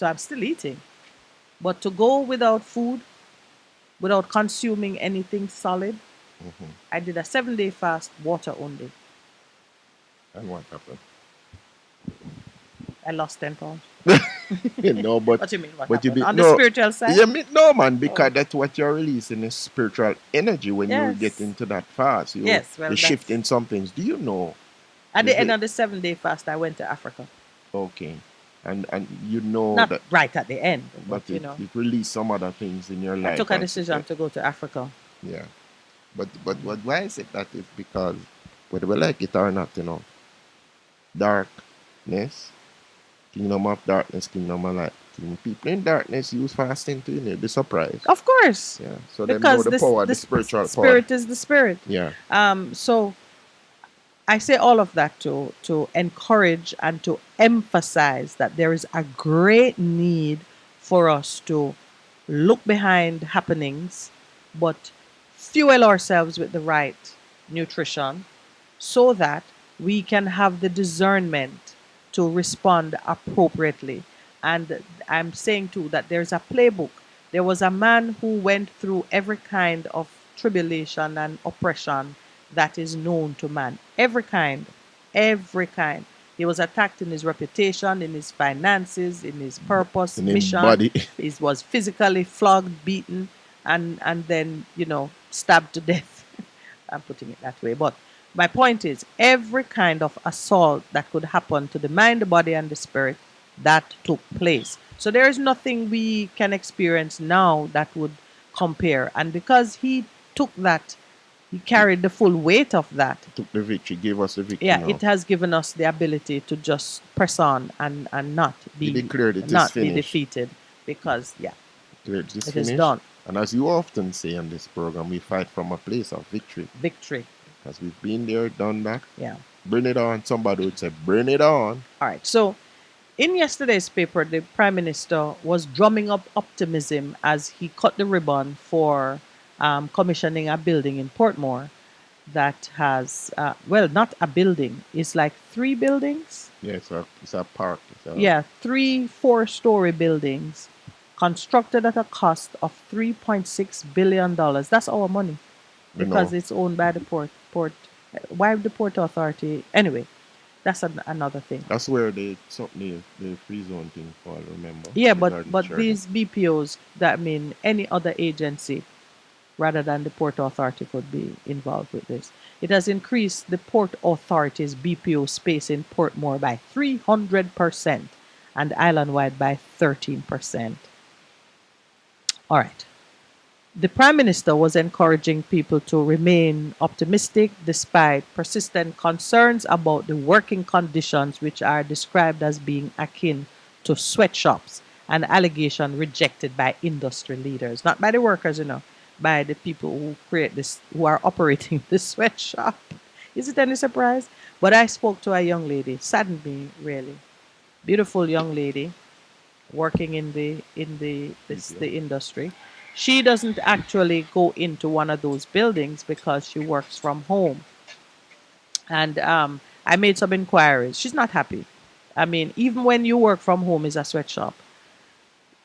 So I'm still eating. But to go without food, without consuming anything solid, Hmm. I did a 7 day fast, water only. And what happened? I lost 10 pounds. No, What do you mean? What but you happened? be On the no. spiritual side? Yeah, no, man, Oh, because that's what you're releasing is spiritual energy when you get yes. into that fast. Yes. You Well, shift that's in some things. Do you know? at the Is end it of the 7 day fast, I went to Africa. okay? And you know Not that, right at the end, but but it released some other things in your I life took a and decision to go to Africa. yeah. Why is it that is because whether we like it or not, darkness, kingdom of darkness, kingdom of light. People in darkness use fasting to be surprised. Of course, Yeah. So them know because the power, the this spiritual power. spirit is the spirit. Yeah. So I say all of that to encourage and to emphasize that there is a great need for us to look behind happenings, but fuel ourselves with the right nutrition so that we can have the discernment to respond appropriately. And I'm saying too that there's a playbook. There was a man who went through every kind of tribulation and oppression that is known to man. Every kind, every kind. He was attacked in his reputation, in his finances, in his purpose, In him mission. body. He was physically flogged, beaten, and then, stabbed to death. I'm putting it that way. But my point is, every kind of assault that could happen to the mind, the body, and the spirit, that took place. So there is nothing we can experience now that would compare. And because he took that, he carried the full weight of that. Took the victory, gave us the victory Yeah, now. it has given us the ability to just press on and not He be declared it is not be finished. defeated because yeah, Declared it is it is finished. done. And as you often say on this program, we fight from a place of victory. Victory. Because we've been there, done that. Yeah. Bring it on. Somebody would say, bring it on. All right. So in yesterday's paper, the Prime Minister was drumming up optimism as he cut the ribbon for commissioning a building in Portmore that has, well, not a building, it's like three buildings. Yeah, it's a park. Yeah, three 4-story buildings constructed at a cost of $3.6 billion. That's our money you because know, it's owned by the port. Why the port authority? Anyway, that's another thing. that's where the free zone thing fall, remember? Yeah, but Regarding but Sheridan. these BPOs, that mean any other agency rather than the port authority could be involved with this. It has increased the port authority's BPO space in Portmore by 300% and island-wide by 13%. All right. The Prime Minister was encouraging people to remain optimistic despite persistent concerns about the working conditions, which are described as being akin to sweatshops, an allegation rejected by industry leaders, not by the workers, by the people who create this, who are operating the sweatshop. Is it any surprise? But I spoke to a young lady, saddened me really. Beautiful young lady working in the industry. She doesn't actually go into one of those buildings because she works from home. And I made some inquiries. She's not happy. I mean, even when you work from home is a sweatshop,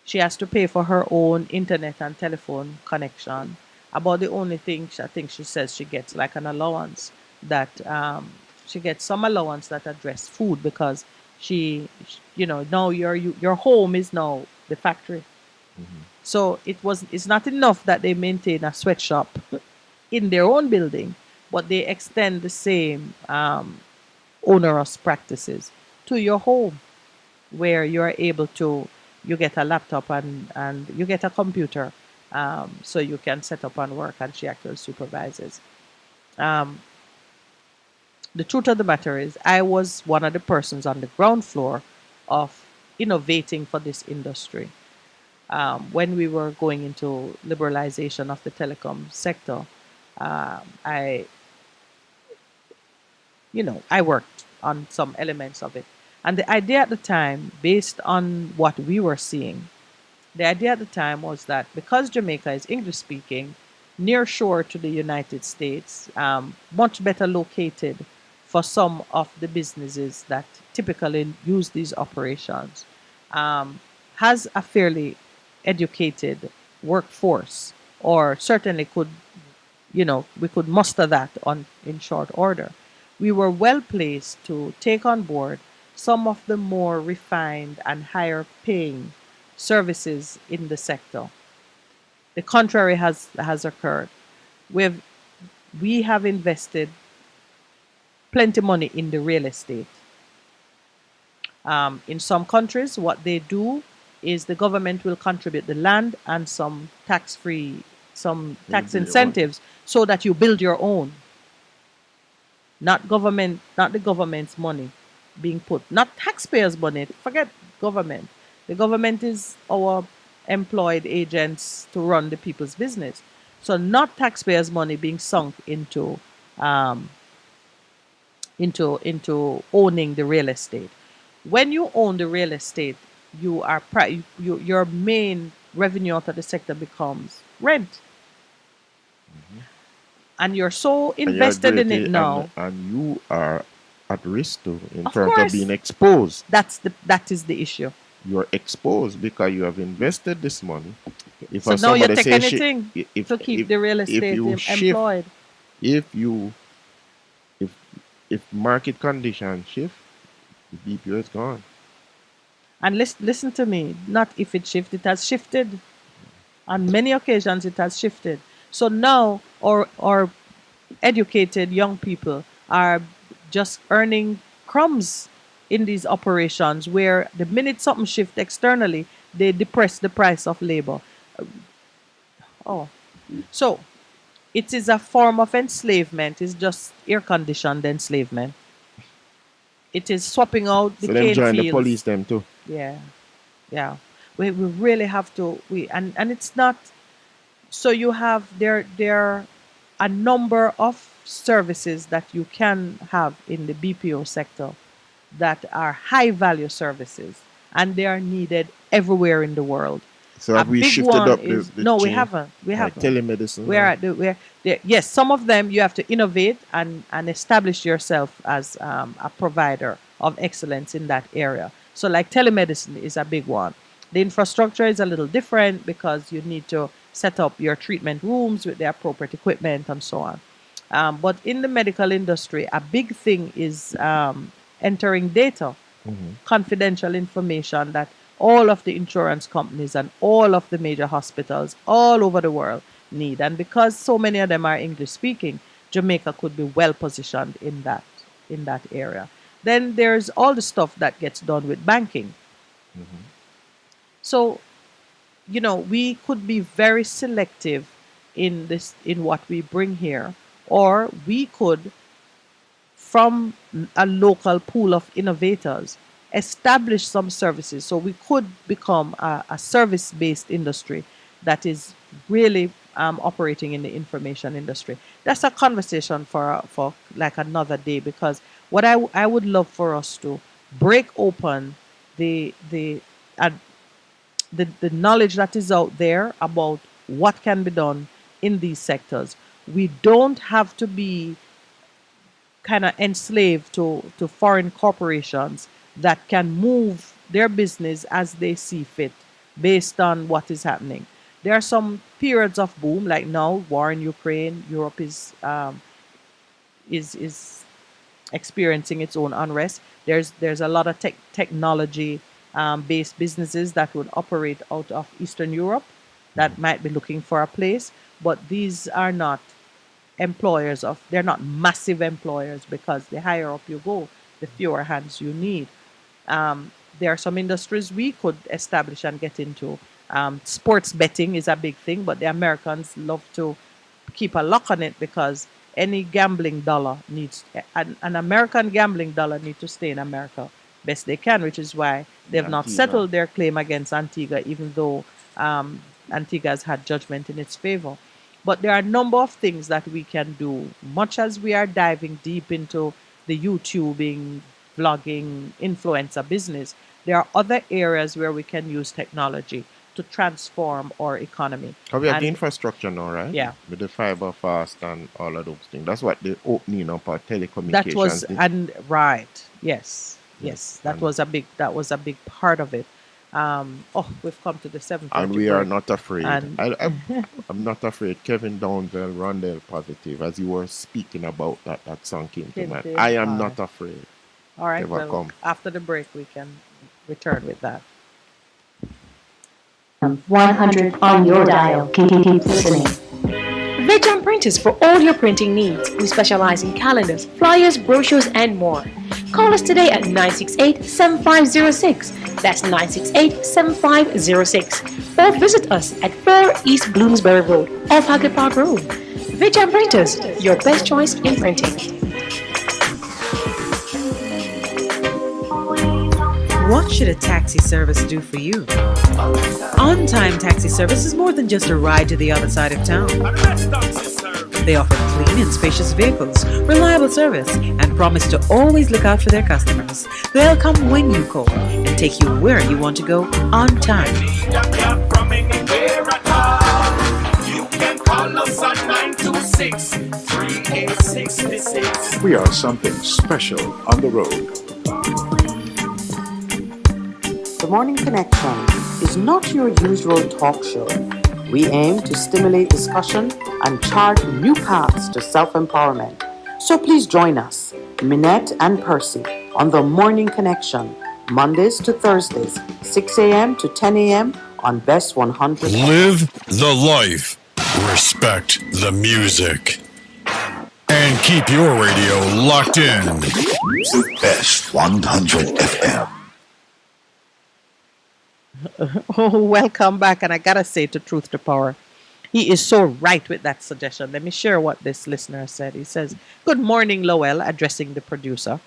she has to pay for her own internet and telephone connection. About the only thing I think she says she gets like an allowance that she gets some allowance that address food because now your home is now the factory. Mhm. So it's not enough that they maintain a sweatshop in their own building, but they extend the same onerous practices to your home where you're able to you get a laptop and you get a computer so you can set up and work and she actually supervises. um, the truth of the matter is I was one of the persons on the ground floor of innovating for this industry when we were going into liberalization of the telecom sector. I worked on some elements of it. And the idea at the time, based on what we were seeing, the idea at the time was that because Jamaica is English speaking, near shore to the United States, much better located for some of the businesses that typically use these operations, um, has a fairly educated workforce, or certainly could, we could muster that on in short order. We were well placed to take on board some of the more refined and higher paying services in the sector. The contrary has occurred. We've we have invested plenty money in the real estate. In some countries, what they do is the government will contribute the land and some Build tax your own. incentives so that you build your own, not the government's money being put, not taxpayers' money. Forget government. The government is our employed agents to run the people's business. So not taxpayers' money being sunk um, into owning the real estate. When you own the real estate, your main revenue out of the sector becomes rent, and you're so And you're invested in it greatly, now. and you are at risk too in Of terms of course, being exposed. that is the issue. You're exposed because you have invested this money. If So now you somebody take say anything to keep the real if estate you shift, employed. if you if if market conditions shift, the BPO is gone. And listen to me. Not if it shifted, it has shifted. On many occasions, it has shifted. So now, our educated young people are just earning crumbs in these operations, where the minute something shifts externally, they depress the price of labor. Oh, so it is a form of enslavement. It's just air conditioned enslavement. It is swapping out the So them cane join the police fields. them too. Yeah, yeah. We really have to, and it's not. So you have there a number of services that you can have in the BPO sector that are high value services, and they are needed everywhere in the world. So A have we big shifted one up is, the no, we chain haven't. We like haven't. telemedicine We're now? at the we're there. Yes, some of them you have to innovate and establish yourself as a provider of excellence in that area. So, like telemedicine is a big one. The infrastructure is a little different because you need to set up your treatment rooms with the appropriate equipment and so on. But in the medical industry, a big thing is entering data, Hmm. confidential information that all of the insurance companies and all of the major hospitals all over the world need. And because so many of them are English speaking, Jamaica could be well positioned in that area. Then there's all the stuff that gets done with banking. So, we could be very selective in what we bring here, or we could, from a local pool of innovators, establish some services. So we could become a service based industry that is really operating in the information industry. That's a conversation for like another day, because what I would love for us to break open the the uh, the knowledge that is out there about what can be done in these sectors. We don't have to be kind of enslaved to foreign corporations that can move their business as they see fit based on what is happening. There are some periods of boom, like now, war in Ukraine. Europe is experiencing its own unrest. There's a lot of technology based businesses that would operate out of Eastern Europe that might be looking for a place, but these are not they're not massive employers, because the higher up you go, the fewer hands you need. There are some industries we could establish and get into. Sports betting is a big thing, but the Americans love to keep a lock on it, because any gambling dollar needs an American gambling dollar needs to stay in America best they can, which is why they In have not Antigua. settled their claim against Antigua, even though Antigua has had judgment in its favor. But there are a number of things that we can do, much as we are diving deep into the YouTubing, vlogging, influencer business. There are other areas where we can use technology to transform our economy. Because we have the And infrastructure now, right? yeah, With the fiber fast and all of those things. That's what the opening up our that was telecommunications did. and right. Yes, Yes. yes, And that was a big part of it. We've come to the And 7:30 we are break, not afraid. and I'm not afraid. Kevin Downville, Rondell Positive, as you were speaking about that song came to mind. Kintin, I am all right, not afraid. all right. Ever Well, come. after the break, we can return with that. 100 on your dial. Keep listening. Vegam Printers for all your printing needs. We specialize in calendars, flyers, brochures, and more. Call us today at 968-7506. That's 968-7506. Or visit us at 4 East Bloomsbury Road, off Haggard Park Road. Vegam Printers, your best choice in printing. What should a taxi service do for you? On-Time Taxi Service is more than just a ride to the other side of town. They offer clean and spacious vehicles, reliable service, and promise to always look out for their customers. They'll come when you call and take you where you want to go on time. You can call us on 926-3866. We are something special on the road. The Morning Connection is not your usual talk show. We aim to stimulate discussion and chart new paths to self-empowerment. So please join us, Minette and Percy, on The Morning Connection, Mondays to Thursdays, 6 a.m. to 10 a.m. on Best 100. Live the life. Respect the music. And keep your radio locked in. Best 100 FM. Oh, welcome back. And I gotta say, to Truth to Power, he is so right with that suggestion. Let me share what this listener said. He says, "Good morning, Lowell," addressing the producer.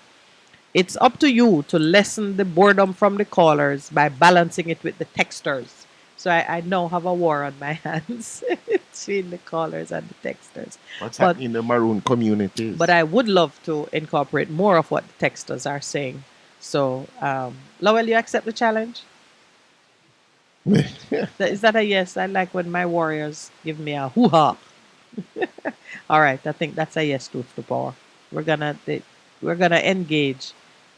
"It's up to you to lessen the boredom from the callers by balancing it with the texters." So I now have a war on my hands between the callers and the texters. What's But happening in the maroon communities? but I would love to incorporate more of what the texters are saying. So, Lowell, you accept the challenge? Is that a yes? I like when my warriors give me a hoo-ha. All right, I think that's a yes, Truth to Power. We're gonna engage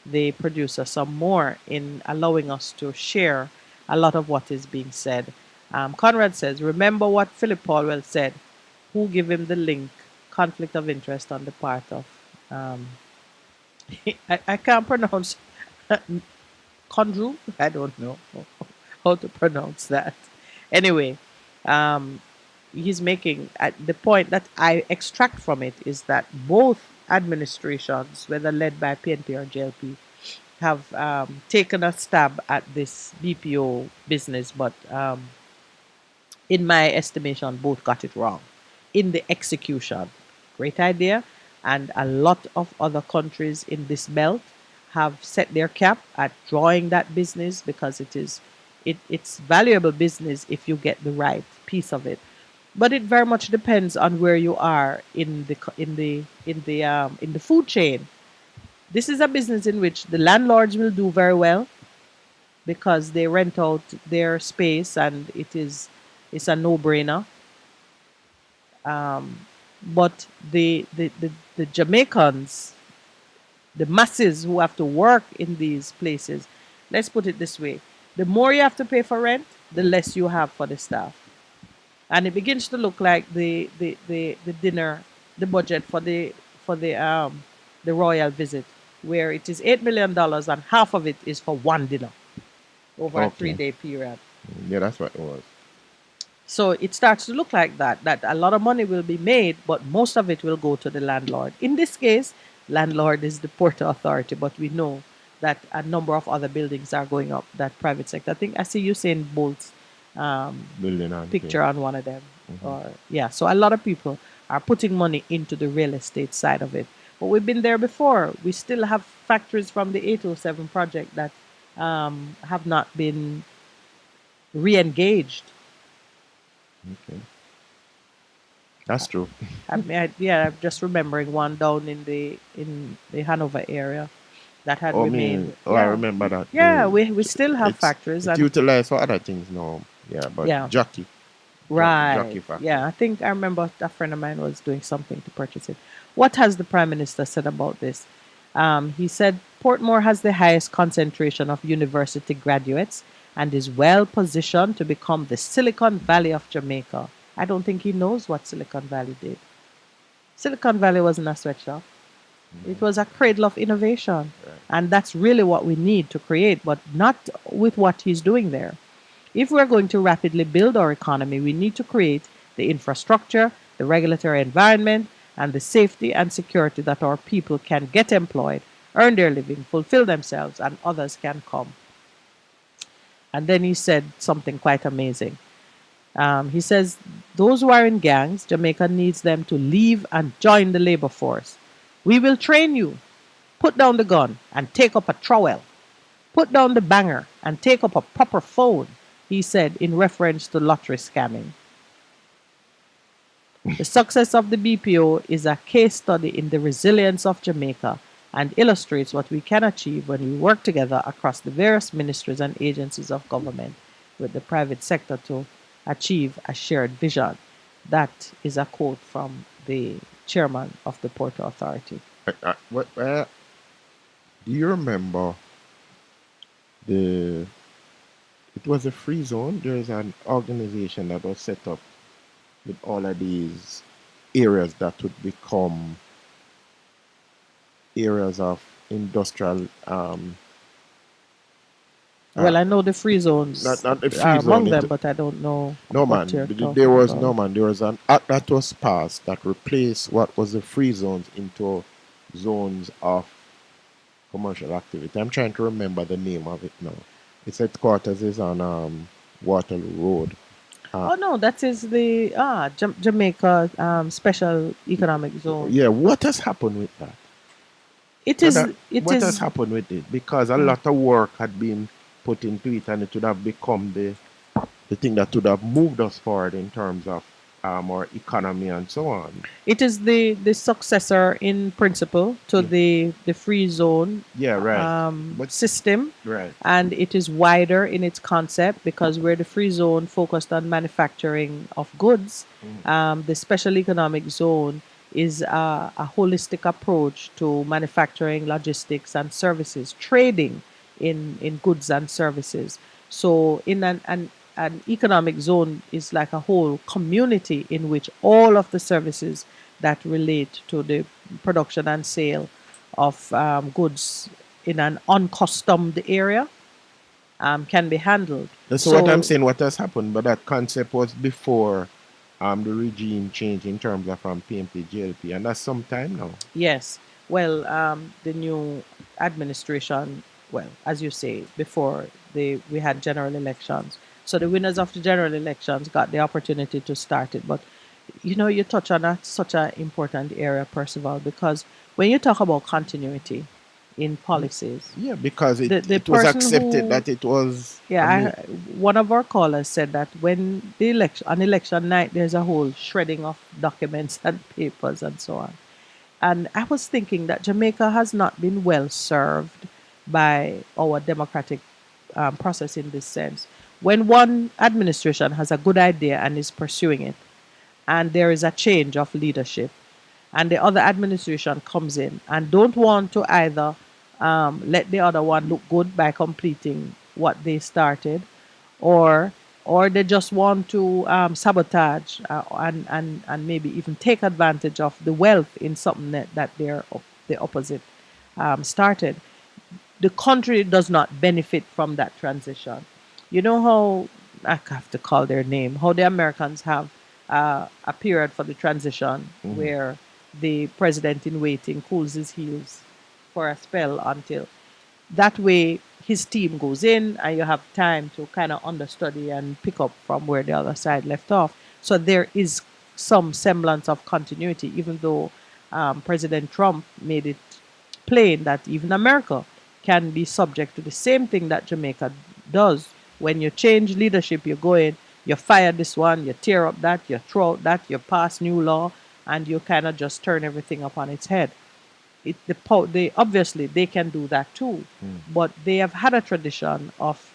the producer some more in allowing us to share a lot of what is being said. Conrad says, "Remember what Philip Paulwell said. Who give him the link? Conflict of interest on the part of." I can't pronounce Condru. I don't know how to pronounce that. Anyway, he's making the point that I extract from it is that both administrations, whether led by PNP or JLP, have taken a stab at this BPO business, but in my estimation, both got it wrong in the execution. Great idea, and a lot of other countries in this belt have set their cap at drawing that business because it's valuable business if you get the right piece of it. But it very much depends on where you are in the food chain. This is a business in which the landlords will do very well because they rent out their space and it's a no-brainer. But the Jamaicans, the masses who have to work in these places, let's put it this way: the more you have to pay for rent, the less you have for the staff, and it begins to look like the dinner, the budget for the royal visit, where it is $8 million and half of it is for one dinner over a Okay. 3-day period. Yeah, that's what it was. So it starts to look like that a lot of money will be made, but most of it will go to the landlord. In this case, landlord is the Port Authority, but we know that a number of other buildings are going up, that private sector. I think I see Usain Bolt's Building on picture on one of them. Or yeah, so a lot of people are putting money into the real estate side of it. But we've been there before. We still have factories from the 807 project that have not been re-engaged. Okay. That's true. I'm just remembering one down in the Hanover area that had remained. I remember that. Yeah, we still have factories. It's And, utilized for other things now. Yeah, but Yeah. jockey. right. Jockey factory. Yeah, I think I remember a friend of mine was doing something to purchase it. What has the Prime Minister said about this? He said Portmore has the highest concentration of university graduates and is well positioned to become the Silicon Valley of Jamaica. I don't think he knows what Silicon Valley did. Silicon Valley wasn't a sweatshop. It was a cradle of innovation. And that's really what we need to create, but not with what he's doing there. If we're going to rapidly build our economy, we need to create the infrastructure, the regulatory environment, and the safety and security that our people can get employed, earn their living, fulfill themselves, and others can come. And then he said something quite amazing. He says, those who are in gangs, Jamaica needs them to leave and join the labor force. We will train you. Put down the gun and take up a trowel. Put down the banger and take up a proper phone, he said in reference to lottery scamming. The success of the BPO is a case study in the resilience of Jamaica and illustrates what we can achieve when we work together across the various ministries and agencies of government with the private sector to achieve a shared vision. That is a quote from the chairman of the Port Authority. Do you remember it was a free zone? There's an organization that was set up with all of these areas that would become areas of industrial. Well, I know the free zones Not the free are among zone. them, but I don't know. No man, what you're there talking was about. no man. There was an act that was passed that replaced what was the free zones into zones of commercial activity. I'm trying to remember the name of it now. Its headquarters is on Waterloo Road. Oh no, that is the Jamaica Special Economic Zone. Yeah, what has happened with that? It is. What has happened with it? Because a lot of work had been put into it, and it would have become the thing that would have moved us forward in terms of our economy and so on. It is the successor in principle to the free zone Yeah, right. system, Right. and it is wider in its concept because where the free zone focused on manufacturing of goods, the special economic zone is a holistic approach to manufacturing, logistics, and services, trading in goods and services. So in an economic zone is like a whole community in which all of the services that relate to the production and sale of goods in an uncustomed area can be handled. So what I'm saying, what has happened, but that concept was before the regime change in terms of from PMP, JLP, and that's some time now. Yes. Well, the new administration, well, as you say, before we had general elections. So the winners of the general elections got the opportunity to start it. But, you touch on such an important area, Percival, because when you talk about continuity in policies. Yeah, because it was person accepted who- that it was. One of our callers said that when on election night, there's a whole shredding of documents and papers and so on. And I was thinking that Jamaica has not been well served by our democratic process in this sense. When one administration has a good idea and is pursuing it, and there is a change of leadership, and the other administration comes in and don't want to either let the other one look good by completing what they started, or they just want to sabotage and maybe even take advantage of the wealth in something that the opposite started. The country does not benefit from that transition. You know how, I have to call their name, how the Americans have a period for the transition where the president in waiting cools his heels for a spell until that way his team goes in and you have time to kind of understudy and pick up from where the other side left off. So there is some semblance of continuity, even though President Trump made it plain that even America can be subject to the same thing that Jamaica does. When you change leadership, you go in, you fire this one, you tear up that, you throw out that, you pass new law, and you kind of just turn everything up on its head. They obviously they can do that too, but they have had a tradition of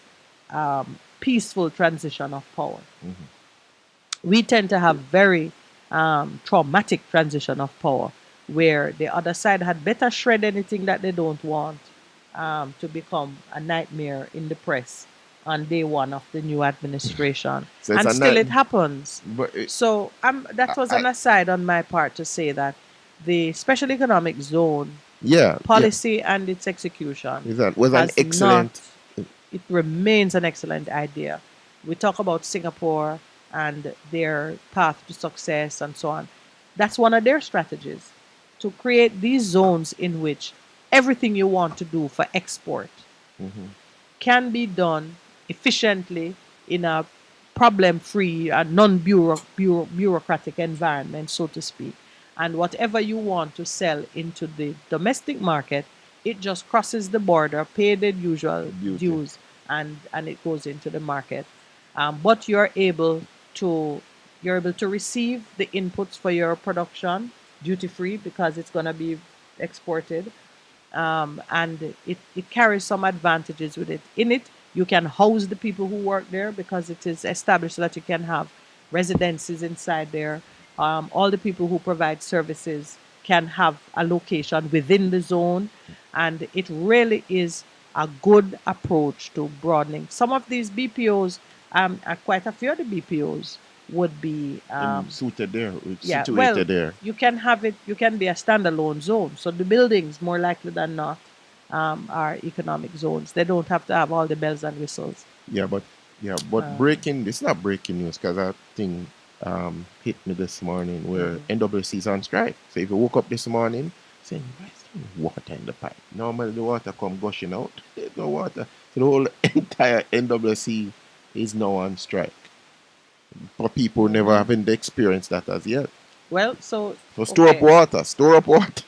peaceful transition of power. We tend to have very traumatic transition of power, where the other side had better shred anything that they don't want to become a nightmare in the press on day one of the new administration. So it's And a still not, it happens. but it, So that was I, an aside on my part to say that the special economic zone yeah, yeah, policy and its execution is that was an has not, excellent. it remains an excellent idea. We talk about Singapore and their path to success and so on. That's one of their strategies to create these zones in which everything you want to do for export Mhm. can be done efficiently in a problem-free and non-bureaucratic environment, so to speak. And whatever you want to sell into the domestic market, it just crosses the border, pay the usual Beauty. dues, and it goes into the market. But to you're able to receive the inputs for your production duty free because it's going to be exported, and it carries some advantages with it. In it, you can house the people who work there because it is established so that you can have residences inside there. All the people who provide services can have a location within the zone, and it really is a good approach to broadening. Some of these BPOs, quite a few of the BPOs would be Suited there, it's yeah, well, situated there. you can have it, you can be a standalone zone. So the buildings, more likely than not, are economic zones. They don't have to have all the bells and whistles. Yeah, but breaking. It's not breaking news because that thing hit me this morning where NWC is on strike. So if you woke up this morning saying, "Why is there water in the pipe?" Normally the water come gushing out. There's no water. So the whole entire NWC is now on strike. But people never having experienced that as yet. Well, so So store up okay. water. Store up water.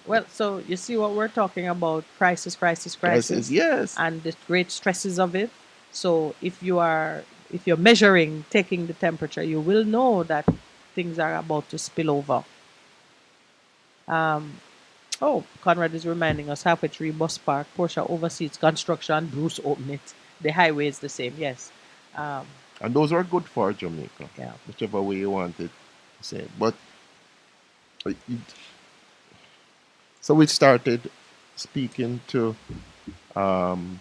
Well, so you see what we're talking about: crisis, crisis, Prices, crisis, yes. and the great stresses of it. So if you're measuring, taking the temperature, you will know that things are about to spill over. Um, oh, Conrad is reminding us halfway through Bus Park, Porsche oversees construction, Bruce open it. The highway is the same, yes. Um, And those are good for Jamaica, yeah. whichever way you want it to say. But so we started speaking to um,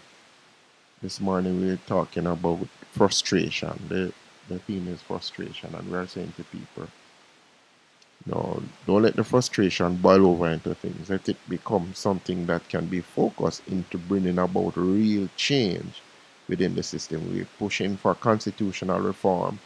this morning. We were talking about frustration. The theme is frustration, and we are saying to people, no, don't let the frustration boil over into things. Let it become something that can be focused into bringing about real change within the system. We're pushing for constitutional reform.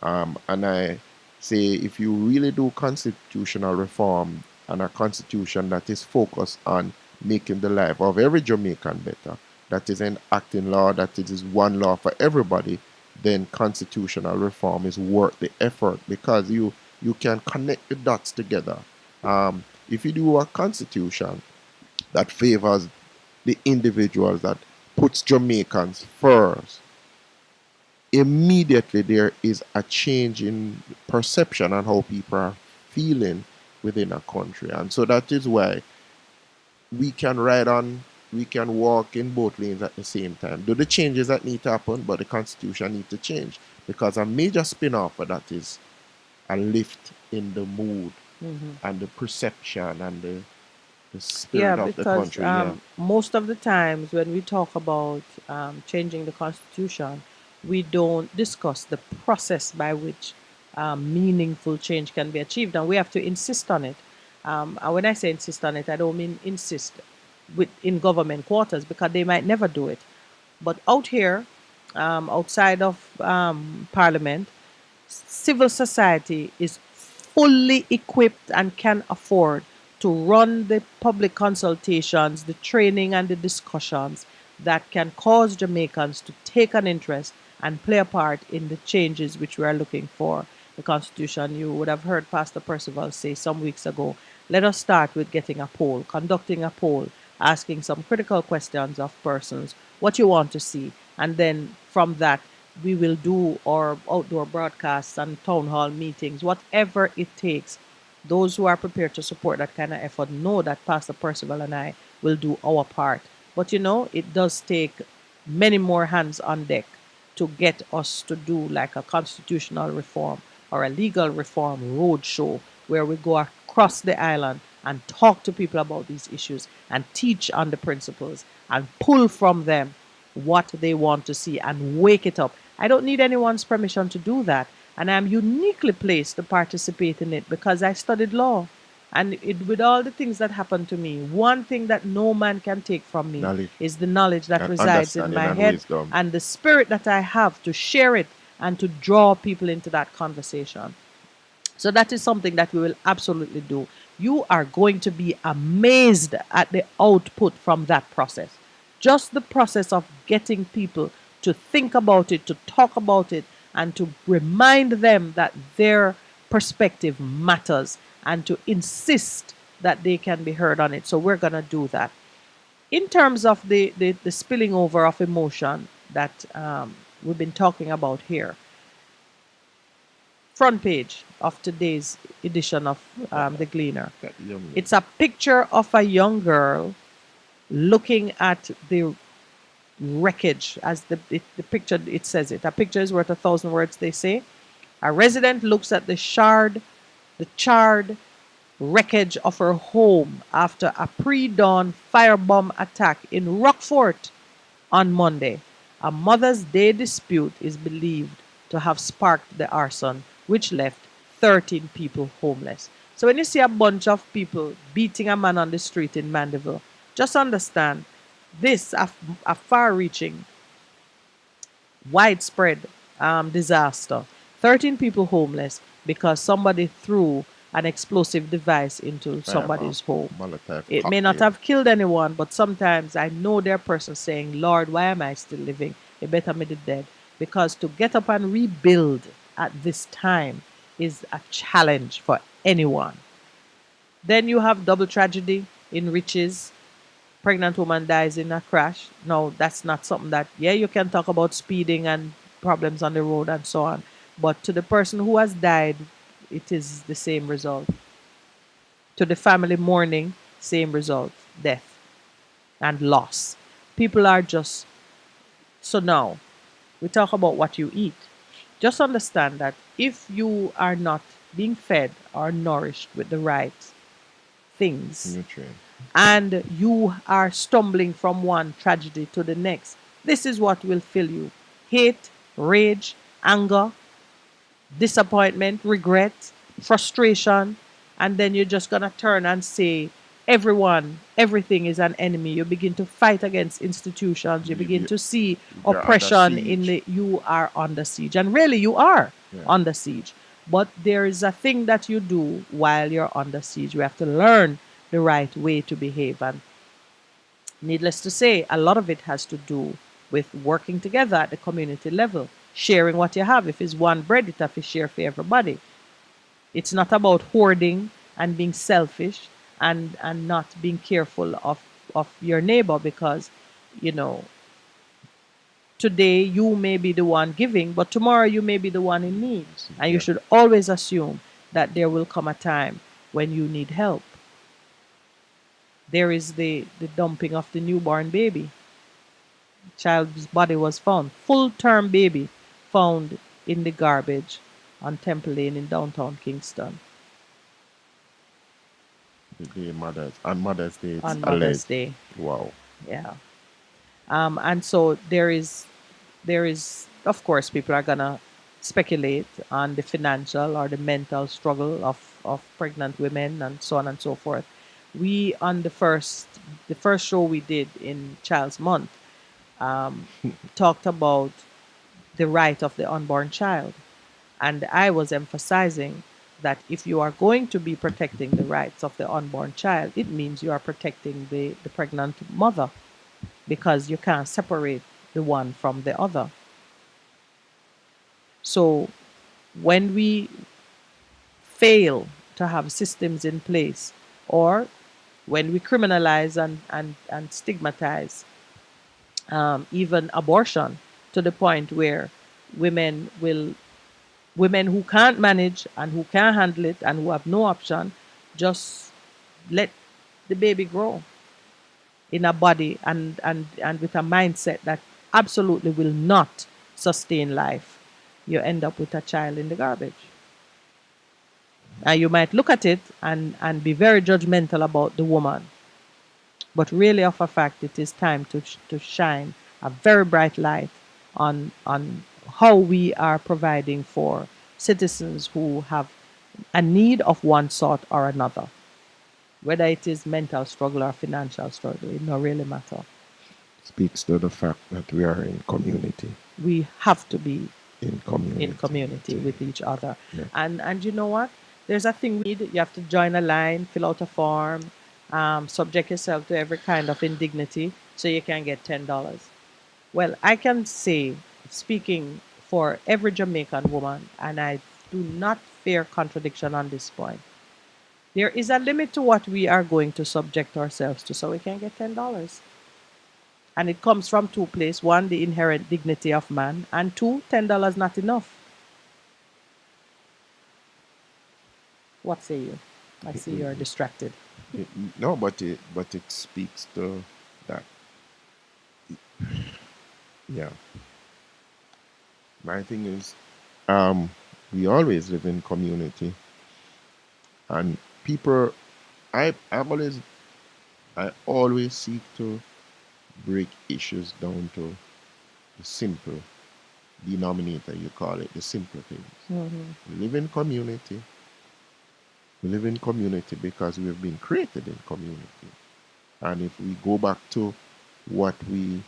And I say if you really do constitutional reform and a constitution that is focused on making the life of every Jamaican better, that is enacting law, that it is one law for everybody, then constitutional reform is worth the effort because you can connect the dots together. If you do a constitution that favors the individuals, that puts Jamaicans first, immediately there is a change in perception on how people are feeling within a country. And so that is why we can ride on, we can walk in both lanes at the same time. Do the changes that need to happen, but the constitution needs to change. Because a major spin-off of that is a lift in the mood and the perception and the spirit Yeah, of the because country. Yeah. most of the times when we talk about changing the constitution, we don't discuss the process by which meaningful change can be achieved, and we have to insist on it. And when I say insist on it, I don't mean insist in government quarters because they might never do it. But out here, outside of Parliament, civil society is fully equipped and can afford to run the public consultations, the training, and the discussions that can cause Jamaicans to take an interest and play a part in the changes which we are looking for. The Constitution, you would have heard Pastor Percival say some weeks ago, let us start with getting a poll, conducting a poll, asking some critical questions of persons, what you want to see, and then from that, we will do our outdoor broadcasts and town hall meetings, whatever it takes. Those who are prepared to support that kind of effort know that Pastor Percival and I will do our part. But it does take many more hands on deck to get us to do like a constitutional reform or a legal reform roadshow where we go across the island and talk to people about these issues and teach on the principles and pull from them what they want to see and wake it up. I don't need anyone's permission to do that. And I'm uniquely placed to participate in it because I studied law. And with all the things that happened to me, one thing that no man can take from me Knowledge. is the knowledge that And resides in understanding my and head wisdom. and the spirit that I have to share it and to draw people into that conversation. So that is something that we will absolutely do. You are going to be amazed at the output from that process. Just the process of getting people to think about it, to talk about it, and to remind them that their perspective matters and to insist that they can be heard on it. So we're going to do that. In terms of the spilling over of emotion that we've been talking about here, front page of today's edition of The Gleaner. That young- It's a picture of a young girl looking at the wreckage, as the picture it says it. A picture is worth 1,000 words, they say. A resident looks at the charred wreckage of her home after a pre-dawn firebomb attack in Rockfort on Monday. A Mother's Day dispute is believed to have sparked the arson, which left 13 people homeless. So when you see a bunch of people beating a man on the street in Mandeville, just understand this a far-reaching, widespread disaster. 13 people homeless because somebody threw an explosive device into somebody's home. Molotov It may not cocktail. have killed anyone, but sometimes I know there are persons saying, Lord, why am I still living? It better me dead. Because to get up and rebuild at this time is a challenge for anyone. Then you have double tragedy in Riches. Pregnant woman dies in a crash. No, that's not something that, you can talk about speeding and problems on the road and so on. But to the person who has died, it is the same result. To the family mourning, same result, death and loss. People are just, so now, we talk about what you eat. Just understand that if you are not being fed or nourished with the right things, Nutrient. and you are stumbling from one tragedy to the next, this is what will fill you: hate, rage, anger, disappointment, regret, frustration, and then you're just gonna turn and say everyone, everything is an enemy. You begin to fight against institutions. You begin to see You're oppression under in siege. you are under siege, and really you are Yeah. under siege. But there is a thing that you do while you're under siege. You have to learn the right way to behave, and needless to say, a lot of it has to do with working together at the community level, sharing what you have. If it's one bread, it have to share for everybody. It's not about hoarding and being selfish and not being careful of your neighbor, because today you may be the one giving, but tomorrow you may be the one in need. And you should always assume that there will come a time when you need help. There is the dumping of the newborn baby. Child's body was found, full-term baby found in the garbage on Temple Lane in downtown Kingston On Mother's Day. It's on Mother's alleged. Day. Wow. Yeah. And so there is, of course, people are gonna speculate on the financial or the mental struggle of pregnant women and so on and so forth. We on the first show we did in Child's Month talked about the right of the unborn child, and I was emphasizing that if you are going to be protecting the rights of the unborn child, it means you are protecting the pregnant mother, because you can't separate the one from the other. So when we fail to have systems in place, or when we criminalize and stigmatize even abortion to the point where women who can't manage and who can't handle it and who have no option just let the baby grow in a body and with a mindset that absolutely will not sustain life, you end up with a child in the garbage. And you might look at it and be very judgmental about the woman, but really of a fact it is time to shine a very bright light on how we are providing for citizens who have a need of one sort or another, whether it is mental struggle or financial struggle. It don't really matter. Speaks to the fact that we are in community. We have to be In community. in community with each other. Yeah. And you know what? There's a thing we need. You have to join a line, fill out a form, subject yourself to every kind of indignity so you can get $10. Well, I can say, speaking for every Jamaican woman, and I do not fear contradiction on this point, there is a limit to what we are going to subject ourselves to so we can get $10. And it comes from two places. One, the inherent dignity of man, and two, $10 not enough. What say you? I see you're distracted. No, but it speaks to that. Yeah. My thing is, we always live in community, and people. I always seek to break issues down to the simple denominator. You call it the simple things. Mhm. We live in community. We live in community because we have been created in community. And if we go back to what we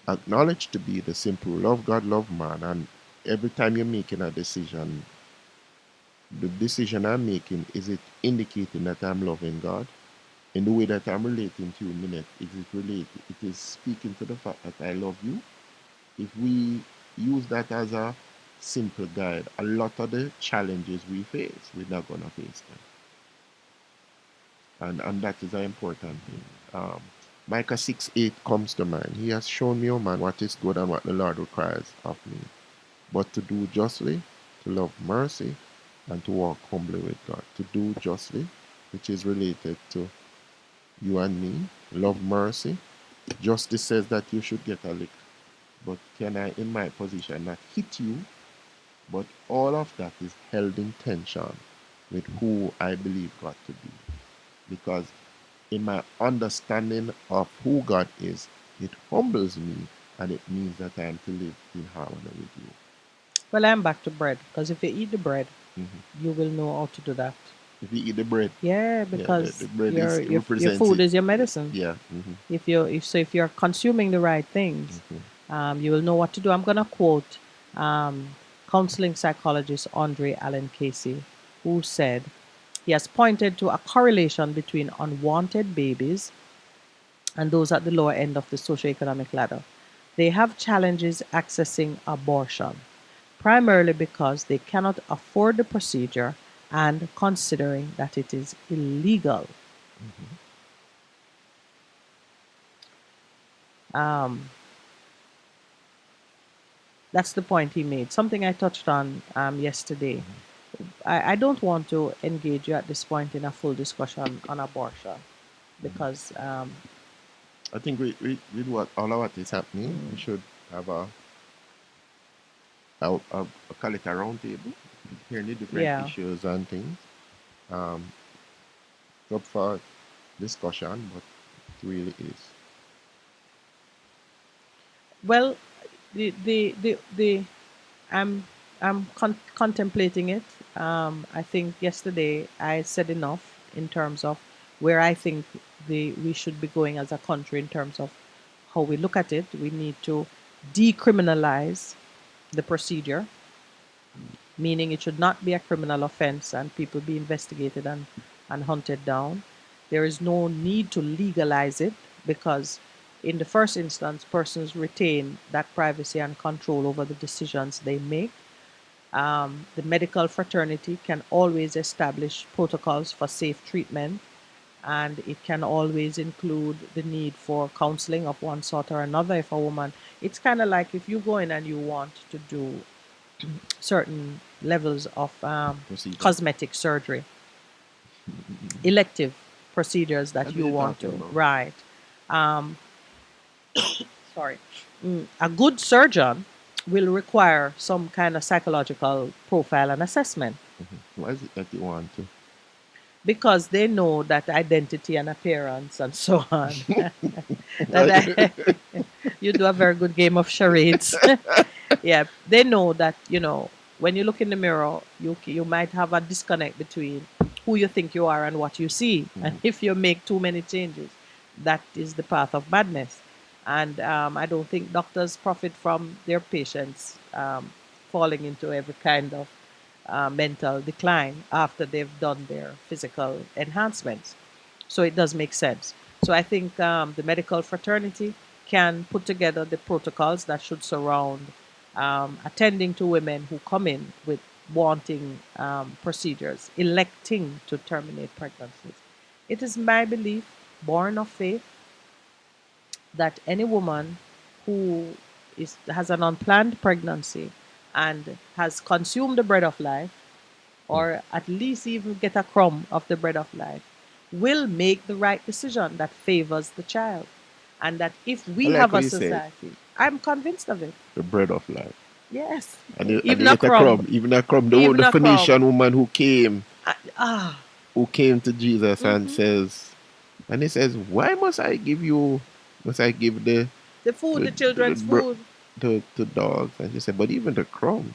acknowledge to be the simple love God, love man, and every time you're making a decision, the decision I'm making, is it indicating that I'm loving God? In the way that I'm relating to you, minute, is it related? It is speaking to the fact that I love you. If we use that as a simple guide, a lot of the challenges we face, we're not gonna face them. And that is an important thing. Micah 6:8 comes to mind. He has shown me, O man, what is good and what the Lord requires of me, but to do justly, to love mercy, and to walk humbly with God. To do justly, which is related to you and me, love mercy. Justice says that you should get a lick, but can I, in my position, not hit you? But all of that is held in tension with who I believe God to be. Because in my understanding of who God is, it humbles me, and it means that I am to live in harmony with you. Well, I'm back to bread because if you eat the bread, Mhm. you will know how to do that. If you eat the bread, Yeah, the because bread your represents food it. is your medicine. Yeah. If you're consuming the right things, you will know what to do. I'm gonna quote counseling psychologist Andre Allen Casey, who said he has pointed to a correlation between unwanted babies and those at the lower end of the socioeconomic ladder. They have challenges accessing abortion, primarily because they cannot afford the procedure and considering that it is illegal. Um, that's the point he made. Something I touched on yesterday. I don't want to engage you at this point in a full discussion on abortion because I think with what all of what is happening, we should have call it a round table, hearing the different yeah, issues and things. Um, Up for discussion, but it really is. well, the I'm contemplating it. I think yesterday I said enough in terms of where I think we should be going as a country in terms of how we look at it. We need to decriminalize the procedure, meaning it should not be a criminal offense and people be investigated and hunted down. There is no need to legalize it because, in the first instance, persons retain that privacy and control over the decisions they make. The medical fraternity can always establish protocols for safe treatment, and it can always include the need for counseling of one sort or another. If a woman, it's kind of like if you go in and you want to do certain levels of Procedure. cosmetic surgery, elective procedures What that are you you want to, talking about? right? Sorry. A good surgeon will require some kind of psychological profile and assessment. Why is it that you want to? because they know that identity and appearance and so on. that you do a very good game of charades. Yeah, they know that when you look in the mirror, you might have a disconnect between who you think you are and what you see, and if you make too many changes, that is the path of madness. And I don't think doctors profit from their patients falling into every kind of mental decline after they've done their physical enhancements. So it does make sense. So I think the medical fraternity can put together the protocols that should surround attending to women who come in with wanting procedures, electing to terminate pregnancies. It is my belief, born of faith, that any woman who has an unplanned pregnancy and has consumed the bread of life, or at least even get a crumb of the bread of life, will make the right decision that favors the child. And that if I we like have what a you said, society, I'm convinced of it. the bread of life. Yes. And Even you a get a crumb, crumb. even a crumb. Even The a crumb. Phoenician woman Ah. who came to Jesus and Hmm. says, and he says, why must I give The food, the, the children's food. to dogs? And she said, but even the crumb.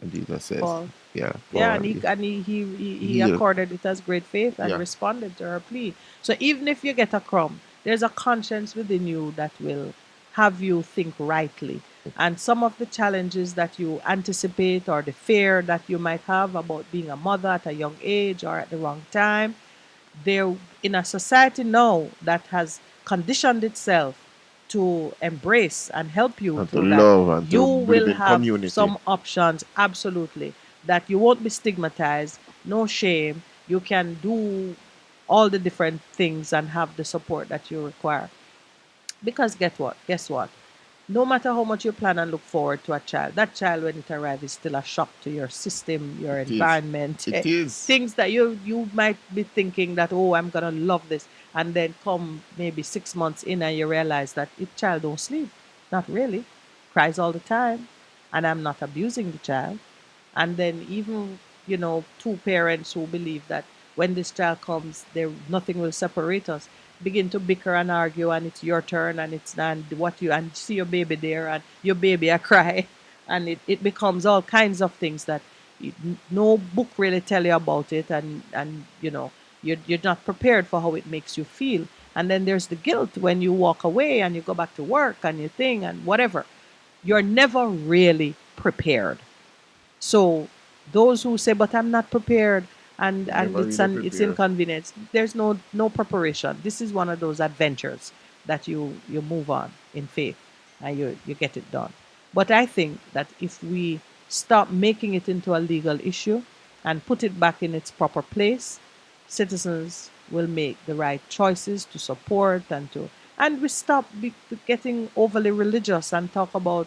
And Jesus says, Paul. yeah, Yeah, Paul, and he heal. accorded it as great faith and Yeah. responded to her plea. So even if you get a crumb, there's a conscience within you that will have you think rightly. And some of the challenges that you anticipate or the fear that you might have about being a mother at a young age or at the wrong time, they're in a society now that has conditioned itself to embrace and help you And to through that. love and You to live will in have community. some options, absolutely, that you won't be stigmatized, no shame. You can do all the different things and have the support that you require. Because get what? Guess what? No matter how much you plan and look forward to a child, that child when it arrives is still a shock to your system, your It is. environment, It is. things that you might be thinking that, oh, I'm gonna love this, and then come maybe 6 months in and you realize that the child don't sleep, not really, cries all the time, and I'm not abusing the child. And then even two parents who believe that when this child comes, there nothing will separate us, begin to bicker and argue, and it's your turn, and it's and what you and see your baby there, and your baby a cry, and it becomes all kinds of things that no book really tell you about it, and you're not prepared for how it makes you feel. And then there's the guilt when you walk away and you go back to work and you think and whatever. You're never really prepared. So those who say, "But I'm not prepared," and Never really it's prepare. inconvenience. There's no preparation. This is one of those adventures that you move on in faith and you get it done. But I think that if we stop making it into a legal issue and put it back in its proper place, citizens will make the right choices to support and we stop getting overly religious and talk about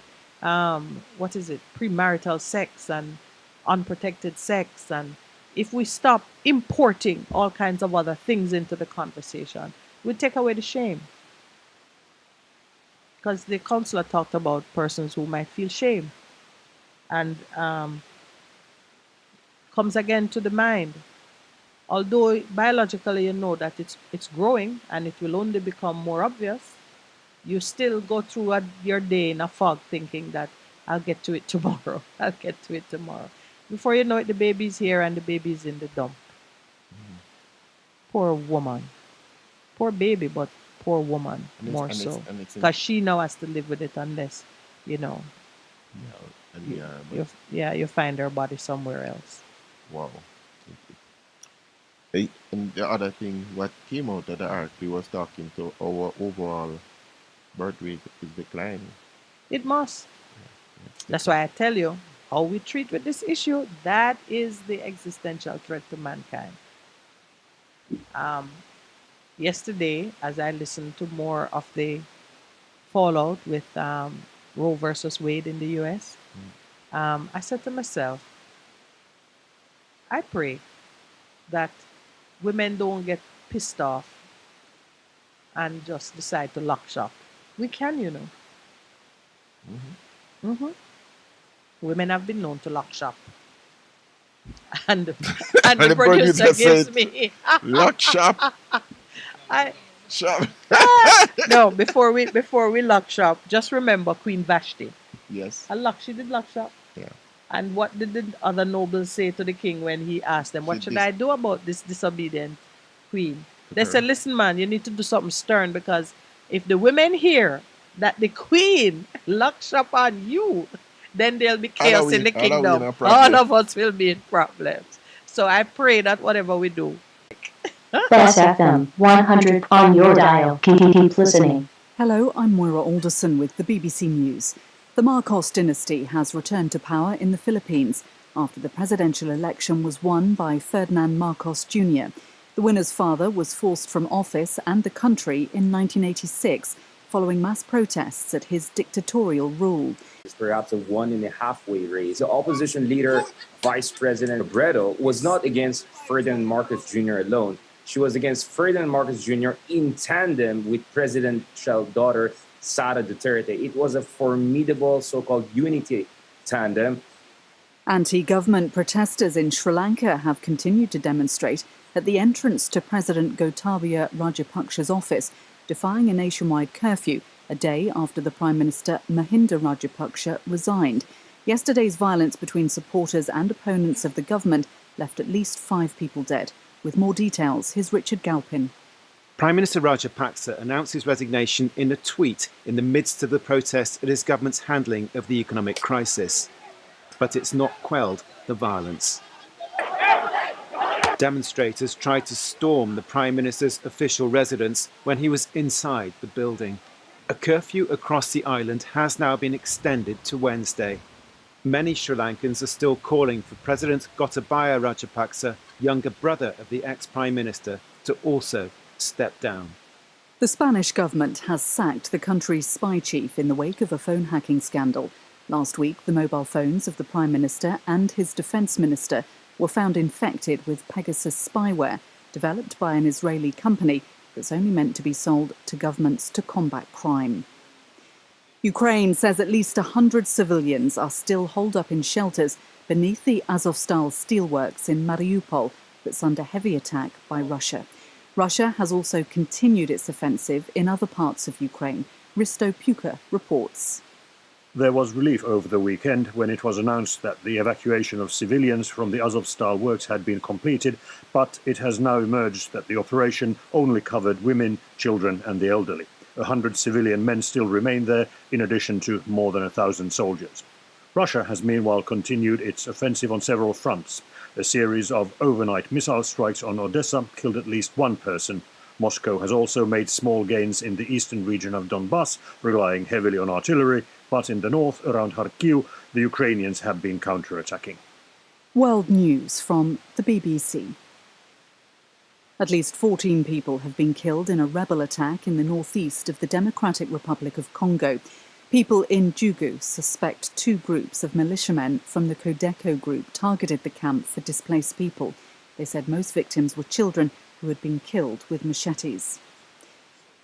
what is it, premarital sex and unprotected sex. And if we stop importing all kinds of other things into the conversation, we take away the shame. Because the counselor talked about persons who might feel shame, and comes again to the mind. Although biologically you know that it's growing and it will only become more obvious, you still go through your day in a fog thinking that I'll get to it tomorrow. I'll get to it tomorrow. Before you know it, the baby's here and the baby's in the dump. Poor woman. Poor baby, but poor woman And it's, more and it's, so. and it's in, Because she now has to live with it unless, you know, and you, yeah, but you find her body somewhere else. wow. And the other thing, what came out of the article was talking to our overall birth rate is declining. It must. It's That's declining. why I tell you, how we treat with this issue, that is the existential threat to mankind. Um, Yesterday, as I listened to more of the fallout with Roe versus Wade in the US, I said to myself, I pray that women don't get pissed off and just decide to lock shop. We can, you know. Mhm. Hmm. Women have been known to lock shop. and And the the producer producer gives said, me. Lock shop, I, shop. no, before we lock shop, just remember Queen Vashti. Yes. She did lock shop. Yeah. And what did the other nobles say to the king when he asked them, "What She should dis- I do about this disobedient queen?" They her. said, "Listen, man, you need to do something stern, because if the women hear that the queen locks up on you, then there'll be chaos in the All are we in kingdom. a All problem. of us will be in problems." So I pray that whatever we do, Best FM 100 on your dial. Keep listening. Hello, I'm Moira Alderson with the BBC News. The Marcos dynasty has returned to power in the Philippines after the presidential election was won by Ferdinand Marcos Jr. The winner's father was forced from office and the country in 1986 following mass protests at his dictatorial rule. It's perhaps a 1.5-way race. The opposition leader, Vice President Robredo, was not against Ferdinand Marcos Jr. alone. She was against Ferdinand Marcos Jr. in tandem with presidential daughter Sara Duterte. It was a formidable so-called unity tandem. Anti-government protesters in Sri Lanka have continued to demonstrate at the entrance to President Gotabaya Rajapaksa's office, defying a nationwide curfew a day after the Prime Minister Mahinda Rajapaksa resigned. Yesterday's violence between supporters and opponents of the government left at least 5 people dead. With more details, here's Richard Galpin. Prime Minister Rajapaksa announced his resignation in a tweet in the midst of the protests at his government's handling of the economic crisis. But it's not quelled the violence. Demonstrators tried to storm the Prime Minister's official residence when he was inside the building. A curfew across the island has now been extended to Wednesday. Many Sri Lankans are still calling for President Gotabaya Rajapaksa, younger brother of the ex-Prime Minister, to also step down. The Spanish government has sacked the country's spy chief in the wake of a phone hacking scandal. Last week, the mobile phones of the Prime Minister and his defence minister were found infected with Pegasus spyware, developed by an Israeli company that's only meant to be sold to governments to combat crime. Ukraine says at least 100 civilians are still holed up in shelters beneath the Azovstal steelworks in Mariupol that's under heavy attack by Russia. Russia has also continued its offensive in other parts of Ukraine. Risto Puka reports. There was relief over the weekend when it was announced that the evacuation of civilians from the Azovstal works had been completed, but it has now emerged that the operation only covered women, children and the elderly. 100 civilian men still remain there, in addition to more than 1,000 soldiers. Russia has meanwhile continued its offensive on several fronts. A series of overnight missile strikes on Odessa killed at least 1 person. Moscow has also made small gains in the eastern region of Donbass, relying heavily on artillery, but in the north, around Kharkiv, the Ukrainians have been counter-attacking. World News from the BBC. At least 14 people have been killed in a rebel attack in the northeast of the Democratic Republic of Congo. People in Djugu suspect 2 groups of militiamen from the Codeco group targeted the camp for displaced people. They said most victims were children who had been killed with machetes.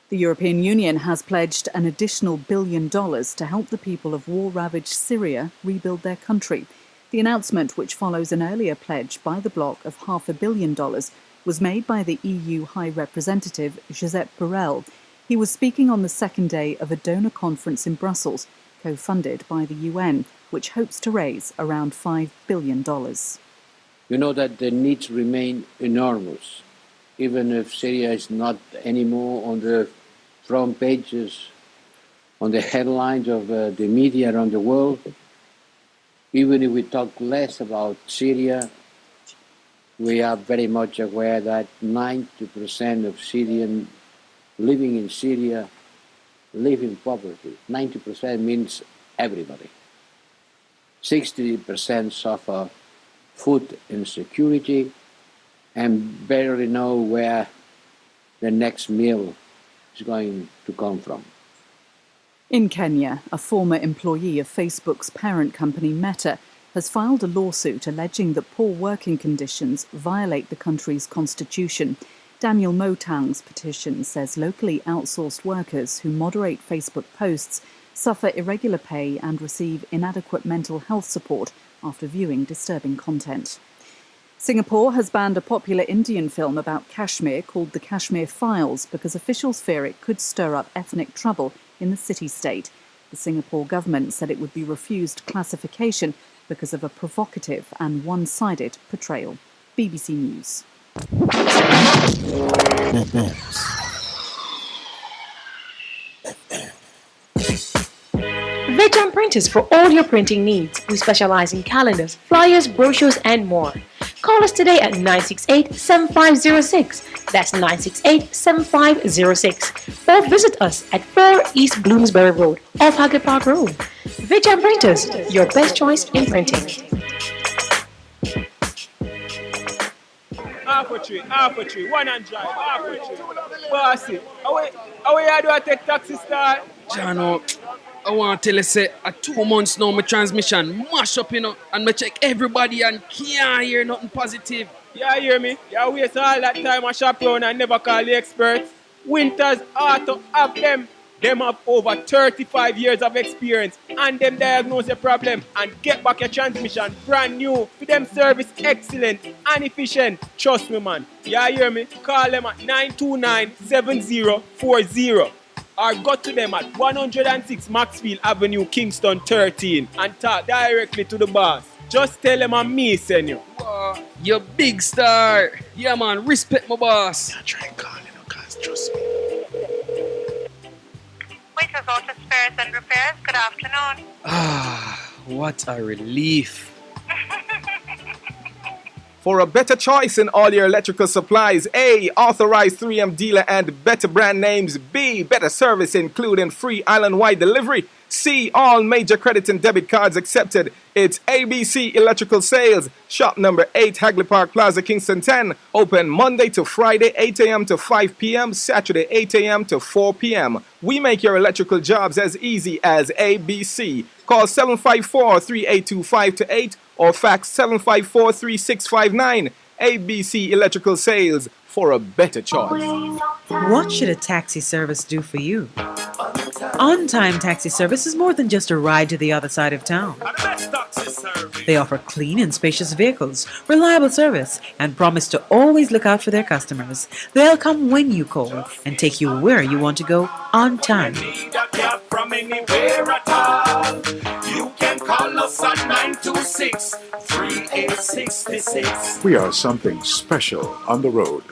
The European Union has pledged an additional $1 billion to help the people of war-ravaged Syria rebuild their country. The announcement, which follows an earlier pledge by the bloc of $500 million, was made by the EU High Representative Josep Borrell. He was speaking on the second day of a donor conference in Brussels, co-funded by the UN, which hopes to raise around $5 billion. You know that the needs remain enormous, even if Syria is not anymore on the front pages, on the headlines of the media around the world. Even if we talk less about Syria, we are very much aware that 90% of Syrians living in Syria live in poverty. 90% means everybody. 60% suffer food insecurity and barely know where the next meal is going to come from. In Kenya, a former employee of Facebook's parent company Meta has filed a lawsuit alleging that poor working conditions violate the country's constitution. Daniel Motang's petition says locally outsourced workers who moderate Facebook posts suffer irregular pay and receive inadequate mental health support after viewing disturbing content. Singapore has banned a popular Indian film about Kashmir called The Kashmir Files because officials fear it could stir up ethnic trouble in the city-state. The Singapore government said it would be refused classification because of a provocative and one-sided portrayal. BBC News. Vegam Printers for all your printing needs. We specialize in calendars, flyers, brochures, and more. Call us today at 968-7506. That's 968-7506. Or visit us at 4 East Bloomsbury Road, off Hagley Park Road. Vegam Printers, your best choice in printing. Half a tree, 100, half a tree. Bossy, how you do I take taxi star? Jano, I want to tell you, say, 2 months now, my transmission mash up, and I check everybody and can't hear nothing positive. Yeah, hear me? You waste all that time I shop around and never call the experts. Winters Auto have them. Them have over 35 years of experience and them diagnose the problem and get back your transmission brand new. For them service excellent and efficient. Trust me, man. Yeah, hear me? Call them at 929-7040 or go to them at 106 Maxfield Avenue, Kingston 13 and talk directly to the boss. Just tell them I'm me, send you. You big star. Yeah, man, respect my boss. Yeah, try and call him, cause trust me. Waiters Auto Spares and Repairs, good afternoon. What a relief. For a better choice in all your electrical supplies, A, authorized 3M dealer and better brand names. B, better service including free island-wide delivery. C, all major credit and debit cards accepted. It's ABC Electrical Sales. Shop number 8, Hagley Park Plaza, Kingston 10. Open Monday to Friday, 8 a.m. to 5 p.m. Saturday, 8 a.m. to 4 p.m. We make your electrical jobs as easy as ABC. Call 754-382-528 or fax 754-3659. ABC Electrical Sales, for a better choice. What should a taxi service do for you? On-Time Taxi Service is more than just a ride to the other side of town. They offer clean and spacious vehicles, reliable service, and promise to always look out for their customers. They'll come when you call and take you where you want to go on time. From anywhere at all. You can call us at 926-3866. We are something special on the road.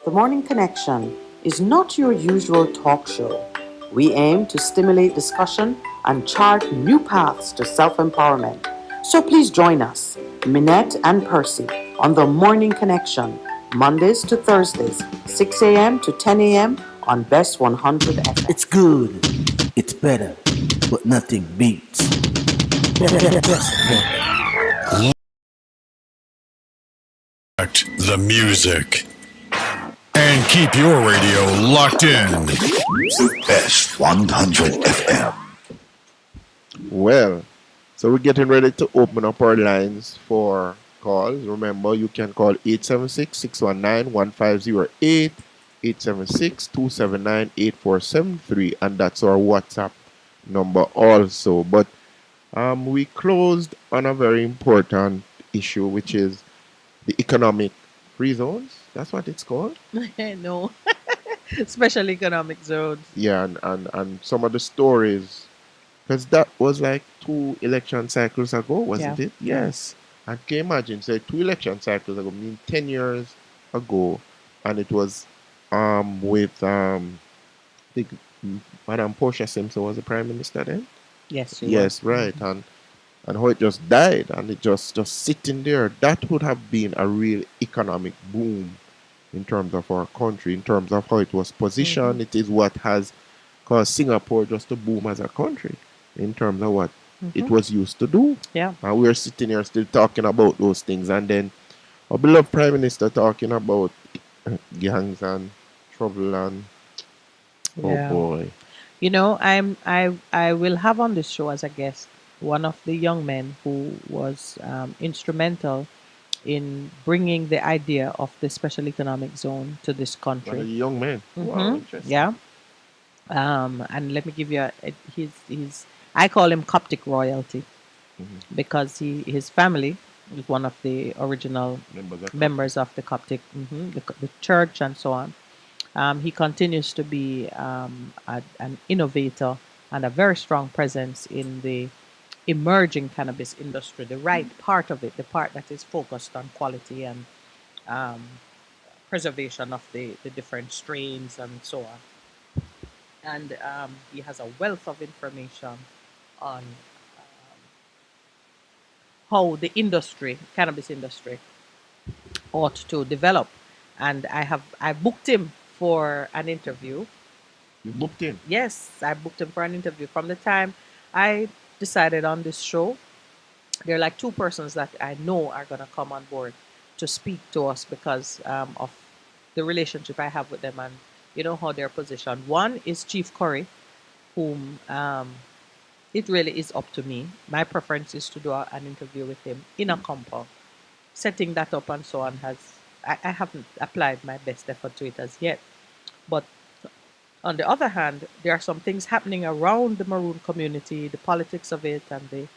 The Morning Connection is not your usual talk show. We aim to stimulate discussion and chart new paths to self-empowerment. So please join us, Minette and Percy, on The Morning Connection, Mondays to Thursdays, 6 a.m. to 10 a.m. on Best 100 FM. It's good, it's better, but nothing beats. The music. And keep your radio locked in. The Best 100 FM. Well, so we're getting ready to open up our lines for calls. Remember, you can call 876-619-1508, 876-279-8473, and that's our WhatsApp number also. But we closed on a very important issue, which is the economic free zones. That's what it's called? No. Special economic zones. Yeah, and some of the stories, because that was like 2 election cycles ago, wasn't it? Yes. And can you imagine, say 2 election cycles ago, I mean 10 years ago, and it was with I think Madam Portia Simpson was the Prime Minister then? Yes, yes, right. And how it just died and it just sitting there, that would have been a real economic boom in terms of our country, in terms of how it was positioned. It is what has caused Singapore just to boom as a country in terms of what it was used to do. Yeah. And we're sitting here still talking about those things, and then our beloved Prime Minister talking about gangs and trouble and Yeah. oh boy. You know, I will have on this show as a guest one of the young men who was instrumental in bringing the idea of the special economic zone to this country. A young man. Wow, Mhm. interesting. Yeah. And let me give you he's I call him Coptic royalty. because his family is one of the original members of the Coptic, the church, and so on. He continues to be an innovator and a very strong presence in the emerging cannabis industry, the right part of it, the part that is focused on quality and um, preservation of the different strains and so on. And he has a wealth of information on how the industry, cannabis industry, ought to develop. And I booked him for an interview. You booked him? Yes, I booked him for an interview. From the time I decided on this show, there are like two persons that I know are going to come on board to speak to us because of the relationship I have with them and you know how they're positioned. One is Chief Curry, whom it really is up to me. My preference is to do an interview with him in a compound. Setting that up and so on I haven't applied my best effort to it as yet. But on the other hand, there are some things happening around the Maroon community, the politics of it, and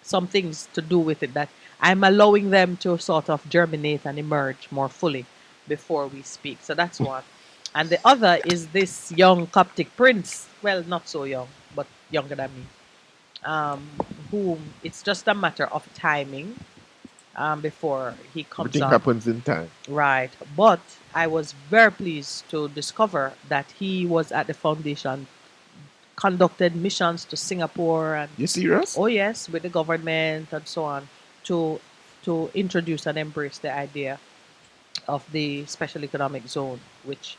some things to do with it that I'm allowing them to sort of germinate and emerge more fully before we speak. So that's one. And the other is this young Coptic prince, well, not so young, but younger than me, whom it's just a matter of timing before he comes Everything on. happens in time. Right. But I was very pleased to discover that he was at the foundation, conducted missions to Singapore and You serious? oh yes, with the government and so on to introduce and embrace the idea of the special economic zone, which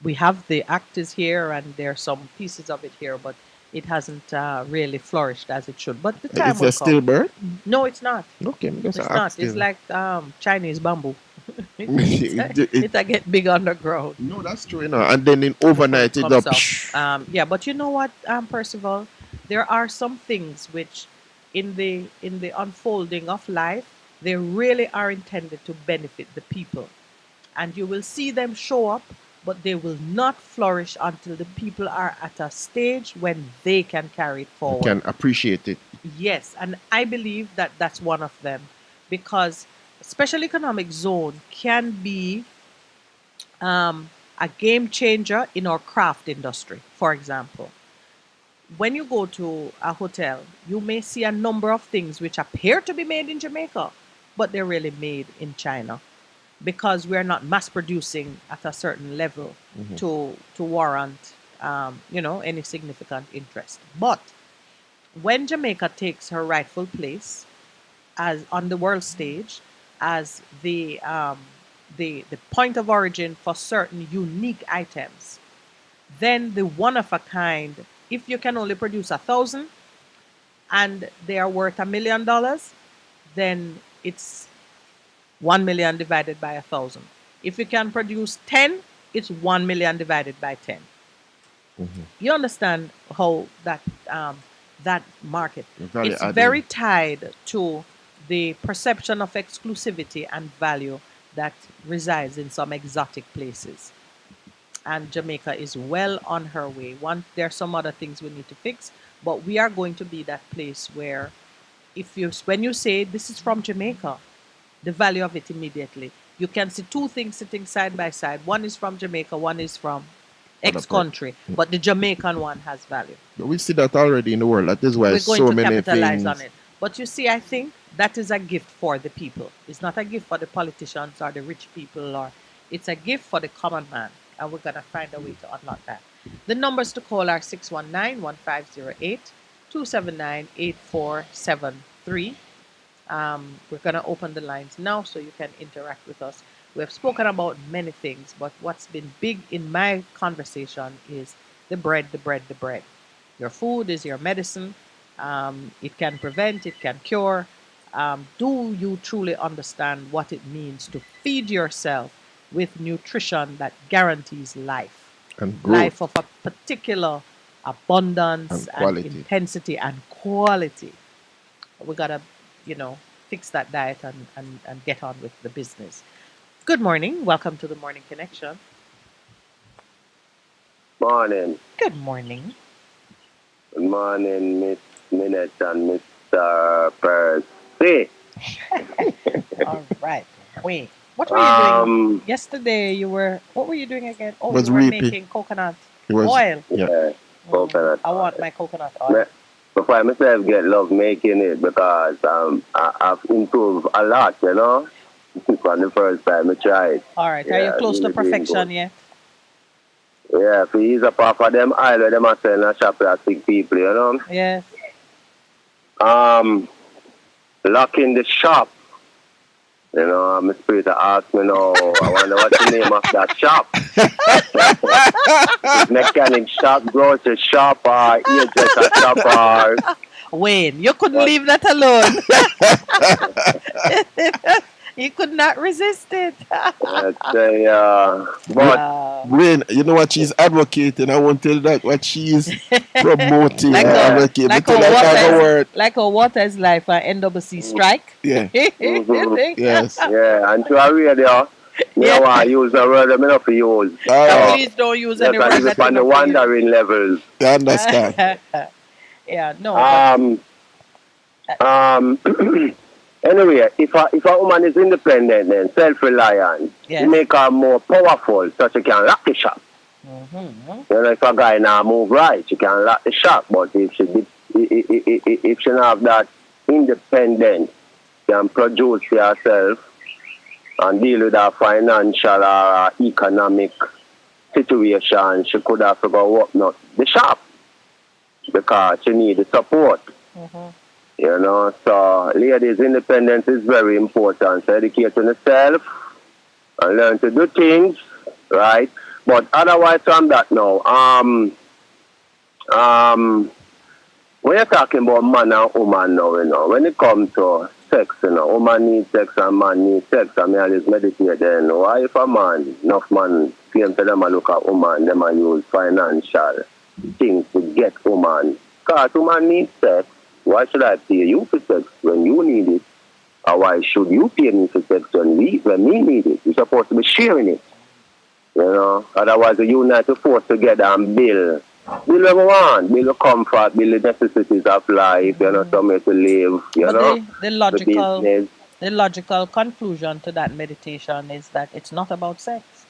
we have the act is here and there are some pieces of it here, but it hasn't really flourished as it should. But the time It's will a stillbird? come. No, it's not. Okay, because It's I not. asked It's him. like Chinese bamboo. It- It a get big underground. No, that's true, you know. And then in overnight, it's up. Comes up. Yeah, but you know what, Percival? There are some things which, in the unfolding of life, they really are intended to benefit the people, and you will see them show up, but they will not flourish until the people are at a stage when they can carry it forward. Can appreciate it. Yes, and I believe that that's one of them because special economic zone can be a game changer in our craft industry. For example, when you go to a hotel, you may see a number of things which appear to be made in Jamaica, but they're really made in China because we're not mass producing at a certain level to warrant any significant interest. But when Jamaica takes her rightful place as on the world stage as the point of origin for certain unique items, then the one of a kind, if you can only produce 1,000 and they are worth $1 million, then it's 1 million divided by 1,000. If you can produce 10, it's 1 million divided by 10. You understand how that market, Value it's adding. very tied to the perception of exclusivity and value that resides in some exotic places. And Jamaica is well on her way. There are some other things we need to fix, but we are going to be that place where when you say this is from Jamaica, the value of it immediately. You can see two things sitting side by side. One is from Jamaica, one is from X country, but the Jamaican one has value. But we see that already in the world. That is why We're so going to many capitalize things. on it. But you see, I think that is a gift for the people. It's not a gift for the politicians or the rich people, or it's a gift for the common man. And we're going to find a way to unlock that. The numbers to call are 619-1508, 279-8473. We're going to open the lines now so you can interact with us. We have spoken about many things, but what's been big in my conversation is the bread, the bread, the bread. Your food is your medicine. It can prevent, it can cure. Do you truly understand what it means to feed yourself with nutrition that guarantees life? And growth. Life of a particular abundance And and quality. intensity and quality. We got to, fix that diet and get on with the business. Good morning. Welcome to the Morning Connection. Morning. Good morning. Good morning, Miss Minette and Mr. Percy. All right. Wait. What were you doing yesterday? What were you doing again? Oh, Was you were reaping. making coconut It was oil. yeah. Coconut. I want my coconut oil. Before I myself get love making it because I've improved a lot, you know, from the first time I tried. All right. Are you close to perfection yet? Yeah, if you use a part of them oil where them are selling a shop at sick people, you know. Yes. Lock in the shop. You know, my spirit asked me now, I wonder what's the name of that shop. Mechanic shop, grocery shop, or hairdresser shop, or... Wayne, you couldn't leave that alone. You could not resist it. But Wayne, you know what she's advocating? I won't tell you that what she's promoting. Like advocating. like a Water is Life and NWC strike. Yeah. Yes. Yeah, and to a radio, me don't want to use the word I don't use. Please don't use any word that on the wandering levels. You understand? Yeah, no. Anyway, if a woman is independent and self-reliant, Yes. you make her more powerful so she can lock the shop. You know, if a guy now move right, she can lock the shop. But if she not have that independence, can produce for herself and deal with her financial or economic situation, she could have to go open up the shop because she need the support. You know, so ladies' independence is very important. So educate yourself and learn to do things, right? But otherwise from that now, when you're talking about man and woman now, you know, when it comes to sex, you know, woman needs sex and man needs sex, and me always meditate then. Why if a man, enough man claim to them and look at woman, them and use financial things to get woman? Because woman needs sex. Why should I pay you for sex when you need it? Or why should you pay me for sex when me need it? You're supposed to be sharing it. You know? Otherwise, you unite to force together and build everyone. Build the comfort, build the necessities of life, you know, somewhere to live, you know? The logical conclusion to that meditation is that it's not about sex.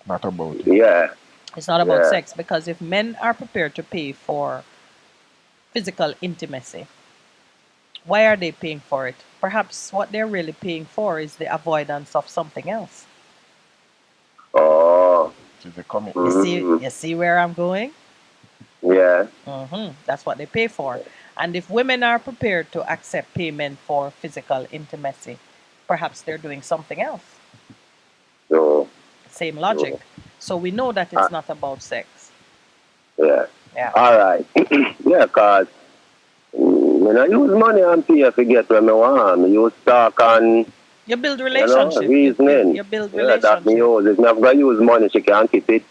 Not about it. Yeah. It's not about sex, because if men are prepared to pay for physical intimacy, why are they paying for it? Perhaps what they're really paying for is the avoidance of something else. Oh. You see where I'm going? Yeah. That's what they pay for. And if women are prepared to accept payment for physical intimacy, perhaps they're doing something else. No. Same logic. So we know that it's not about sex. Yeah. Yeah. All right. Yeah, because when I use money and pay to get where I want, I use stock and you build relationship. Reasoning. You build Yeah, that me relationship. use. If I'm going to use money, she can't keep it.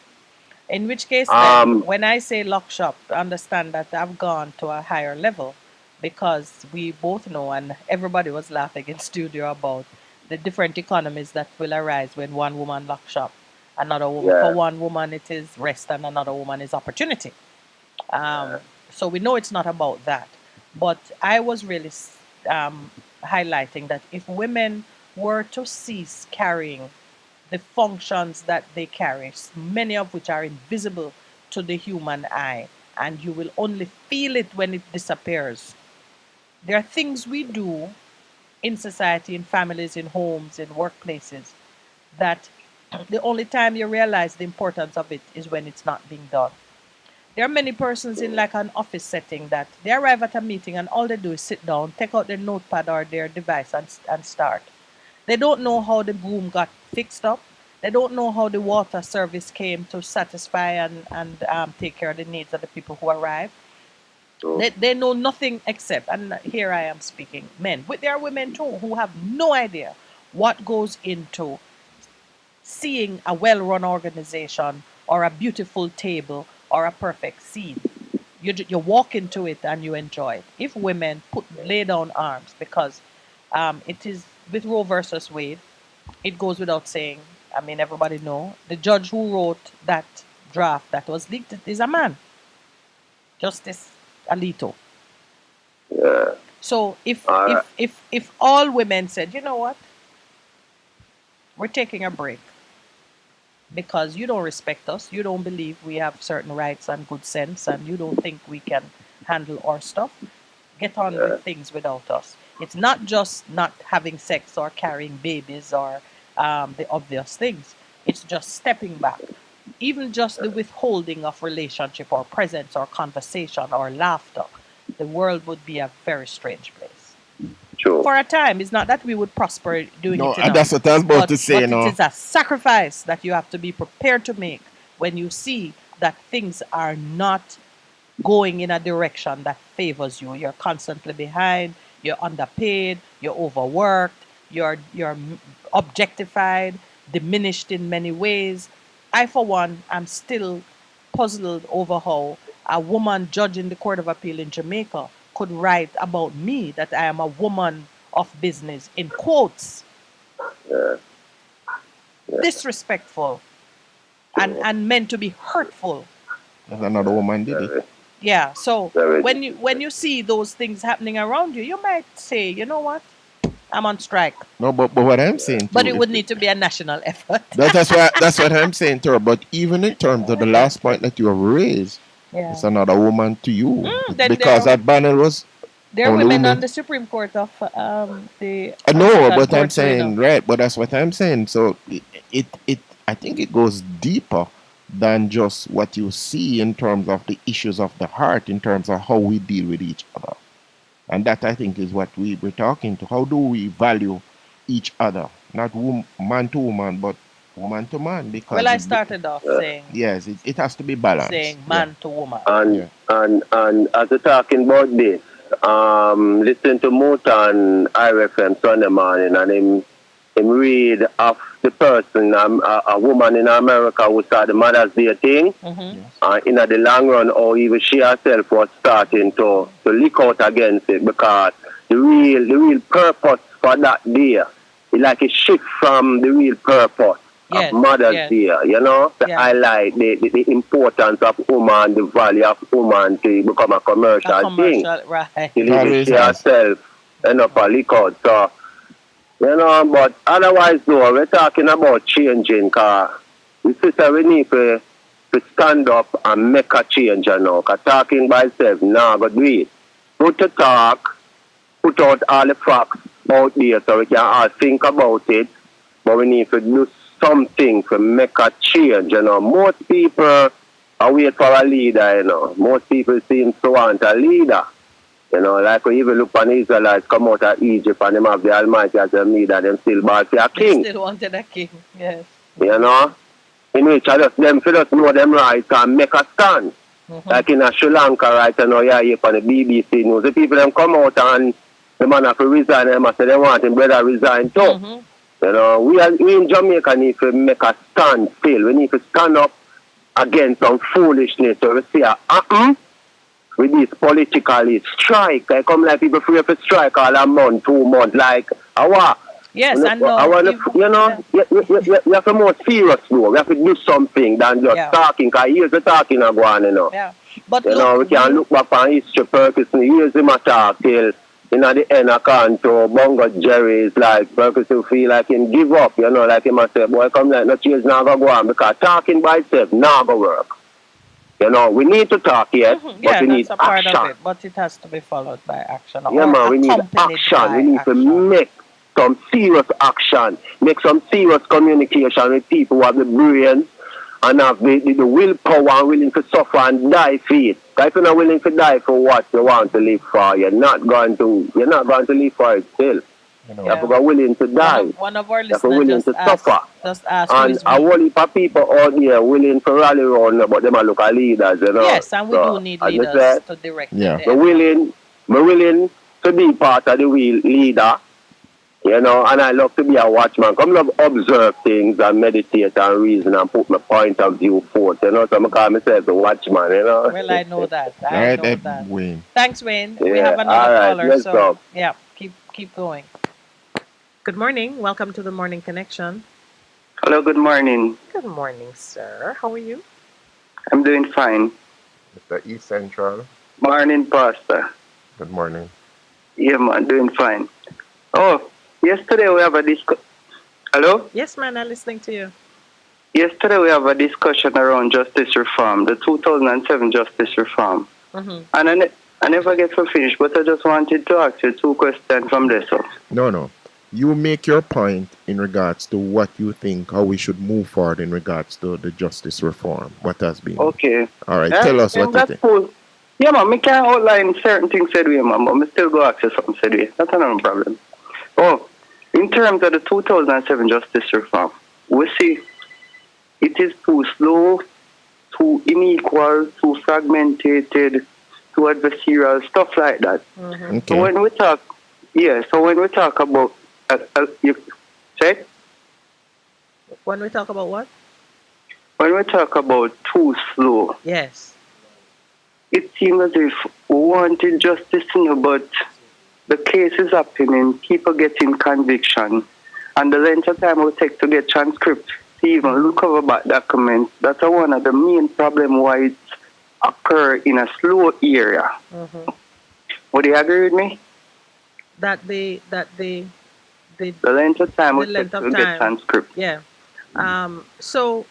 In which case, then, when I say lock shop, understand that I've gone to a higher level, because we both know, and everybody was laughing in studio about the different economies that will arise when one woman lock shop. Another woman, Yeah. for one woman, it is rest, and another woman is opportunity. So we know it's not about that. But I was really highlighting that if women were to cease carrying the functions that they carry, many of which are invisible to the human eye, and you will only feel it when it disappears. There are things we do in society, in families, in homes, in workplaces, that the only time you realize the importance of it is when it's not being done. There are many persons in like an office setting that they arrive at a meeting and all they do is sit down, take out their notepad or their device and start. They don't know how the room got fixed up. They don't know how the water service came to satisfy and take care of the needs of the people who arrive. They know nothing except, and here I am speaking, men. But there are women too who have no idea what goes into seeing a well-run organization or a beautiful table or a perfect scene. You walk into it and you enjoy it. If women lay down arms, because it is with Roe versus Wade, it goes without saying, I mean, everybody know, the judge who wrote that draft that was leaked is a man. Justice Alito. Yeah. So if All right. if all women said, you know what, we're taking a break because you don't respect us, you don't believe we have certain rights and good sense, and you don't think we can handle our stuff, get on with things without us. It's not just not having sex or carrying babies or the obvious things. It's just stepping back. Even just the withholding of relationship or presence or conversation or laughter, the world would be a very strange place. True. For a time, it's not that we would prosper doing No, it enough. that's what I was about but, to say, but no. it is a sacrifice that you have to be prepared to make when you see that things are not going in a direction that favors you. You're constantly behind, you're underpaid, you're overworked, you're objectified, diminished in many ways. I, for one, am still puzzled over how a woman judge in the Court of Appeal in Jamaica could write about me that I am a woman of business, in quotes. Disrespectful and meant to be hurtful. And another woman did it. Yeah, so when you see those things happening around you, you might say, you know what, I'm on strike. No, but what I'm saying, But too, it would need to be a national effort. that's what I'm saying to her. But even in terms of the last point that you have raised, Yeah. it's another woman to you. then Because there- that banner was There are only women women. on the Supreme Court of the. No, African but I'm court, so, you saying know. right. But that's what I'm saying. So it I think it goes deeper than just what you see in terms of the issues of the heart, in terms of how we deal with each other, and that I think is what we're talking to. How do we value each other, not man to woman, but woman to man? Because Well, I started off saying yes, it has to be balanced. saying man to woman. And as we're talking about this, listen to Motown IRFM Sunday morning, and him read of the person, a woman in America who started the Mother's Day thing. In the long run, or even she herself was starting to leak out against it, because the real purpose for that day, it like a shift from the real purpose of Mother's Day, you know, to highlight the importance of woman, the value of woman to become a commercial thing. Right. To leave she herself end up a leak out. So, you know, but otherwise though, we're talking about changing, because we need to stand up and make a change, you know, because talking by itself, but do it. Put to talk, put out all the facts out there so we can all think about it, but we need to do something to make a change, you know. Most people are wait for a leader, you know. Most people seem to want a leader. You know, like we even look on the Israelites come out of Egypt and them have the Almighty as a leader, them still ball for a king. They still wanted a king, yes. You know? In which them for us know them rights and make a stand. Like in Sri Lanka right now, here on the BBC News. The people them come out and the man have to resign, them say they want him brother resign too. You know, we in Jamaica need to make a stand still. We need to stand up against some foolishness. So we say, with this politically strike. I come like people free to strike all a month, 2 months, like, what? Yes, I know. I want to, you know, you have to be more serious, though. We have to do something than just talking, because years of talking are going, you know. Yeah. But you know, we can look back on history Perkins, years him a talk till, you know, the end account to Bongo Jerry's, like, Perkins will feel like him give up, you know, like him a say, boy, come like, no change now go on, because talking by itself now go work. You know, we need to talk, yes, but we need that's a part action. of it, but it has to be followed by action. Yeah, or man, we need accompanied action. by We need to make some serious action, make some serious communication with people who have the brains and have the willpower and willing to suffer and die for it. If you're not willing to die for what you want to live for, you're not going to live for it still. You have to be willing to die. One of our You have to be listeners willing to suffer. just asked And a whole heap of people out there willing to rally around, but them are look at leaders, you know. Yes, and we So, do need as I leaders said, to direct we're willing to be part of the real leader, you know, and I love to be a watchman. Come love observe things and meditate and reason and put my point of view forth, you know, so I call myself a watchman, you know. Well, I know that. I know that. Wayne. Thanks, Wayne. We Yeah, have another all right, caller, let's so go. yeah, keep going. Good morning. Welcome to the Morning Connection. Hello, good morning. Good morning, sir. How are you? I'm doing fine. Mr. East Central. Morning, Pastor. Good morning. Yeah, man, doing fine. Oh, yesterday we have a discussion. Hello? Yes, man, I'm listening to you. Yesterday we have a discussion around justice reform, the 2007 justice reform. Mm-hmm. And I never get to finish, but I just wanted to ask you two questions from this. No. You make your point in regards to what you think, how we should move forward in regards to the justice reform. What has been. Okay. All right, tell us what you think. Cool. Yeah, man, I can outline certain things said way, man, but I still go access something said way. That's another problem. Oh, in terms of the 2007 justice reform, we see it is too slow, too unequal, too fragmented, too adversarial, stuff like that. Mm-hmm. Okay. So when we talk about, you say? When we talk about what? When we talk about too slow, Yes. it seems as if we wanted justice, but the case is happening, people getting conviction, and the length of time it will take to get transcript to even look over back documents. That's one of the main problems why it occur in a slow area. Mm-hmm. Would you agree with me? The length of time the it takes length to of get time. transcript. Yeah. So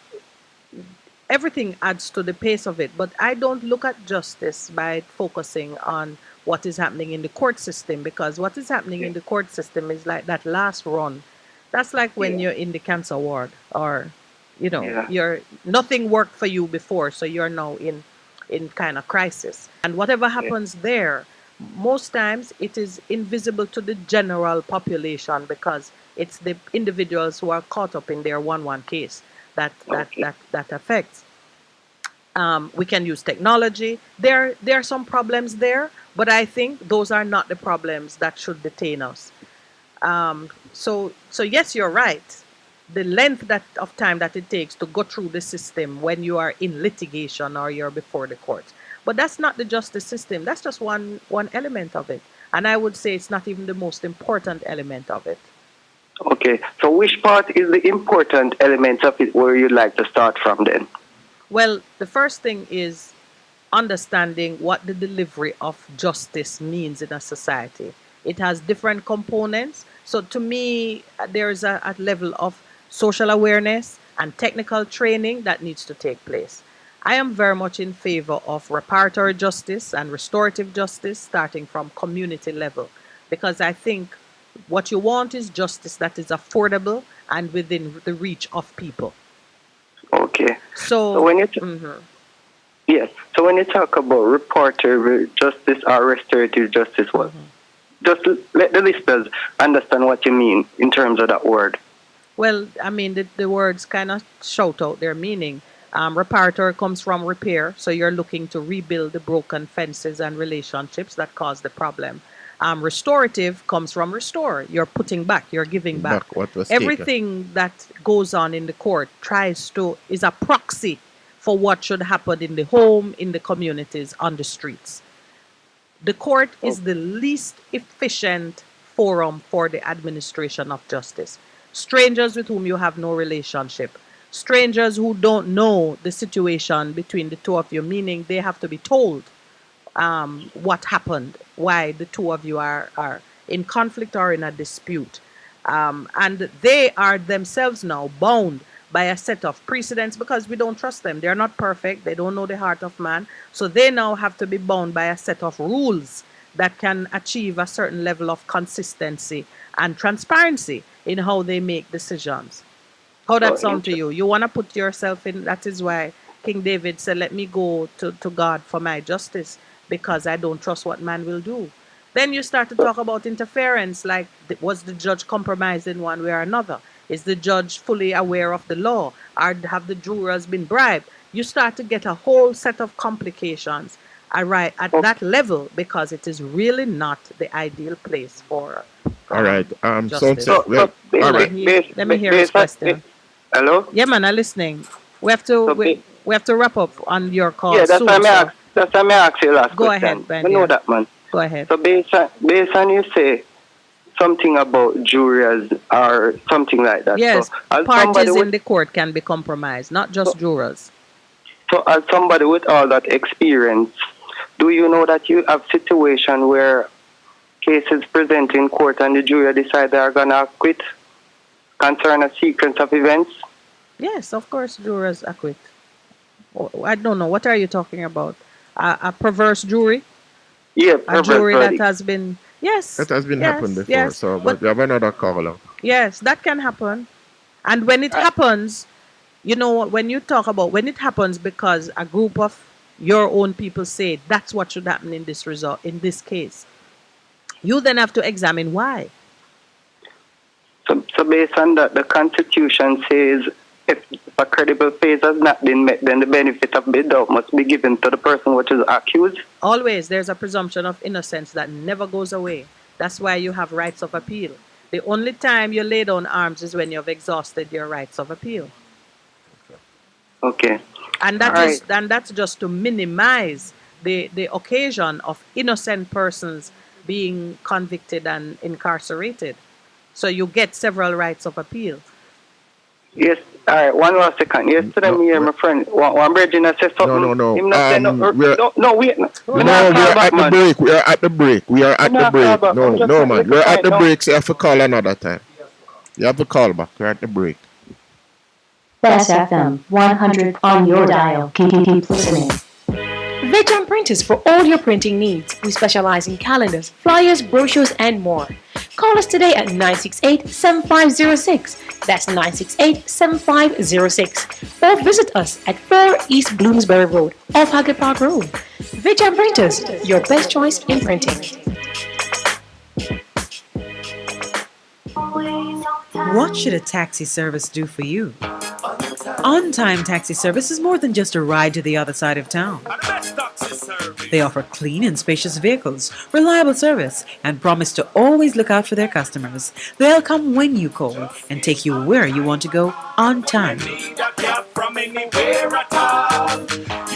everything adds to the pace of it, but I don't look at justice by focusing on what is happening in the court system, because what is happening in the court system is like that last run. That's like when you're in the cancer ward, or you're nothing worked for you before, so you're now in kind of crisis. And whatever happens there, most times it is invisible to the general population, because it's the individuals who are caught up in their one case that affects. We can use technology. There are some problems there, but I think those are not the problems that should detain us. So yes, you're right. The length of time that it takes to go through the system when you are in litigation or you're before the court. But that's not the justice system. That's just one element of it. And I would say it's not even the most important element of it. Okay, so which part is the important element of it where you'd like to start from then? Well, the first thing is understanding what the delivery of justice means in a society. It has different components. So to me, there's a level of social awareness and technical training that needs to take place. I am very much in favor of reparatory justice and restorative justice starting from community level, because I think what you want is justice that is affordable and within the reach of people. Okay. So when you yes, so when you talk about reparatory justice or restorative justice, well, just let the listeners understand what you mean in terms of that word. Well, I mean, the words kind of shout out their meaning. Reparatory comes from repair, so you're looking to rebuild the broken fences and relationships that caused the problem. Restorative comes from restore. You're putting back, you're giving back. What was taken. Everything that goes on in the court is a proxy for what should happen in the home, in the communities, on the streets. The court is the least efficient forum for the administration of justice. Strangers with whom you have no relationship, strangers who don't know the situation between the two of you, meaning they have to be told what happened, why the two of you are in conflict or in a dispute. And they are themselves now bound by a set of precedents, because we don't trust them. They're not perfect. They don't know the heart of man. So they now have to be bound by a set of rules that can achieve a certain level of consistency and transparency in how they make decisions. How that sound to you? You want to put yourself in, that is why King David said, let me go to God for my justice, because I don't trust what man will do. Then you start to talk about interference, like was the judge compromised in one way or another? Is the judge fully aware of the law? Or have the jurors been bribed? You start to get a whole set of complications at that level, because it is really not the ideal place for all right. justice. All right. Let me hear his question. Hello? Yeah, man, I'm listening. We have to we have to wrap up on your call. Yeah, that's soon, why I asked you last Go question. ahead, Ben. I know that, man. Go ahead. So based on you say something about jurors or something like that. Yes, So, parties in the court can be compromised, not just jurors. So as somebody with all that experience, do you know that you have situation where cases present in court and the jury decide they are going to acquit concerning a sequence of events? Yes, of course, jurors acquit. Oh, I don't know. What are you talking about? A perverse jury? Yeah, a perverse jury verdict. that has been. Yes. That has been yes, happened before, yes, so but we have another caller. Yes, that can happen. And when it happens, you know, when you talk about when it happens because a group of your own people say that's what should happen in this result, in this case, you then have to examine why. So based on that, the Constitution says if a credible phase has not been met, then the benefit of the doubt must be given to the person which is accused. Always, there's a presumption of innocence that never goes away. That's why you have rights of appeal. The only time you lay down arms is when you've exhausted your rights of appeal. Okay. And that's just to minimize the occasion of innocent persons being convicted and incarcerated. So you get several rights of appeal. Yes. All right. One last second. Yesterday, me and my friend, one brethren said something. No. Him not say wait. We are at the break. We are at the break. We are at the break. No, man. We're at the break, so you have to call another time. You have to call back. We're at the break. Best FM 100 on your dial. Keep listening. Vegam Printers for all your printing needs. We specialize in calendars, flyers, brochures, and more. Call us today at 968-7506. That's 968-7506. Or visit us at 4 East Bloomsbury Road, off Haggard Park Road. Vegam Printers, your best choice in printing. What should a taxi service do for you? On-Time Taxi Service is more than just a ride to the other side of town. They offer clean and spacious vehicles, reliable service, and promise to always look out for their customers. They'll come when you call and take you where you want to go on time. From anywhere at all.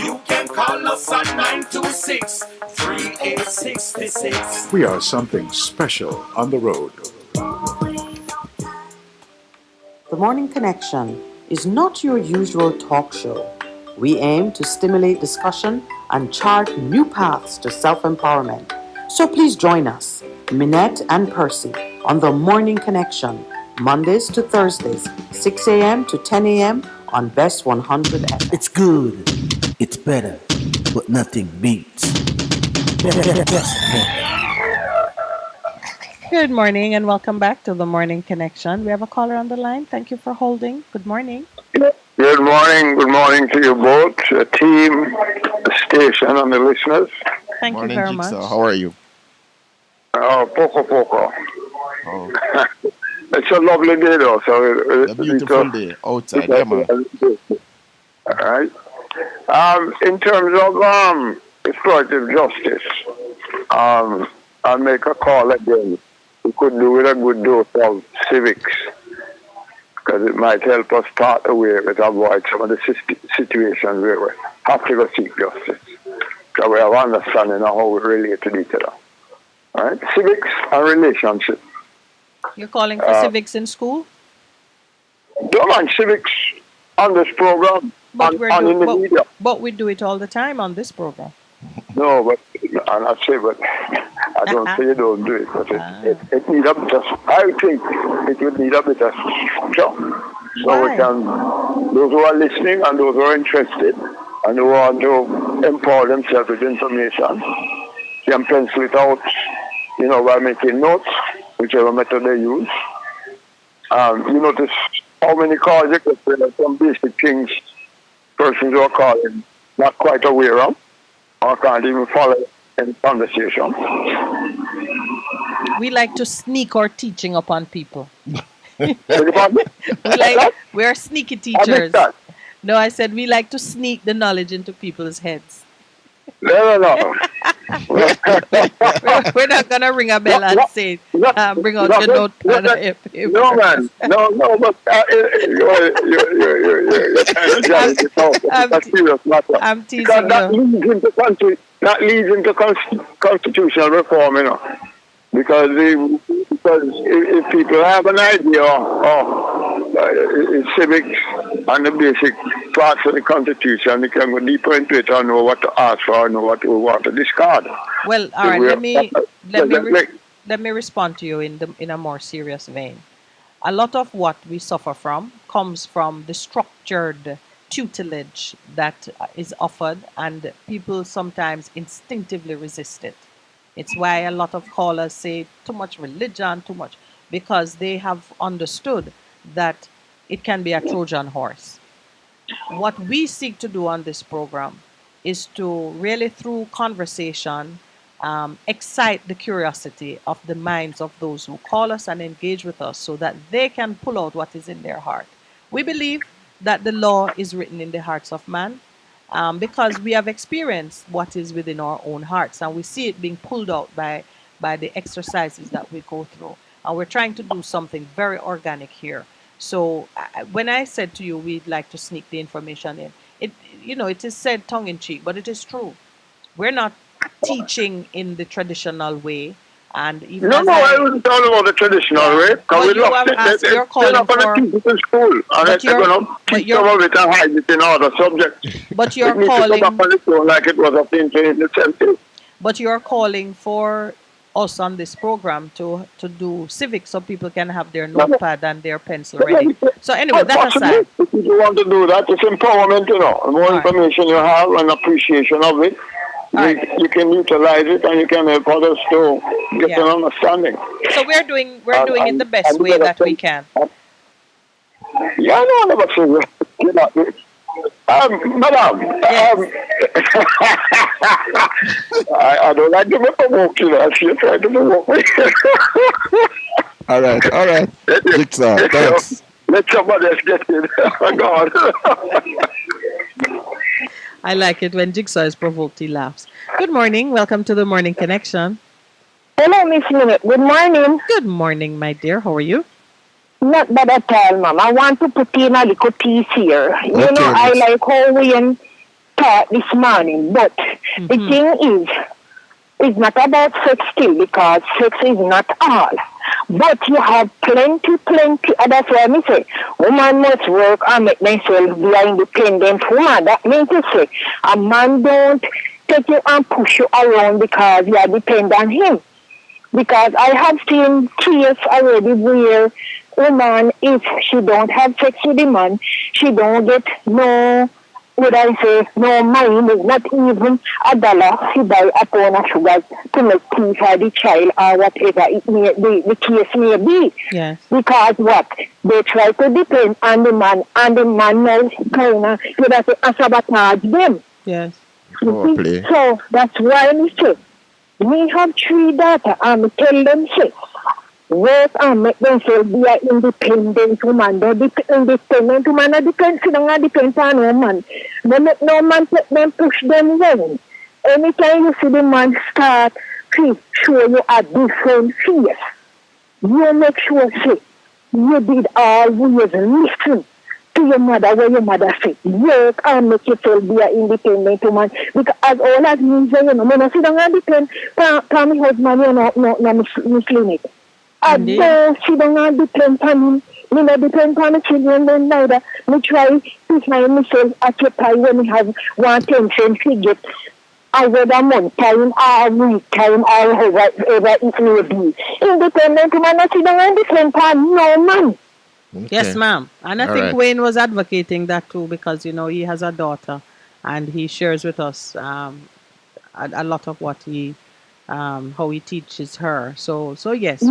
You can call us at 926-3866. We are something special on the road. The Morning Connection is not your usual talk show. We aim to stimulate discussion and chart new paths to self-empowerment. So please join us, Minette and Percy, on The Morning Connection, Mondays to Thursdays, 6 a.m. to 10 a.m. on Best 100 FM. It's good. It's better. But nothing beats. Good morning and welcome back to the Morning Connection. We have a caller on the line. Thank you for holding. Good morning. Good morning. Good morning to you both, the team, the station, and the listeners. Thank morning, you very Jigsaw. much. How are you? Poco. Oh. It's a lovely day, though. So a beautiful day outside, yeah, man. All right. In terms of restorative justice, I'll make a call again. We could do with a good dose of civics, because it might help us start away with avoid some of the situations where we have to go seek justice. So we have understanding of how we relate to each other. All right? Civics and relationships. You're calling for civics in school? Don't mind civics on this program and in the media. But we do it all the time on this program. No, but and I say, but I don't say you don't do it. But it needs a bit of, I think it would need a bit of structure. So we can, those who are listening and those who are interested and who want to empower themselves with information, can pencil it out, by making notes, whichever method they use. You notice how many calls you get, some basic things persons who are calling not quite aware of, or can't even follow in conversation. We like to sneak our teaching upon people. We're sneaky teachers. No, I said we like to sneak the knowledge into people's heads. No. We're not going to ring a bell and say, bring out your notepad. No, man. No, but that's serious matter. I'm teasing you. That leads into constitutional reform, Because if people have an idea of civics and the basic parts of the Constitution. We can go deeper into it and know what to ask for and know what we want to discard. Well, all right. Let me respond to you in a more serious vein. A lot of what we suffer from comes from the structured tutelage that is offered, and people sometimes instinctively resist it. It's why a lot of callers say too much religion, too much, because they have understood that it can be a Trojan horse. What we seek to do on this program is to really, through conversation, excite the curiosity of the minds of those who call us and engage with us so that they can pull out what is in their heart. We believe that the law is written in the hearts of man because we have experienced what is within our own hearts, and we see it being pulled out by the exercises that we go through. And we're trying to do something very organic here. So when I said to you we'd like to sneak the information in, it is said tongue in cheek, but it is true. We're not teaching in the traditional way, and even I wasn't talking about the traditional way. Because we lost it. They're not going to teach it in school, and they're going to teach some of it and hide it in other subjects. But you're calling to come up on its own like it was up in the 70s. But you're calling for us on this program to do civics so people can have their notepad and their pencil ready. So anyway, that aside. If you want to do that, it's empowerment, The more information you have and appreciation of it, you can utilize it and you can help others to get an understanding. So we're doing it the best way that we can. Yeah, I know, never say madam, I don't like to be provoked, You're trying to provoke me. All right. Jigsaw, thanks. Let somebody else get in. Oh, God. I like it when Jigsaw is provoked, he laughs. Good morning. Welcome to the Morning Connection. Hello, Miss Minute. Good morning. Good morning, my dear. How are you? Not bad at all, Mom. I want to put in a little piece here. I like how we taught this morning, but the thing is, it's not about sex still, because sex is not all. But you have plenty, that's why I say, woman must work and make themselves be an independent woman. That means to say, a man don't take you and push you around because you are dependent on him. Because I have seen cases already where woman, if she don't have sex with the man, she don't get no money, not even $1 to buy a pound of sugar to make tea for the child or whatever the case may be. Yes. Because what? They try to depend on the man, and the man now kind of sabotage them. Yes. So that's why we say, we have 3 daughters and tell them, say, work and make themselves be an independent woman. They're independent woman, depends on no man. They make no man take them, push them around. Anytime you see the man start to show you a different face, you make sure, say, you did always listen to your mother, what your mother said. Work and make yourself be an independent woman. Because as all as me say, when I sit down and depend on my husband, no mislead it. I don't sit down and depend on him. Me not depend on the children, then neither. Me try to find myself occupied when I have 1 to get whether month time or week time or whatever it may be. Independent woman, I sit down and depend on no man. Okay. Yes, ma'am. And I think Wayne was advocating that too, because he has a daughter and he shares with us a lot of what how he teaches her. So yes,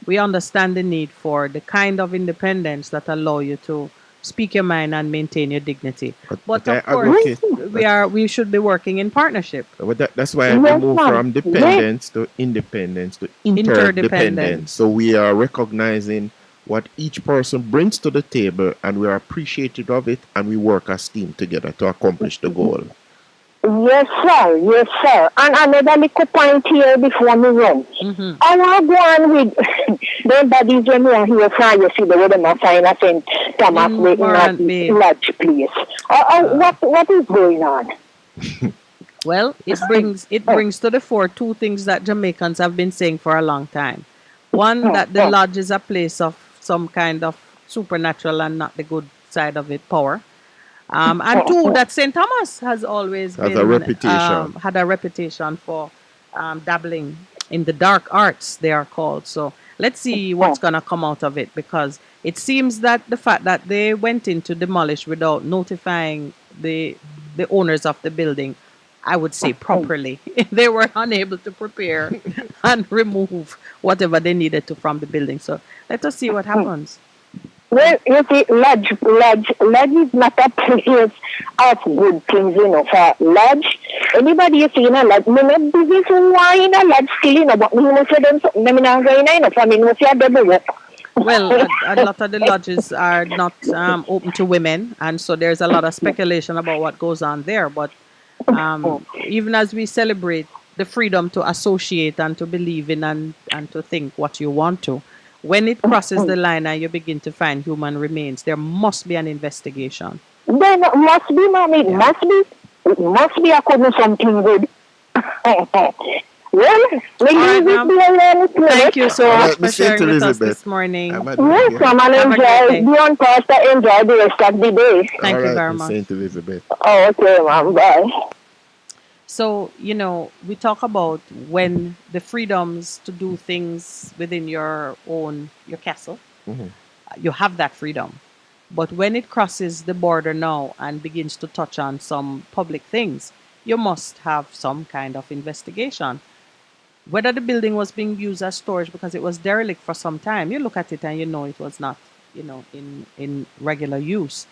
we understand the need for the kind of independence that allow you to speak your mind and maintain your dignity. But of course, we should be working in partnership. That's why we move from dependence to independence to interdependence. So we are recognizing what each person brings to the table, and we are appreciative of it, and we work as team together to accomplish the goal. Yes, sir. And another little point here before me run. I want to go on with the bodies when we are here from you see the way them are fine at St. Thomas in large place. What is going on? Well, it brings to the fore 2 things that Jamaicans have been saying for a long time. One, that the lodge is a place of some kind of supernatural and not the good side of it, power. And two, that St. Thomas has always Has been a reputation. had a reputation for dabbling in the dark arts, they are called. So let's see what's gonna come out of it, because it seems that the fact that they went in to demolish without notifying the owners of the building, I would say properly, they were unable to prepare and remove whatever they needed to from the building. So let us see what happens. Well, you see, lodge is not a place of good things, for lodge. Anybody you see in a lodge, me not business why in a lodge still, but me must say them something, me not going in, for me must say a double work. Well, a lot of the lodges are not open to women, and so there's a lot of speculation about what goes on there. But even as we celebrate the freedom to associate and to believe in and to think what you want to, when it crosses the line and you begin to find human remains, there must be an investigation. Then it must be, mommy. It must be according to something good. Well, thank you so much for Miss sharing with us Elizabeth. this morning. Yes, come and Have a great enjoy. day. Be on Pastor, enjoy the rest of the day. Thank All you right, very Miss much. Saint Elizabeth. Oh, okay, ma'am. Bye. So, we talk about when the freedoms to do things within your castle, Mhm. you have that freedom. But when it crosses the border now and begins to touch on some public things, you must have some kind of investigation. Whether the building was being used as storage because it was derelict for some time, you look at it and you know it was not, in regular use.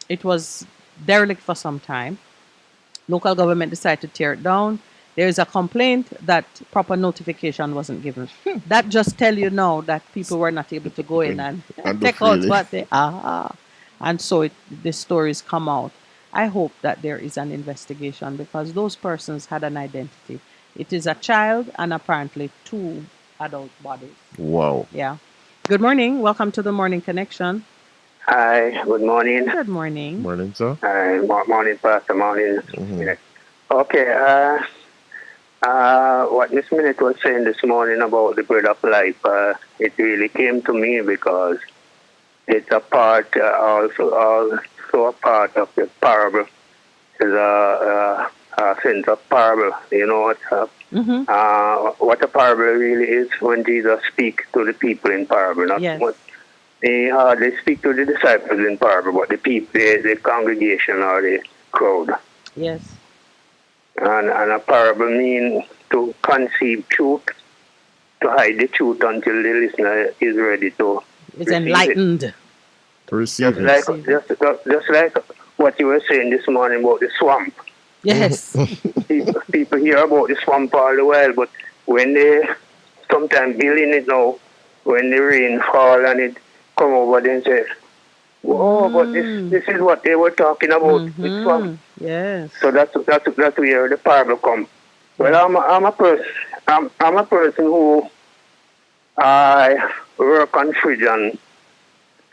It was derelict for some time. Local government decided to tear it down. There is a complaint that proper notification wasn't given. That just tell you now that people were not able to go in and And take do out freely. what they and so the stories come out. I hope that there is an investigation because those persons had an identity. It is a child and apparently two adult bodies. Wow. Yeah. Good morning. Welcome to the Morning Connection. Hi, good morning. Good morning. Morning, sir. Hi, morning, Pastor, morning. Mhm. Okay, what Miss Minute was saying this morning about the bread of life, it really came to me because it's a part, also a part of the parable. It's a sense of parable. You know what a parable really is when Jesus speaks to the people in parable. Not Yes. what they speak to the disciples in parable, but the people, the congregation or the crowd. Yes. And a parable means to conceive truth, to hide the truth until the listener is ready to It's receive enlightened. To receive it. it. Just like what you were saying this morning about the swamp. Yes. People hear about the swamp all the while, but when they sometimes building it now, when the rain fall and it come over, then say, "Oh, but this is what they were talking about." The swamp. Yes. So that's where the parable come. Well, I'm a person who I work on fridge and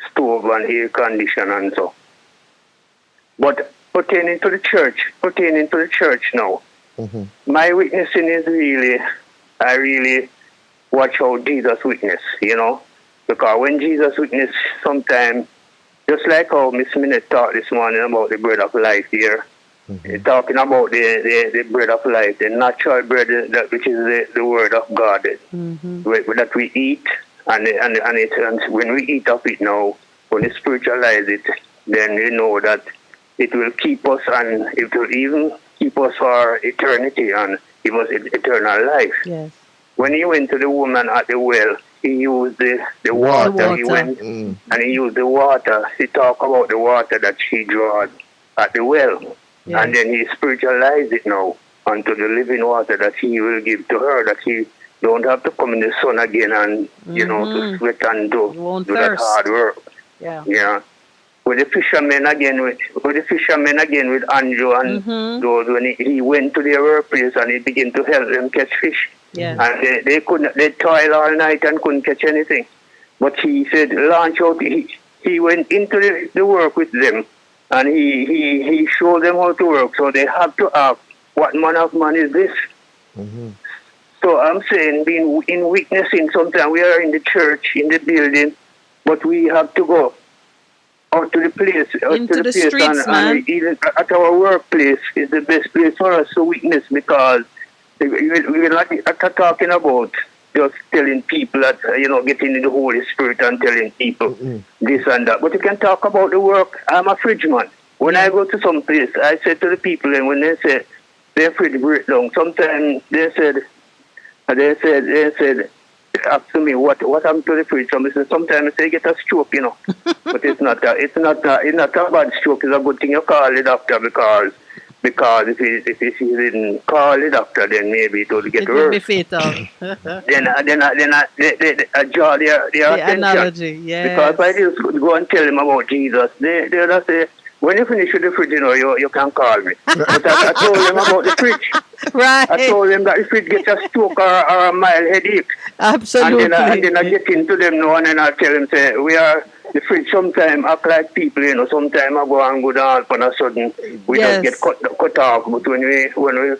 stove and air condition and so. But pertaining to the church now, my witnessing is I really watch how Jesus witness, because when Jesus witness, sometimes, just like how Miss Minute talked this morning about the bread of life here, talking about the bread of life, the natural bread, which is the word of God, that we eat, and when we eat of it now, when we spiritualize it, then we know that it will keep us, and it will even keep us for eternity and give us eternal life. Yes. When he went to the woman at the well, he used the water. He went and he used the water. He talked about the water that she drawed at the well. Yes. And then he spiritualized it now unto the living water that he will give to her, that he don't have to come in the sun again and, to sweat and do that thirst. hard work. Yeah. Yeah. With the fishermen again with Andrew and those, when he went to their workplace and he began to help them catch fish. Yes. And they toiled all night and couldn't catch anything. But he said, launch out. He went into the work with them and he showed them how to work. So they have to ask, what manner of man is this? So I'm saying, being in witnessing, sometimes we are in the church, in the building, but we have to go out to the place, Into to the place, streets, man. and even at our workplace is the best place for us to witness, because we're not talking about just telling people that, getting in the Holy Spirit and telling people this and that. But you can talk about the work. I'm a fridge man. When I go to some place, I say to the people, and when they say their fridge break down, sometimes they said, ask me what happened to the fridge. Sometimes they get a stroke, but it's not a bad stroke. It's a good thing you call the doctor, because if you didn't call the doctor, then maybe it would get worse. It would be fatal. then I draw their attention. Analogy, yes. Because if I just go and tell them about Jesus, they just say, when you finish with the fridge, you can call me. But I told them about the fridge. Right. I told them that the fridge gets a stroke or a mild headache. Absolutely. And then I get into them now, and then I tell them, say, the fridge sometimes act like people, sometimes I go and go down, and a sudden we just get cut off. But when we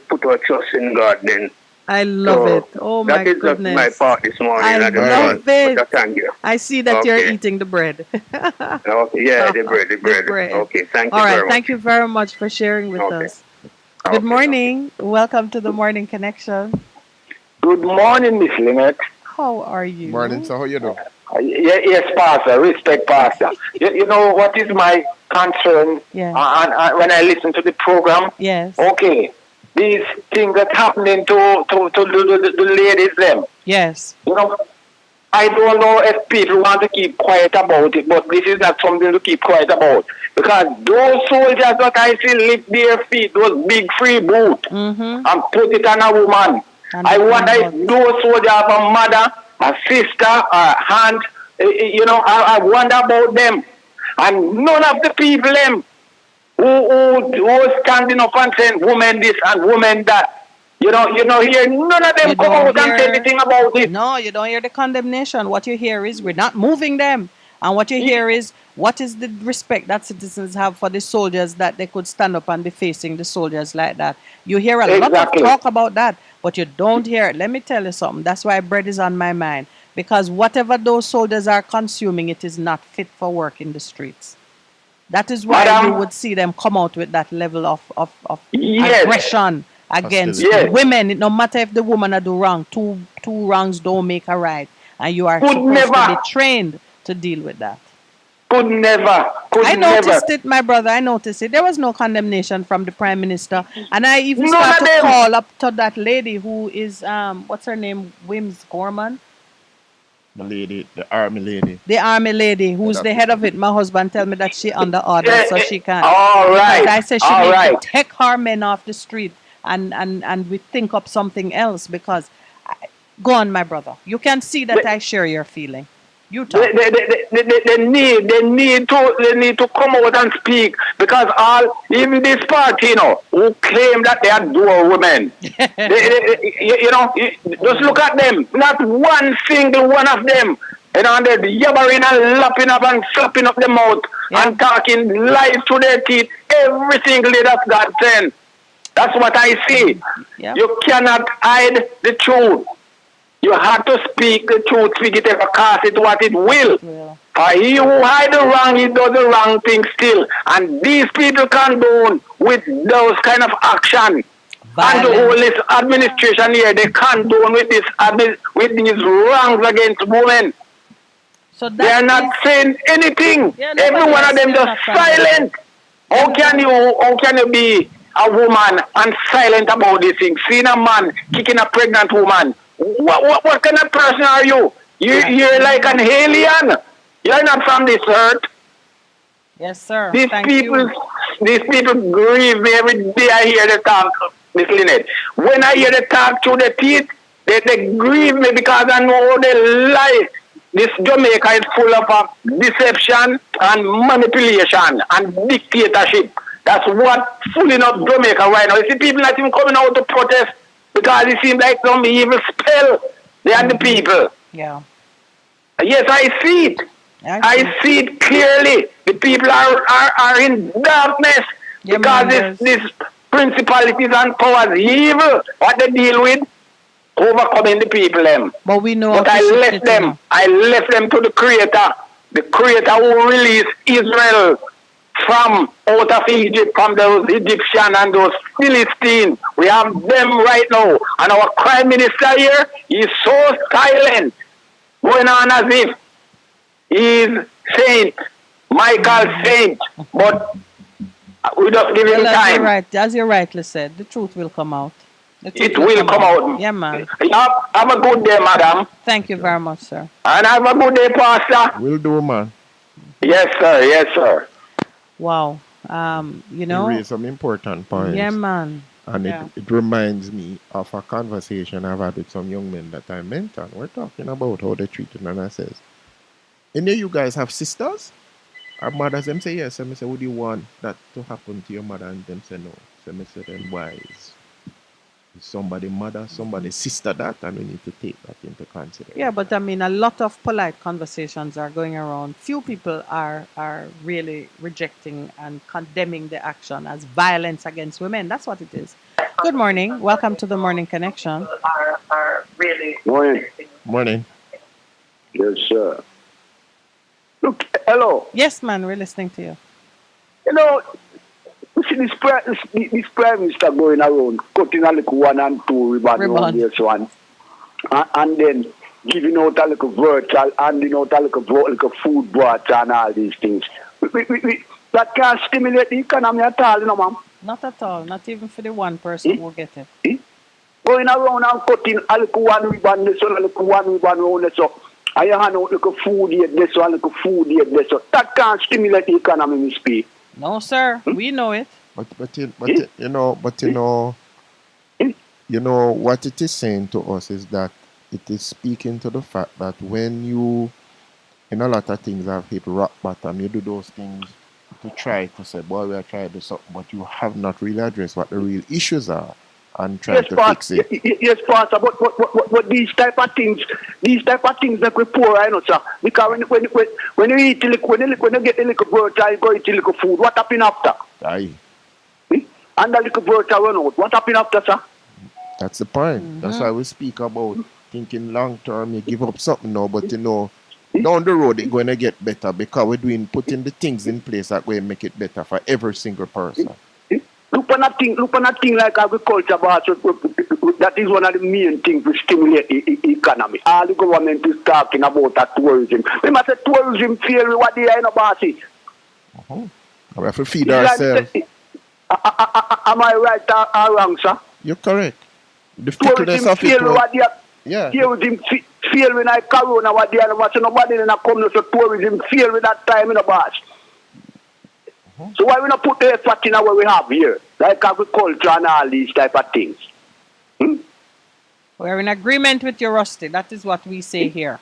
put our trust in God, then I love it. Oh my goodness. That is my part this morning. I love it. But thank you. I see that you're eating the bread. Okay, yeah, the bread. Okay, thank you All right, very much. thank you very much for sharing with us. Good morning. Welcome to the Morning Connection. Good morning, Miss Lynette. How are you? Morning, so how you doing? Yes, Pastor. Respect, Pastor. you know what is my concern? Yeah. When I listen to the program? Yes. Okay. These things that happening to the ladies, them. Yes. I don't know if people want to keep quiet about it, but this is not something to keep quiet about. Because those soldiers that I see lift their feet, those big free boots, and put it on a woman. I wonder if those soldiers have a mother, a sister, a aunt, I wonder about them. And none of the people them who are standing up and saying women this and women that. You know, hear none of them come out and say anything about it. No, you don't hear the condemnation. What you hear is we're not moving them. And what you hear is what is the respect that citizens have for the soldiers, that they could stand up and be facing the soldiers like that. You hear a lot of talk about that, but you don't hear it. Let me tell you something. That's why bread is on my mind. Because whatever those soldiers are consuming, it is not fit for work in the streets. That is why you would see them come out with that level of aggression against women. No matter if the woman do wrong, two wrongs don't make a right. And you are supposed to be trained to deal with that. I noticed it, my brother. I noticed it. There was no condemnation from the Prime Minister. And I even started to call up to that lady who is, what's her name? Wims Gorman? The army lady. The army lady who's the head of it. My husband tell me that she under order, so she can't. All right. Because I said she needs to take her men off the street and we think up something else, because go on, my brother. You can see that I share your feeling. You talk. They need to come out and speak, because even this party, who claim that they adore women, just look at them. Not one single one of them. And they're yabbering and lapping up and slapping up the mouth and talking lies to their teeth every single day that God sends. That's what I see. Yeah. You cannot hide the truth. You have to speak the truth, speak it ever, cast it what it will. For he who hide the wrong, he does the wrong thing still. And these people condone with those kind of action. And the whole administration here, they condone with these wrongs against women. So they are not saying anything. Every one of them just silent. How can you be a woman and silent about these things? Seeing a man kicking a pregnant woman. What kind of person are you? You're like an alien. You're not from this earth. Yes, sir. These people grieve me every day I hear the talk, Miss Lynette. When I hear the talk through the teeth, they grieve me, because I know they lie. This Jamaica is full of deception and manipulation and dictatorship. That's what fooling up Jamaica right now. You see people not even coming out to protest, because it seems like some evil spell they are the people. Yeah. Yes, I see it. I see it clearly. The people are in darkness, because this principalities and powers evil. What they deal with, overcoming the people them. But we know. But I left them to the Creator. the Creator who released Israel from out of Egypt, from those Egyptians and those Philistines. We have them right now. And our Prime Minister here is so silent, going on as if he's Saint, Michael Saint, but we just give him time. As you rightly said, the truth will come out. It will come out. Yeah, man. Have a good day, madam. Thank you very much, sir. And have a good day, Pastor. Will do, man. Yes, sir. Yes, sir. Wow. You know. You raise some important points. Yeah, man. And it reminds me of a conversation I've had with some young men that I mentor. We're talking about how they treat it, and I says, any of you guys have sisters? Our mothers, them say yes. And I say, would you want that to happen to your mother? And them say no. So I say, then why is somebody mother, somebody sister that? And we need to take that into consideration. Yeah, but I mean, a lot of polite conversations are going around. Few people are really rejecting and condemning the action as violence against women. That's what it is. Good morning. Welcome to the Morning Connection. Are really. Morning. Yes, sir. Look, hello. Yes, man, we're listening to you. You know, you see this Prime Minister going around, cutting a little 1 and 2 ribbon on this one, and then giving out a little virtual, handing out a little food boards and all these things. That can't stimulate the economy at all, you know, ma'am. Not at all. Not even for the one person who will get it. Going around and cutting a little 1 ribbon, this one, a little 1 ribbon around this up. I hand out little food here, this one, little food here, this one. That can't stimulate the economy, Miss P. No, sir. We know it. But you know what it is saying to us is that it is speaking to the fact that when you, in a lot of things, have hit rock bottom, you do those things to try to say, boy, we are trying to do something, but you have not really addressed what the real issues are and try to fix it. Yes, Pastor, but these type of things that we pour, I know, sir. Because when you eat when you get a little bird, you go eat a little food, what happen after? Aye. And the little bird run out, what happen after, sir? That's the point. That's why we speak about thinking long term, you give up something now, but you know, down the road it's going to get better because we're putting the things in place that will make it better for every single person. Look on a thing like agriculture, but that is one of the main things to stimulate the economy. All the government is talking about that tourism. We must say tourism fail what they are in a bossy. We have to feed ourselves. Am I right or wrong, sir? You're correct. The tourism fail what they are. Yeah. Tourism fail when I corona what they are. So nobody in a come so tourism fail with that time in a boss. So why we not put the effort in what we have here, like agriculture and all these type of things? We're in agreement with you, Rusty. That is what we say here.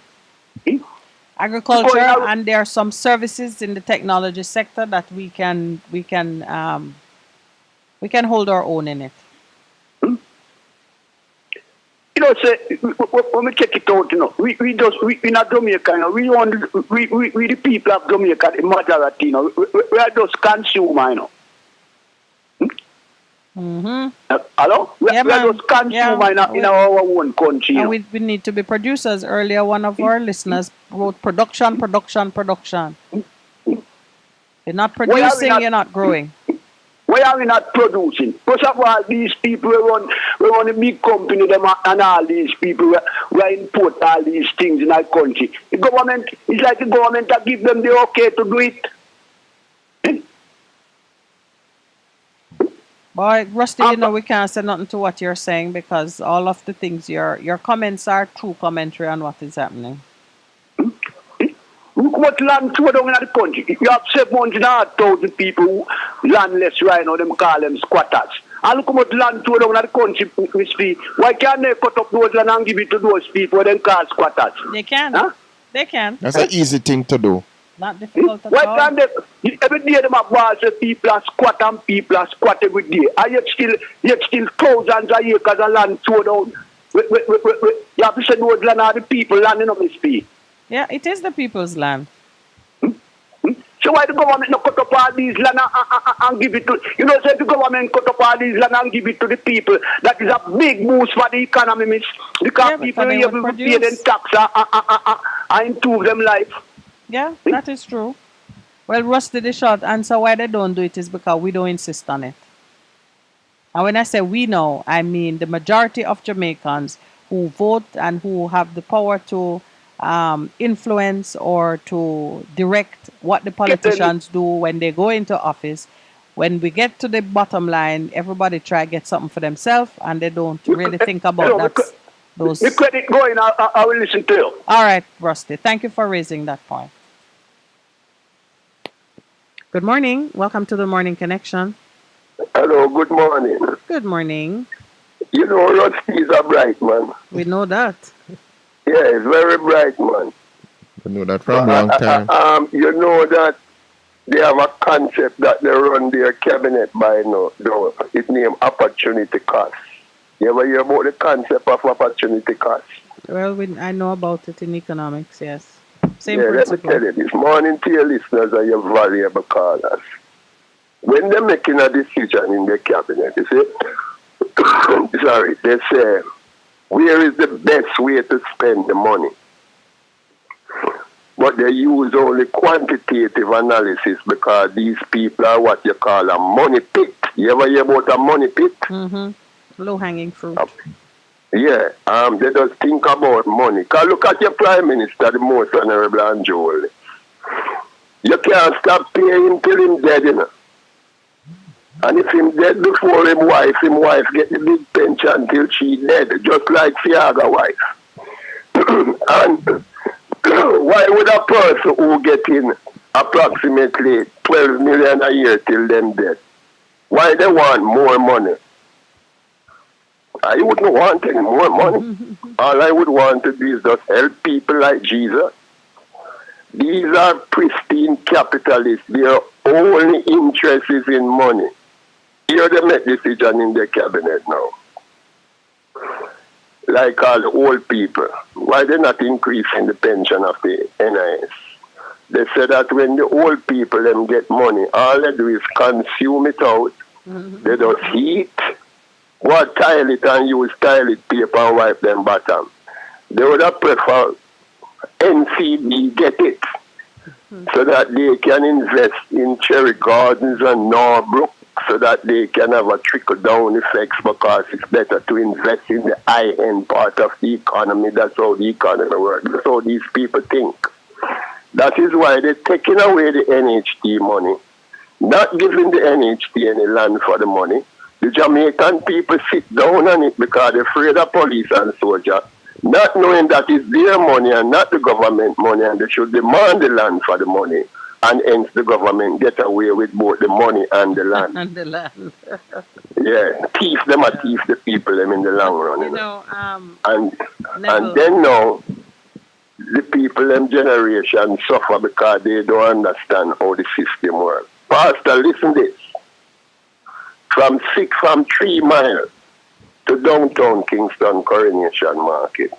Agriculture, and there are some services in the technology sector that we can hold our own in it. You know, say when we check it out, you know, we in Jamaica, you know, we the people of Jamaica, the majority, you know, we are just consumer, you know. Hello? We are just consumer in our own country. And we need to be producers. Earlier, one of our listeners wrote production. You're not producing, you're not growing. Why are we not producing? First of all, these people we run a big company, them and all these people we import all these things in our country. The government, it's like the government that give them the okay to do it. Boy, Rusty, you know we can't say nothing to what you're saying because all of the things, your comments are true commentary on what is happening. Look what land throw down in the country. You have 700,000 people landless right now, them call them squatters. And look what land throw down in the country, Miss P. Why can't they cut up those land and give it to those people then call squatters? They can. Huh? They can. That's an easy thing to do. Not difficult at Why all. can't they? Every day them have balls of people are squat and people are squat every day. And yet still thousands of acres of land throw down. You have to say those land are the people land, you know, Miss P. Yeah, it is the people's land. So why the government not cut up all these land and give it to, you know, say the government cut up all these land and give it to the people, that is a big boost for the economy, miss. Because people are able to pay them tax and improve them life. Yeah, that is true. Well, Rusty, the short answer why they don't do it is because we don't insist on it. And when I say we know, I mean the majority of Jamaicans who vote and who have the power to influence or to direct what the politicians do when they go into office. When we get to the bottom line, everybody try to get something for themselves and they don't really think about that. Those. The credit going, I will listen to you. All right, Rusty. Thank you for raising that point. Good morning. Welcome to the Morning Connection. Hello, good morning. Good morning. You know, Rusty is a bright man. We know that. Yeah, he's very bright man. We know that from a long time. You know that they have a concept that they run their cabinet by now. It's named opportunity cost. You ever hear about the concept of opportunity cost? Well, I know about it in economics, yes. Same yeah, principle. let me tell you this morning to your listeners and your valuable callers. When they're making a decision in their cabinet, they say, they say, where is the best way to spend the money? But they use only quantitative analysis because these people are what you call a money pit. You ever hear about a money pit? Mm-hmm. Low-hanging fruit. Yeah, they just think about money. Because look at your Prime Minister, the most honorable Anjoli. You can't stop paying him till him dead, you know. And if him dead before him wife get the big pension till she dead, just like Fiaga wife. And why would a person who get in approximately 12 million a year till them dead? Why they want more money? I wouldn't want any more money. All I would want to do is just help people like Jesus. These are pristine capitalists. Their only interest is in money. Here they make decision in their cabinet now. Like all the old people. Why they not increasing the pension of the NIS? They say that when the old people them get money, all they do is consume it out. They just eat. What tile it and use toilet paper and wipe them bottom. They would have preferred NCB get it so that they can invest in cherry gardens and Norbrook so that they can have a trickle-down effects because it's better to invest in the high-end part of the economy. That's how the economy works. That's how these people think. That is why they're taking away the NHT money, not giving the NHT any land for the money. The Jamaican people sit down on it because they're afraid of police and soldiers, not knowing that it's their money and not the government money, and they should demand the land for the money, and hence the government get away with both the money and the land. And the land. Yeah, thief them or thief the people them in the long run. You know, and then now, the people them generation suffer because they don't understand how the system works. Pastor, listen this. From 3 miles to downtown Kingston Coronation Market.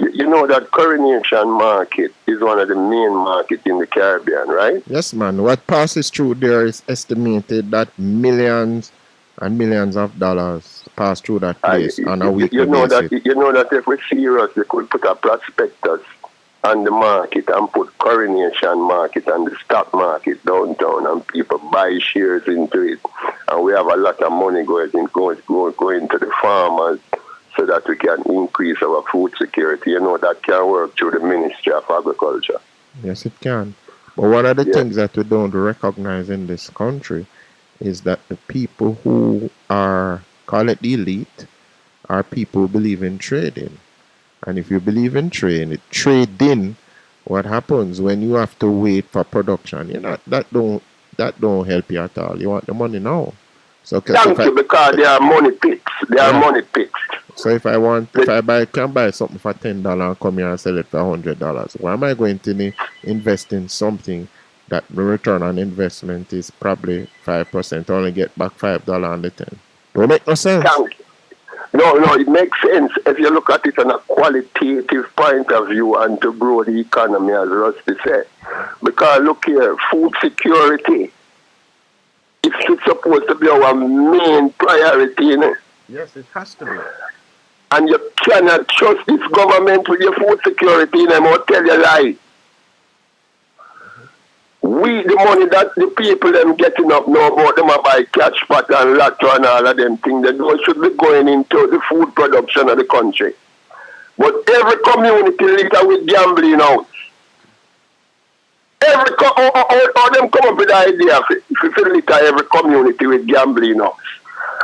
You know that Coronation Market is one of the main markets in the Caribbean, right? Yes, man. What passes through there is estimated that millions and millions of dollars pass through that place on a weekly basis. You know that if we're serious, we could put a prospectus on the market and put Coronation Market and the stock market downtown and people buy shares into it. And we have a lot of money going to the farmers so that we can increase our food security. You know, that can work through the Ministry of Agriculture. Yes, it can. But one of the things that we don't recognize in this country is that the people who are, call it the elite, are people who believe in trading. And if you believe in trading, what happens when you have to wait for production? You know, that don't help you at all. You want the money now. So thank you, because they are money pits. They are money pits. So if I can buy something for $10 and come here and sell it for $100, why am I going to invest in something that the return on investment is probably 5%, only get back $5 on the 10? Don't make no sense. Thank you. No, it makes sense if you look at it on a qualitative point of view and to grow the economy, as Rusty said. Because look here, food security, it's supposed to be our main priority, you know? Yes, it has to be. And you cannot trust this government with your food security, and I won't tell you lie. the money that the people them getting up now about them a buy catch pot and lotto and all of them things, that those should be going into the food production of the country. But every community litter with gambling out. How them come up with the idea if you litter every community with gambling out.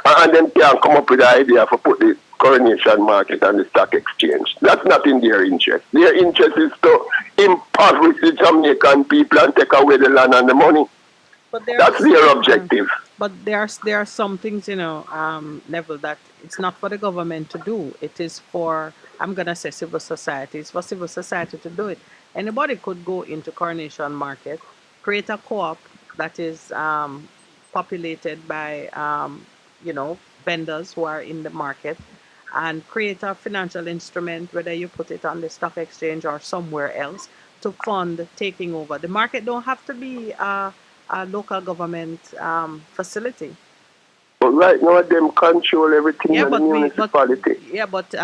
And then can come up with the idea for put the Coronation Market and the stock exchange. That's not in their interest. Their interest is to impoverish the Jamaican people and take away the land and the money. That's their objective. But there are some things, Neville, that it's not for the government to do. It is for, I'm going to say, civil society. It's for civil society to do it. Anybody could go into Coronation Market, create a co-op that is populated by, vendors who are in the market, and create a financial instrument, whether you put it on the stock exchange or somewhere else, to fund taking over. The market don't have to be a local government facility. But right now, them control everything in the municipality. But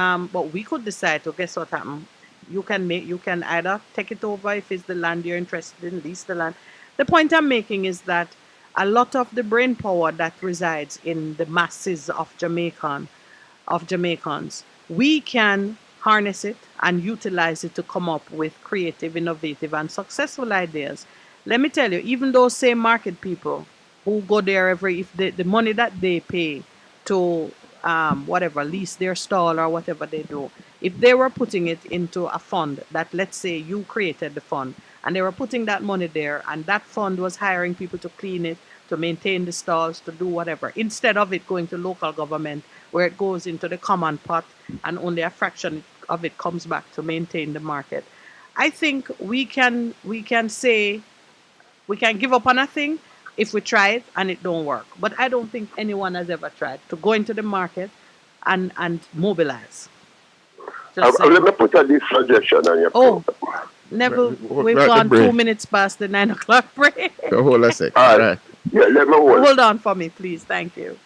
we could decide to guess what happened. You can either take it over if it's the land you're interested in, lease the land. The point I'm making is that a lot of the brain power that resides in the masses of Jamaicans, we can harness it and utilize it to come up with creative, innovative, and successful ideas. Let me tell you, even those same market people who go there if the money that they pay to lease their stall or whatever they do, if they were putting it into a fund that, let's say you created the fund, and they were putting that money there, and that fund was hiring people to clean it, to maintain the stalls, to do whatever, instead of it going to local government, where it goes into the common pot and only a fraction of it comes back to maintain the market. I think we can say we can give up on a thing if we try it and it don't work. But I don't think anyone has ever tried to go into the market and mobilize. Let me put this suggestion on your program. Neville, we've gone 2 minutes past the 9 o'clock break. Hold a second. All right. Yeah, let me hold on for me, please. Thank you.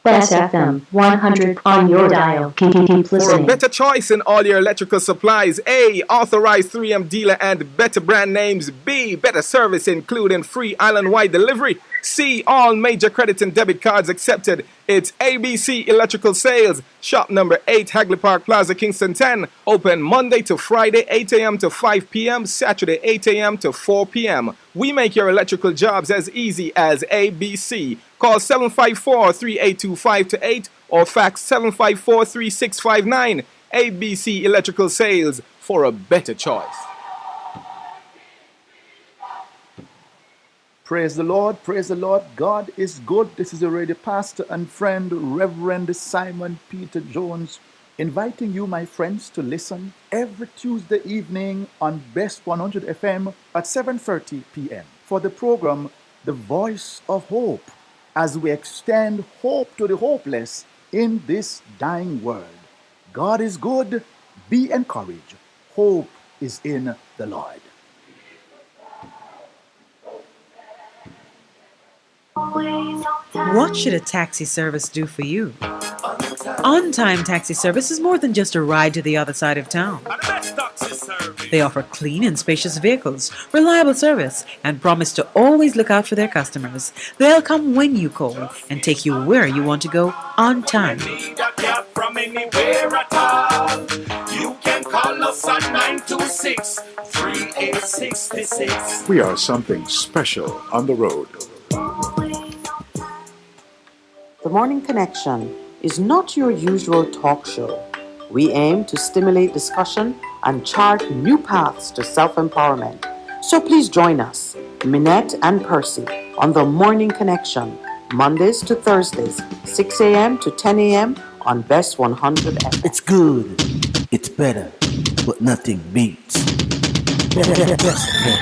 Best FM 100 on your dial. Keep For a listening. better choice in all your electrical supplies, A, authorized 3M dealer and better brand names. B, better service including free island-wide delivery. C, all major credit and debit cards accepted. It's ABC Electrical Sales. Shop number 8, Hagley Park Plaza, Kingston 10. Open Monday to Friday, 8 a.m. to 5 p.m. Saturday, 8 a.m. to 4 p.m. We make your electrical jobs as easy as ABC. Call 754-3825-8 or fax 754-3659. ABC Electrical Sales, for a better choice. Praise the Lord, praise the Lord. God is good. This is your radio pastor and friend, Reverend Simon Peter Jones, inviting you, my friends, to listen every Tuesday evening on Best 100 FM at 7:30 p.m. for the program The Voice of Hope, as we extend hope to the hopeless in this dying world. God is good. Be encouraged. Hope is in the Lord. What should a taxi service do for you? On-Time Taxi Service is more than just a ride to the other side of town. They offer clean and spacious vehicles, reliable service, and promise to always look out for their customers. They'll come when you call and take you where you want to go on time. From anywhere at all. You can call us on 926-3866. We are something special on the road. The Morning Connection is not your usual talk show. We aim to stimulate discussion and chart new paths to self-empowerment. So please join us, Minette and Percy, on The Morning Connection, Mondays to Thursdays, 6 a.m. to 10 a.m. on Best 100 FM. It's good, it's better, but nothing beats. Best FM.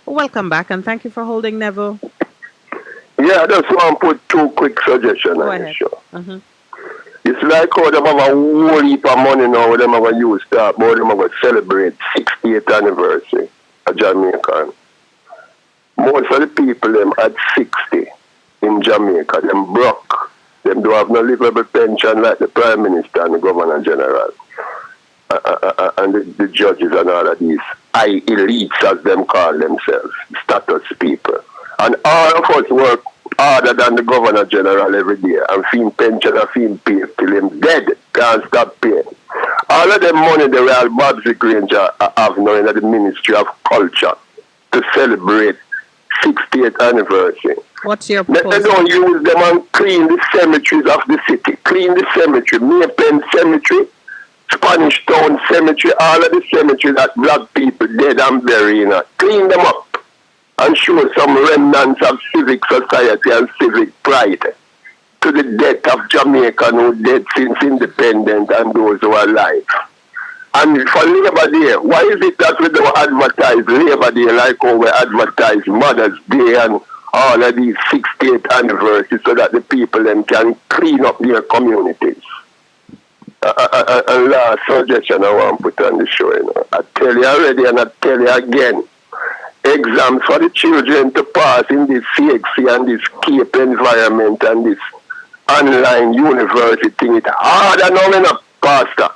Welcome back, and thank you for holding, Neville. Yeah, I just want to put 2 quick suggestions on the show. It's like how them have a whole heap of money now, where them have a use that, but them have to celebrate 60th anniversary of Jamaica. Most of the people them at 60 in Jamaica, them broke. Them don't have no livable pension like the Prime Minister and the Governor General and the judges and all of these high elites, as them call themselves, status people. And all of us work harder than the Governor General every day and feel pension and feel pay till him dead, can't stop paying. All of them money the Real Babsy Granger have now in the Ministry of Culture to celebrate 60th anniversary. What's your They proposal? don't use them and clean the cemeteries of the city. Clean the cemetery, Maypen Cemetery, Spanish Town Cemetery, all of the cemeteries that black people dead and buried in. Clean them up and show some remnants of civic society and civic pride to the death of Jamaica who dead since independence and those who are alive. And for Labor Day, why is it that we don't advertise Labor Day like how we advertise Mother's Day and all of these 60th anniversaries so that the people then can clean up their communities? A last suggestion I want to put on the show, I tell you already and I tell you again, exams for the children to pass in this CXC and this CAPE environment and this online university thing, it's harder now, Pastor.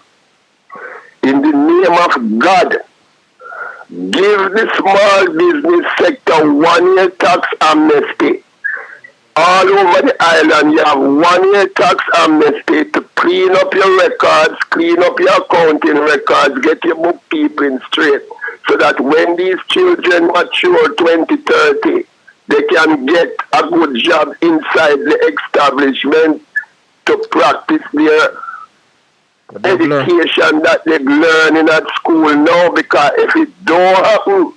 In the name of God, give the small business sector 1 year tax amnesty. All over the island, you have 1 year tax amnesty to clean up your records, clean up your accounting records, get your bookkeeping straight, so that when these children mature 2030, they can get a good job inside the establishment to practice their education that they're learning at school now, because if it don't happen,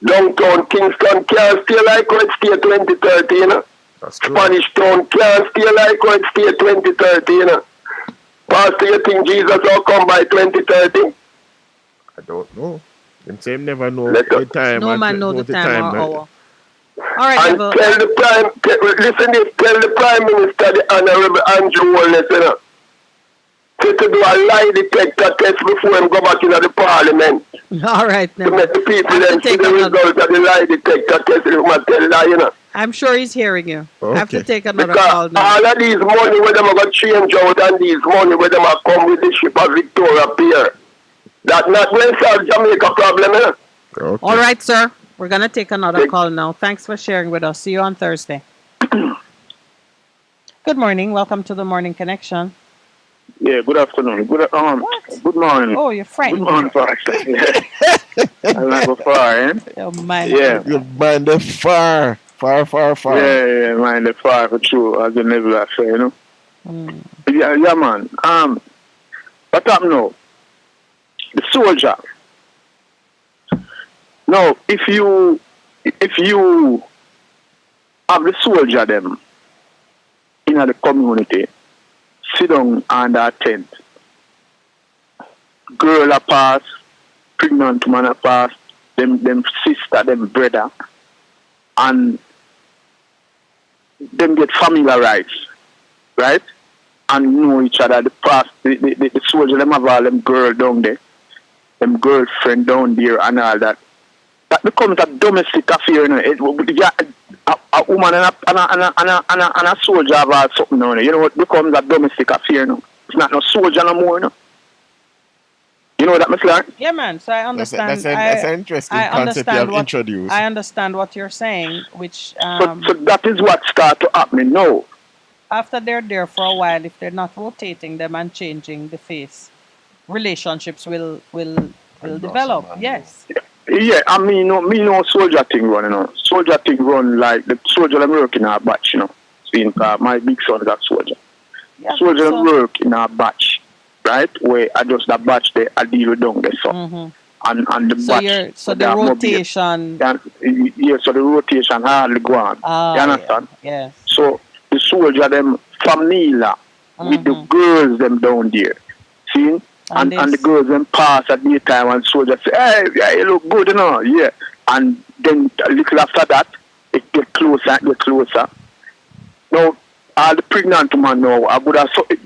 downtown Kingston can't stay like how it stay 2030, you know. Spanish Town can't stay like how it stay 2030, you know. Pastor, you think Jesus will come by 2030? I don't know. Them say him never know the time. No man know the time or hour. All right, and Neville. tell the Prime Minister, the Honorable Andrew Wallace, you know, to do a lie detector test before him go back into the Parliament. All right, To make the people then see the result of the lie detector test if I tell lie, you know. I'm sure he's hearing you. I have to take another Because call now. all of these money where them are going to change out and these money where them are come with the ship of Victoria Pier, that not going to solve Jamaica problem, you know. All right, sir. We're going to take another call now. Thanks for sharing with us. See you on Thursday. Good morning. Welcome to the Morning Connection. Yeah, good afternoon. Good morning. Oh, you're frightened. Good morning, Pastor. I'm not go far, eh? Oh, man. Yeah. You mind the far. Yeah, mind the far for true, as the Neville has said, you know. Yeah, man. What happened now? The soldier. Now, if you have the soldier them in the community, sit down under a tent. Girl a pass, pregnant man a pass, them sister, them brother, and them get familiarized, right? And know each other. The soldier them have all them girl down there, them girlfriend down there and all that. That becomes a domestic affair, you know. A woman and a soldier have all something on it. You know what becomes a domestic affair now? It's not no soldier no more, you know. You know what that means, like? Yeah, man. So I understand. That's an interesting concept you have introduced. I understand what you're saying, which... So that is what starts to happen now. After they're there for a while, if they're not rotating them and changing the face, relationships will develop. Yes. Yeah, I mean, no soldier thing run, you know. Soldier thing run like the soldier I'm working in our batch, you know. See, my big son is a soldier. Yeah, soldier work in our batch, right? Where I just that batch there, I deal with down there, so. And the batch. So the rotation. Yeah, so the rotation hardly go on. You understand? Yes. So the soldier them familiar with the girls them down there. See? And the girls then pass at the time and soldiers say, hey, yeah, you look good, you know, yeah. And then a little after that, it get closer and get closer. Now, all the pregnant woman now, I would have something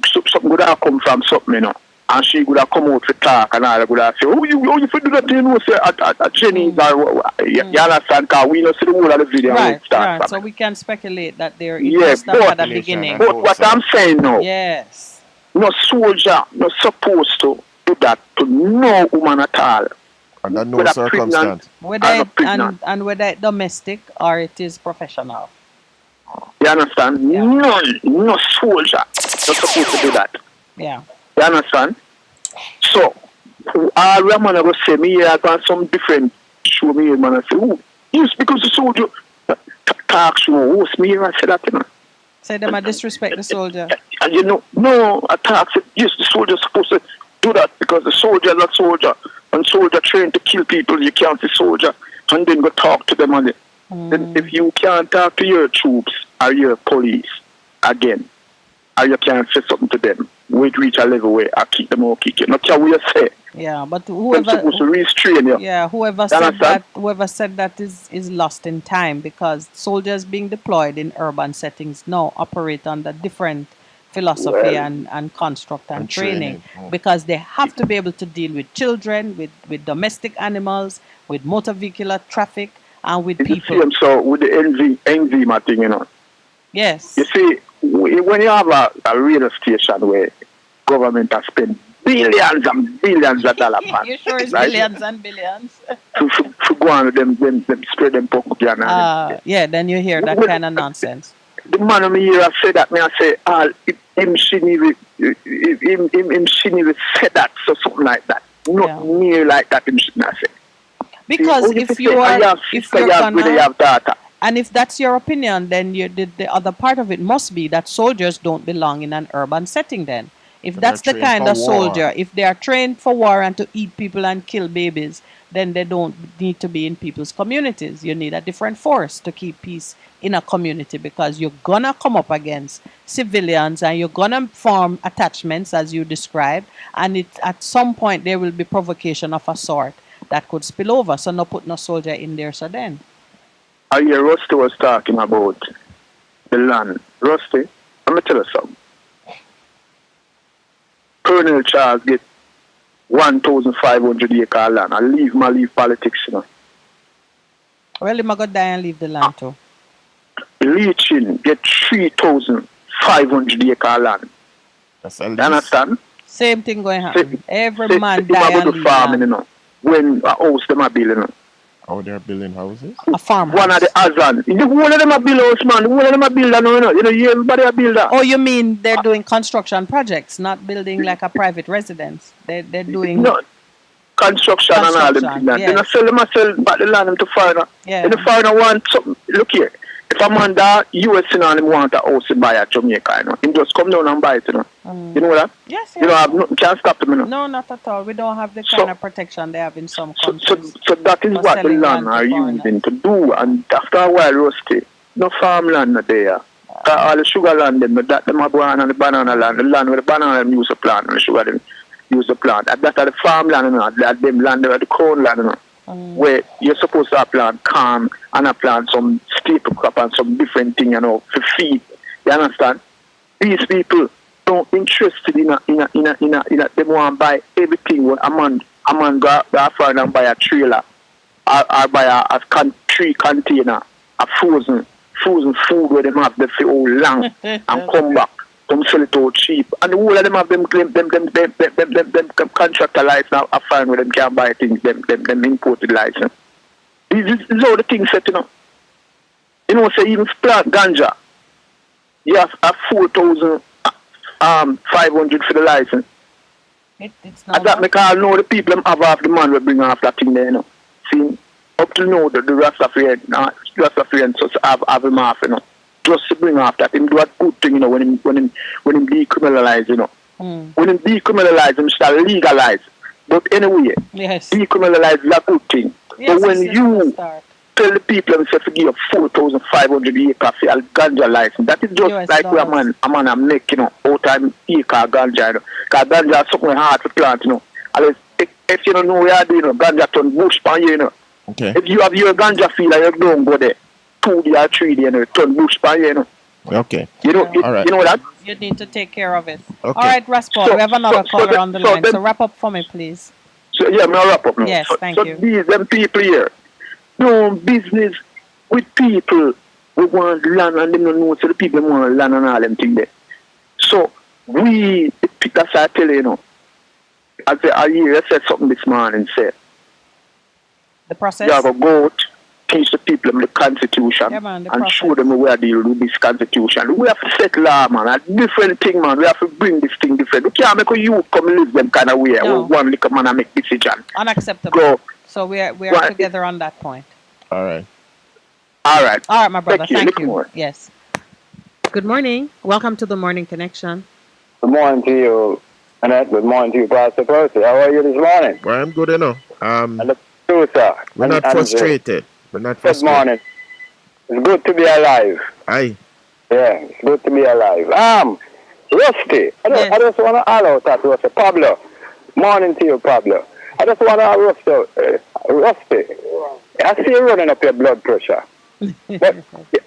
would have come from something, you know. And she would have come out to talk and all would have say, oh, you do that, you know, say, at Jenny's or, you understand, because we don't see the whole of the video. Right. So we can speculate that they're at the beginning. But what I'm saying now, yes. No soldier not supposed to do that to no woman at all. Under no whether circumstance. Whether or it, pregnant. and whether it domestic or it is professional. You understand? No soldier not supposed to do that. Yeah. You understand? So, all the man will say, me here got some different show me, man, I say, oh, yes, because the soldier talk show, host me here, I say that, you know. Say them I disrespect the soldier. And you know, no, attack, yes, the soldier's supposed to do that because the soldier is a soldier. And soldier trained to kill people, you can't say soldier and then go talk to them on it. Then if you can't talk to your troops or your police again, or you can't say something to them, wait reach a level where I keep them all kicking. Not care what you say. Yeah, but They're whoever supposed to restrain you. yeah, whoever You said understand? that is lost in time because soldiers being deployed in urban settings now operate under different philosophy Well, and construct and and training training. because they have to be able to deal with children, with domestic animals, with motor vehicular traffic and with It's the people. same so with the enzyme thing, you know. Yes. You see, when you have a radio station where government has spent billions and billions of dollars, You sure it's right? billions and billions? to go on with them spread them propaganda. Yeah, then you hear that kind of nonsense. The man of me here have said that, me I say, him shouldn't even say that, so something like that. Not near like that, him shouldn't have said. Because See, if you are, if you're you have data. and if that's your opinion, then the other part of it must be that soldiers don't belong in an urban setting then. If But that's the they're trained kind for of war. soldier, if they are trained for war and to eat people and kill babies, then they don't need to be in people's communities. You need a different force to keep peace in a community because you're gonna come up against civilians and you're gonna form attachments as you described, and it at some point there will be provocation of a sort that could spill over. So no put no soldier in there. So then, I hear Rusty was talking about the land. Rusty, let me tell you something. Colonel Charles get 1,500 acre of land. I leave politics, you know. well, he might go die and leave the land too. Leachin get 3,500 acre of land. That's a You lease. understand? Same thing going to happen. Every man They die go and to leave farming, you land. know. When a house them are building, you know. Oh, they're building houses? A farmhouse. One of the Azan. The whole of them are build house, man. The whole of them are builder, no, you know. You know, everybody are builder. Oh, you mean they're doing construction projects, not building like a private residence? They're doing No, construction and all them things. Construction, Then I sell them, I sell back the land them to foreigner. Yeah. And the foreigner want something. Look here. If a man da US, you know, and him want a house to buy at Jamaica, you know, him just come down and buy it, you know. You know that? Yes, You know, have nothing can't stop them, you know. No, not at all. We don't have the kind of protection they have in some countries. So that is for what the selling land land to are foreigners. using to do. And after a while, Rusty, no farmland not there. All the sugar land, them have one and the banana land. The land where the banana them use to plant and the sugar them use to plant. And that are the farmland, you know, that them land, the corn land, you know. Where you're supposed to plant corn and plant some staple crop and some different thing, you know, for feed. You understand? These people don't interested in they want to buy everything when a man go out and buy a trailer or buy a tree container, a frozen food where them have the for all long and come back. Come sell it out cheap. And the whole of them have them contractor license now a fine where them can buy things, them imported license. These all the things set, you know. You know, say even plant ganja, you have a 4,500 for the license. It's And that make all know the people them have the man will bring off that thing there, you know. See, up to now the Rastafarian so have him off, you know. Just to bring off that him do a good thing, you know, when him decriminalize, you know. When him decriminalize, him start legalize. But anyway, yes, decriminalize is a good thing. Yes, but when it's you start. tell the people themselves to give 4,500 acre for a ganja license, that is just US like where a man a make, you know, out time acre ganja, you know. Because ganja is something hard to plant, you know. And if you don't know where you do, you know, ganja turn bush pan you, you know. Okay. If you have your ganja field and you don't go there, 2 day or 3 day, you know, turn bush pan you, you know. Okay. You know, All right. you know that? You need to take care of it. Okay. All right, Raspal, we have another caller on the line. So wrap up for me, please. So yeah, me wrap up now. Yes, so, thank so you. these them people here, doing business with people who want land and them don't know, so the people want land and all them things there. So that's what I tell you, you know. I hear I said something this morning, say, The process? You have to go out, teach the people the constitution, Yeah, man, the and process. show them where they deal with this constitution. We have to set law, man. A different thing, man. We have to bring this thing different. We can't make a youth come live them kind of way. No. One little man and make decision. Unacceptable. Go. So we are Right. together on that point. All right. All right. All right, my brother. Thank Little you. more. Yes. Good morning. Welcome to the Morning Connection. Good morning to you, Annette. Good morning to you, Pastor Percy. How are you this morning? Well, I'm good enough. Sir. We're not frustrated. We're not Good frustrated. morning. It's good to be alive. Aye. Yeah, it's good to be alive. Rusty, I just want to all out that Rusty. Pablo, morning to you, Pablo. I just want to Rusty. I see you running up your blood pressure. But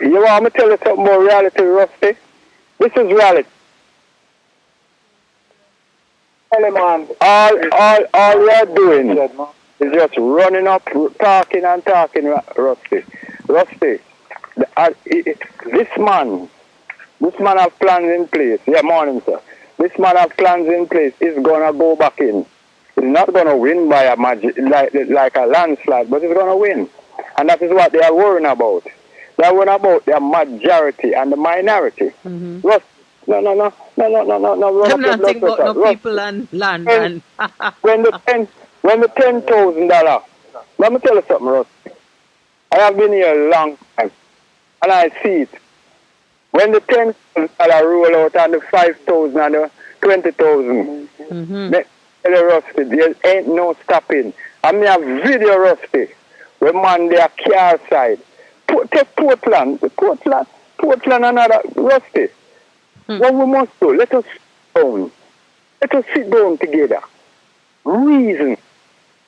you want me to tell you something more reality, Rusty? This is reality. All you're doing is just running up, talking and talking, Rusty. Rusty, this man have plans in place. Yeah, morning, sir. This man have plans in place. He's gonna go back in. He's not gonna win by a like a landslide, but he's gonna win, and that is what they are worrying about. They are worrying about the majority and the minority. Rusty, no. I'm not thinking about no people and land. And when the $10,000, let me tell you something, Rusty. I have been here a long time, and I see it. When the $10,000 roll out and the 5,000 and the 20,000, Rusty, there ain't no stopping. I mean, a video, Rusty, when man they are car side. Take Portland, another Rusty. What we must do, let us sit down together. Reason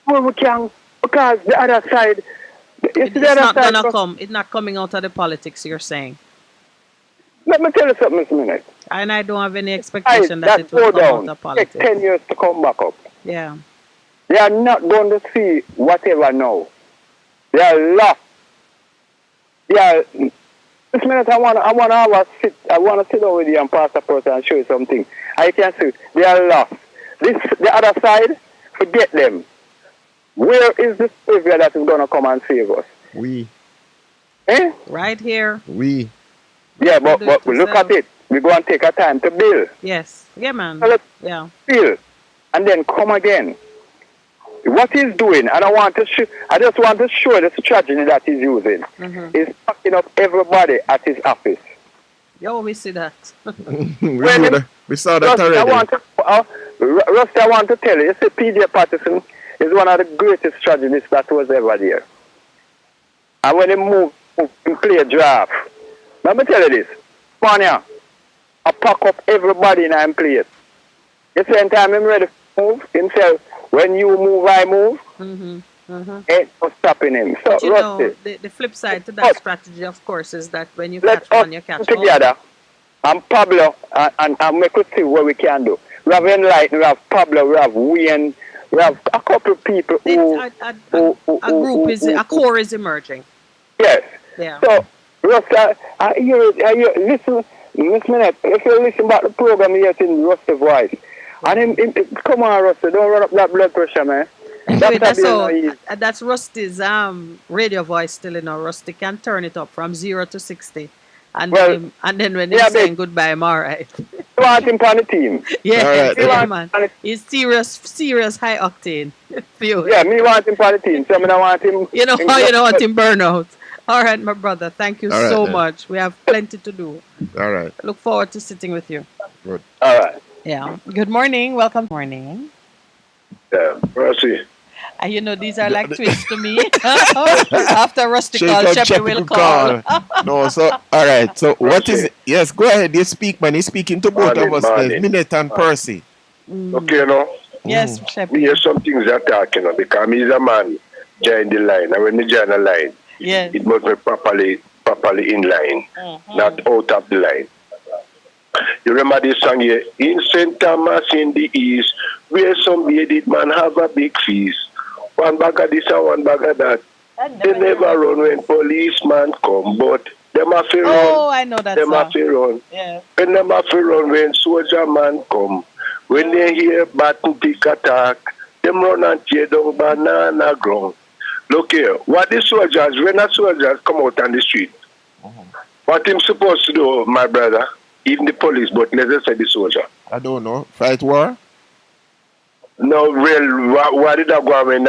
where we can, because the other side. it's not gonna come. It's not coming out of the politics. You're saying. Let me tell you something this minute. And I don't have any expectation that it will come out of politics. Take 10 years to come back up. Yeah. They are not going to see whatever now. They are lost. This minute I want to sit down with you and Pastor Percy and show you something. I can see they are lost. The other side, forget them. Where is the Savior that is going to come and save us? We. Eh? Right here. We. Yeah, but look at it. We're going to take our time to build. Yes. Yeah, man. So let's Yeah. build and then come again. What he's doing, and I just want to show the strategy that he's using. He's packing up everybody at his office. Yo, we see that. we saw that Rusty, already. Rusty, I want to tell you, you see, P.J. Patterson is one of the greatest strategists that was ever there. And when he moved and play a draft, let me tell you this, Spania, I pack up everybody in and play it. The same time I'm ready to move himself. When you move, I move. Ain't no stopping him. So, But you know, Rusty, the flip side to that strategy, of course, is that when you let's catch one, you catch all. together. And Pablo, and we could see what we can do. We have Enlighten, we have Pablo, we have Wayne, we have a couple of people A core is emerging. Yes. Yeah. So, Rusty, listen, Miss Minute, if you listen back to the program, you hear in Rusty voice. And come on, Rusty, don't run up that blood pressure, man. Anyway, that's Rusty's radio voice still, you know. Rusty can turn it up from 0 to 60. And then when he's saying goodbye, I'm all right. You want him on the team? Yeah, All right. man. He's serious high octane. Fuel. Yeah, me want him on the team. So I don't want him. You know how you don't want him burn out. All right, my brother. Thank you All right, so then. much. We have plenty to do. All right. Look forward to sitting with you. Good. All right. Yeah. Good morning. Welcome. Morning. Yeah, Rusty. And you know, these are like twists to me. After Rusty call, Sheppy will call. No, so, all right. So, what is it? Yes, go ahead. You speak, man. He's speaking to both of us. There's Minette and Percy. Okay, you know? Yes, Sheppy. We hear some things that talk, you know, because he's a man join the line. And when he join the line, yes, it must be properly in line, not out of the line. You remember this song here? In St. Thomas in the East, where some bearded man have a big feast. One bag of this and one bag of that. They never run when policeman come, but them have to run. Oh, I know that Them song. have to run. Yeah. And them have to run when soldier man come. When they hear button pick attack, them run and tear down banana ground. Look here, what the soldiers, when the soldiers come out on the street, what him supposed to do, my brother, even the police, but let's say the soldier. I don't know. Fight war? No, real, what did I go when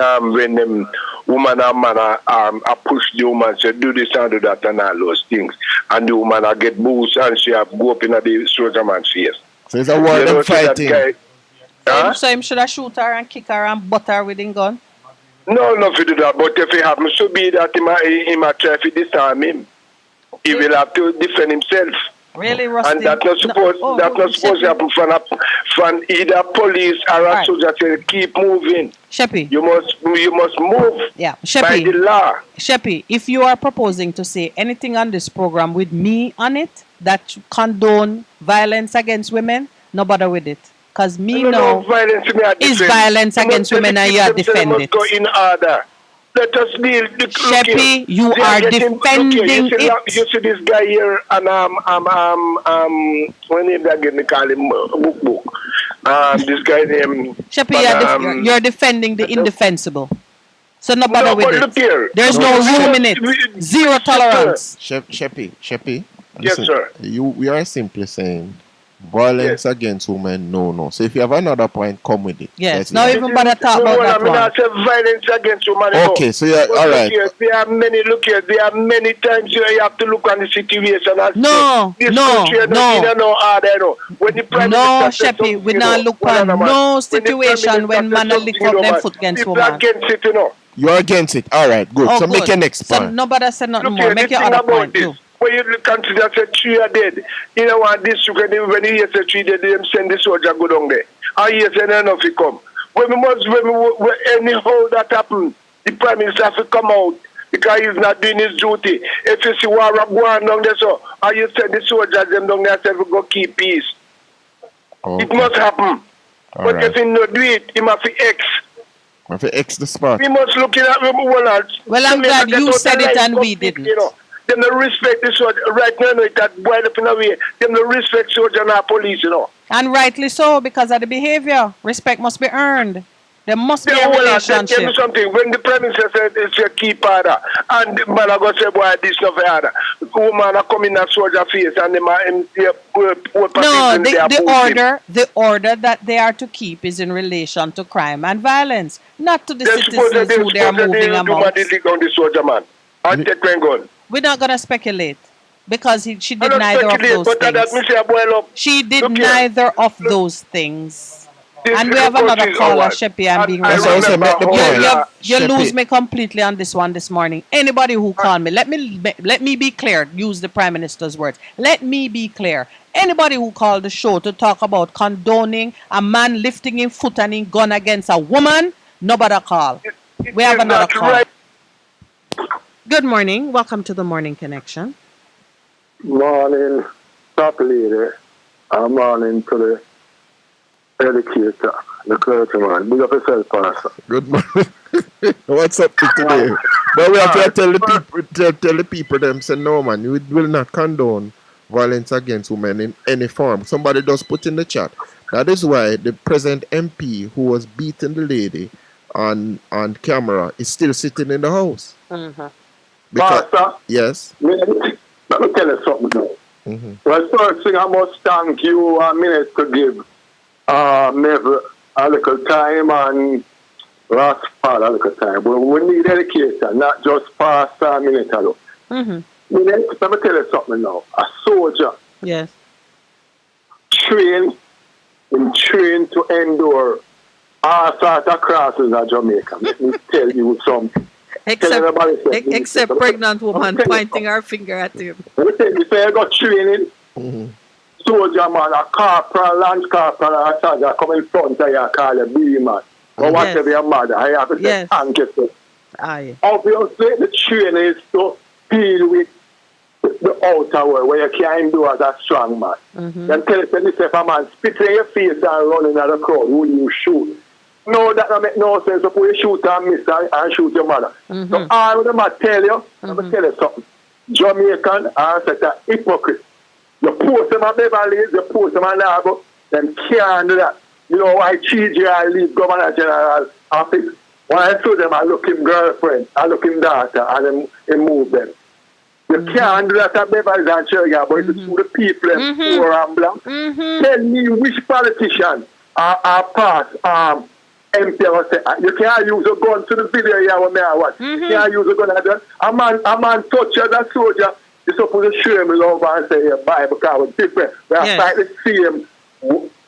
them woman and man I push the woman, say do this and do that and all those things. And the woman I get boost and she have go up in the soldier man's face. So it's a war them fighting. So him should have shoot her and kick her and butt her with his gun? No, not to do that, but if it happens to be that he might try to disarm him, he will have to defend himself. Really, Rusty? And that's not supposed to happen from either police or a soldier to keep moving. Sheppy. You must move by the law. Sheppy, if you are proposing to say anything on this program with me on it that condone violence against women, no bother with it. Because me know is violence against women and you are defending it. Go in order. Let us deal. Sheppy, you are defending it. You see this guy here, and what name they again? They call him Book. This guy named. Sheppy, you're defending the indefensible. So no bother with it. Look here. There's no room in it. Zero tolerance. Sheppy. Yes, sir. We are simply saying violence against women, no. So if you have another point, come with it. Yes, not even bother talk about that one. I say violence against women. Okay, so yeah, all right. There are many times you have to look on the situation. No. When the Prime Minister Sheppy, we not look on no situation when man lick up them foot against woman. Against it, You're against it. All right, good. So make your next point. So nobody said nothing more. Make your other point too. When you consider that 3 are dead, you know what this when you hear say 3 dead, they send the soldier go down there. And you say enough he come. When anyhow that happen, the Prime Minister have to come out because he's not doing his duty. If you see war go on down there, so and you send the soldiers them down there say we go keep peace. Okay. It must happen. But if he not do it, he must be X. If he X the spot. We must look at well, I'm glad you said it and we didn't. You know. Them no respect the soldier. Right now, that boiled up in a way. Them no respect soldier and police, you know. And rightly so, because of the behavior. Respect must be earned. There must be a relationship. Tell me something. When the Prime Minister said it's your key order, and the man are going to say, boy, this is not for order. The woman are coming in a soldier face, and the man, the order that they are to keep is in relation to crime and violence, not to the citizens who they are moving amongst. The soldier man. And take one gun. We're not going to speculate because she did neither of those things. She did neither of those things. And we have another caller, Sheppy. I'm being you lose me completely on this one this morning. Anybody who called me, let me be clear. Use the Prime Minister's words. Let me be clear. Anybody who called the show to talk about condoning a man lifting his foot and his gun against a woman, nobody call. We have another call. Good morning. Welcome to the Morning Connection. Morning, top leader. Morning to the educator, the clergyman. Big up yourself, Pastor. Good morning. What's up today? Now we have to tell the people them say no man, you will not condone violence against women in any form. Somebody just put in the chat. That is why the present MP who was beating the lady on camera is still sitting in the house. Mm-hmm. Pastor, yes. Let me tell you something now. Mm-hmm. Well, first thing I must thank you a minute to give Neville a little time and Ross Paul a little time. But we need education, not just pass a minute ago. Mm-hmm. Let me tell you something now. A soldier trained to endure all sorts of crosses in Jamaica. Let me tell you something. Except pregnant woman pointing her finger at him. Let me tell you, if I got training, soldier man, a corporal, lance corporal, a sergeant come in front of you and call you B man. Or whatever your mother, I have to say thank you. Obviously, the training is to deal with the outer world where you can't do as a strong man. Then tell you, if a man spit in your face and running at the crowd, will you shoot? No, that don't make no sense. So you shoot and miss and shoot your mother. So all of them I tell you, let me tell you something. Jamaican are such a hypocrite. You post them at Beverly Hills, you post them at Narbo, them can't do that. You know why TGI leave Governor General office? When I saw them, I look him girlfriend, I look him daughter, and him move them. You can't do that at Beverly and Cherry, but it's to the people, poor and black. Tell me which politician are pass MP or say, you can't use a gun to the video here when I watch. You can't use a gun at that. A man touch that soldier, you're supposed to show him love and say, yeah, bye, because it's different. We are fighting the same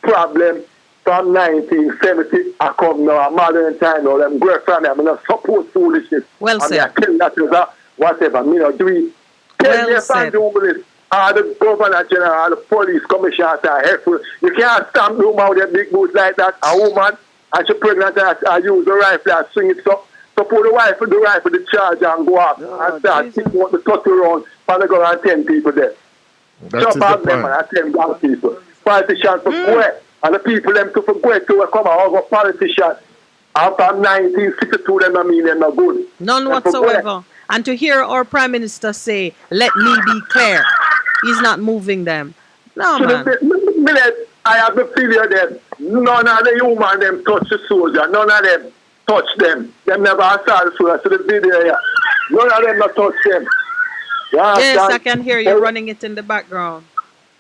problem from 1970. I come now, a modern time now, them great family, I'm not support foolishness. Well said. I tell that is whatever, me not do it. Tell me if I do this. The governor general, the police commissioner are helpful. You can't stamp the woman with a big boots like that. A woman, and she pregnant, and use the rifle and swing it up. So put the rifle, the charge and go up and start kicking out the touch around and they go and 10 people there. Chop out them and 10 black people. Politicians for Gwe. And the people them to for Gwe to come out over politicians. After 1962, them I mean them are good. None whatsoever. And to hear our Prime Minister say, let me be clear, he's not moving them. No, so man. I have the feeling that none of the human them touch the soldier. None of them touch them. Them never saw the soldier. So the video here, none of them not touch them. Yes, I can hear you running it in the background.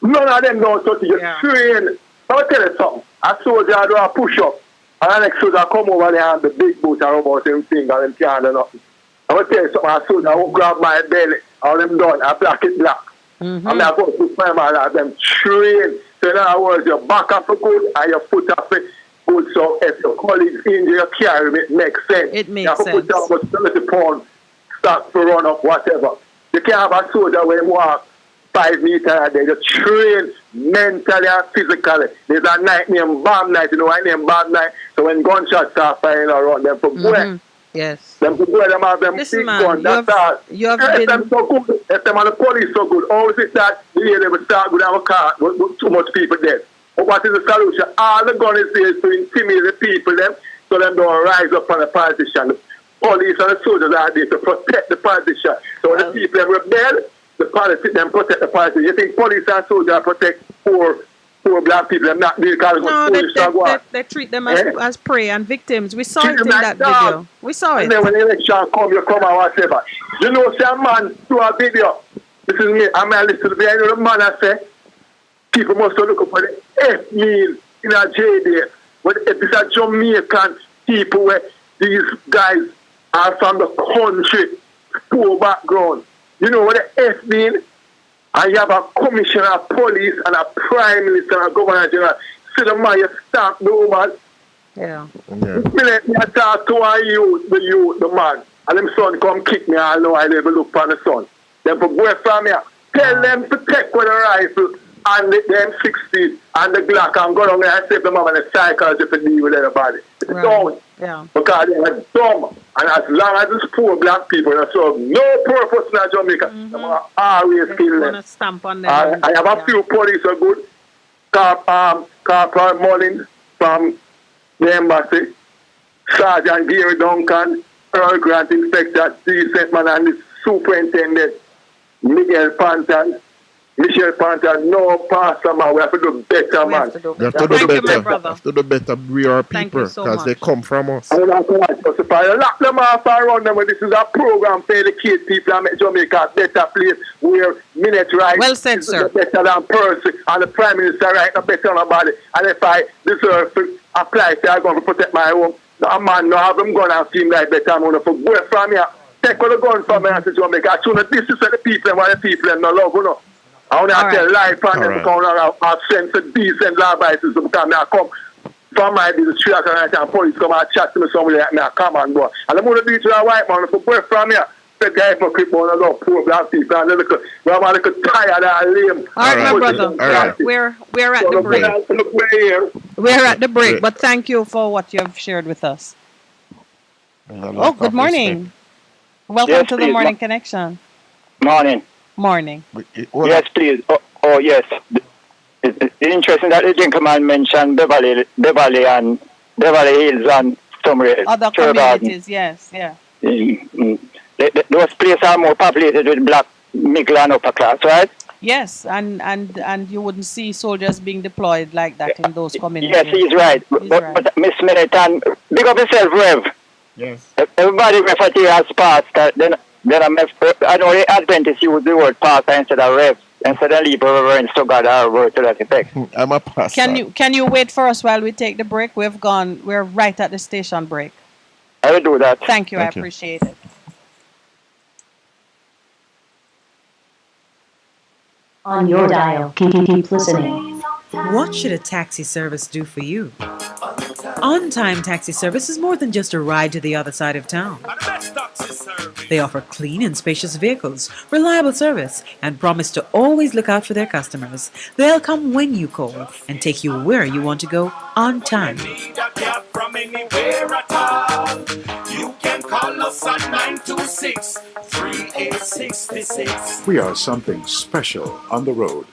None of them don't touch it. You train. I'll tell you something. A soldier do a push-up. And the next soldier come over there and the big boot and about them finger and can't do nothing. I will tell you something, I soon I will grab my belly, all them done, I black it black. I'm not going to put my man at them train. So in other words, your back up for good and your foot up for good. So if your colleagues injure your carry, it makes sense. It makes you have to sense. put down about 70 pounds, start to run up, whatever. You can't have a soldier when you walk 5 meters a day. You train mentally and physically. There's a night named Bomb Night, you know I name Bomb Night. So when gunshots start firing around them for good. Yes. Them to go them have them Listen, big man, gun. That's all. If them so good, if them and the police so good, how is it that the year they will start with our car with too much people dead? But what is the solution? All the gun is there is to intimidate the people them so them don't rise up on the politician. The police and the soldiers are there to protect the politician. So when the people them rebel, the politics them protect the politician. You think police and soldiers protect poor black people? Them not because they treat them as prey and victims. We saw it in that video. We saw it. And then when the election come, you come and whatever. You know, say a man do a video. This is me. I'm a little bit. I know the man I say, people must look up for the F meal in a JD. But if it's a Jamaican people where these guys are from the country, poor background. You know what the F mean? And you have a commissioner of police and a prime minister and a governor general. See the man, you stamp the woman. Yeah. Let me talk to the man. And them son come kick me, I know I never look for the son. Then for go from here, tell them to take with the rifle and the M60 and the Glock and go down there and save them up and the psychology to deal with everybody. It's down. Yeah. Because they are dumb. And as long as it's poor black people, they serve no purpose in Jamaica. They are always kill them. Stamp on them. I have a few police are good. Corporal Mullins from the embassy, Sergeant Gary Duncan, Earl Grant Inspector, Decent Man, and the Superintendent Michelle Pantan, no pastor man, we have to do better, man. We have to do better. We have to do better. We are people because they come from us. I don't know to lock them off around them. This is a program for educate people and make Jamaica a better place where minute right well said, sir. Better than person and the Prime Minister right now better than nobody. And if I deserve to apply, say I'm going to protect my home, a man no have them gun and feel like better. I'm going to go from here. Take all the gun from me and say Jamaica. I shouldn't this is the people and what the people and no love, you know. I want to tell life on them because I have sense of decent law advisors because I come from my business and police come and chat to me somewhere like me, I come and go. And I'm going to do it to a white man for boy from here. Take a hypocrite man, I love poor black people and we're a little tired and lame. All right, my brother. We're at the break. We're at the break, but thank you for what you've shared with us. Oh, good morning. Welcome to the Morning Connection. Morning. Morning. Yes, please. Oh yes. It's interesting that the gentleman mentioned Beverly Hills and somewhere. Other communities, yes, yeah. Those places are more populated with black, middle and upper class, right? Yes, and you wouldn't see soldiers being deployed like that in those communities. Yes, he's right. But Miss Middleton, big up yourself, Rev. Yes. Everybody refer to you as pastor. Then I know the Adventists use the word pastor instead of rev. Instead of leave reverence to God or word to that effect. I'm a pastor. Can you wait for us while we take the break? We're right at the station break. I will do that. Thank you, I Thank you. appreciate it. On your dial. Keep listening. What should a taxi service do for you? On-time taxi service is more than just a ride to the other side of town. They offer clean and spacious vehicles, reliable service, and promise to always look out for their customers. They'll come when you call and take you where you want to go on time. Need a cab from anywhere at all. You can call us at 926-3866. We are something special on the road.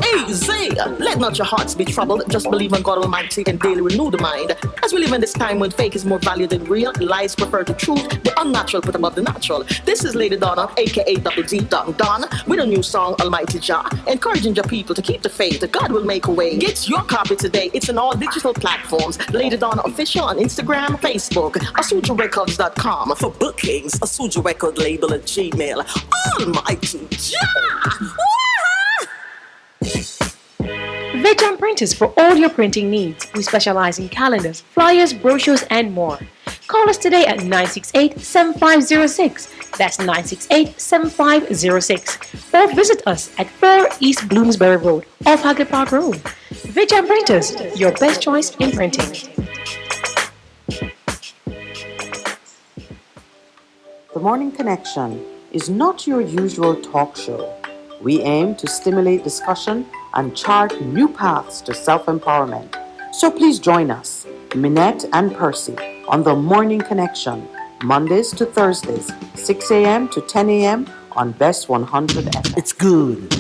Hey, Zay, let not your hearts be troubled. Just believe in God Almighty and daily renew the mind. As we live in this time when fake is more valued than real, lies prefer to truth, the unnatural put above the natural. This is Lady Donna, aka Double D Don, with a new song, Almighty Jah, encouraging your people to keep the faith. God will make a way. Get your copy today. It's on all digital platforms. Lady Donna Official on Instagram, Facebook, AsujaRecords.com. For bookings, Asuja Record Label at Gmail. Almighty Jah! Vegam Printers for all your printing needs. We specialize in calendars, flyers, brochures, and more. Call us today at 968-7506. That's 968-7506. Or visit us at 4 East Bloomsbury Road, off Hagley Park Road. Vegam Printers, your best choice in printing. The Morning Connection is not your usual talk show. We aim to stimulate discussion and chart new paths to self-empowerment. So please join us, Minette and Percy, on The Morning Connection, Mondays to Thursdays, 6 a.m. to 10 a.m. on Best 100 FM. It's good,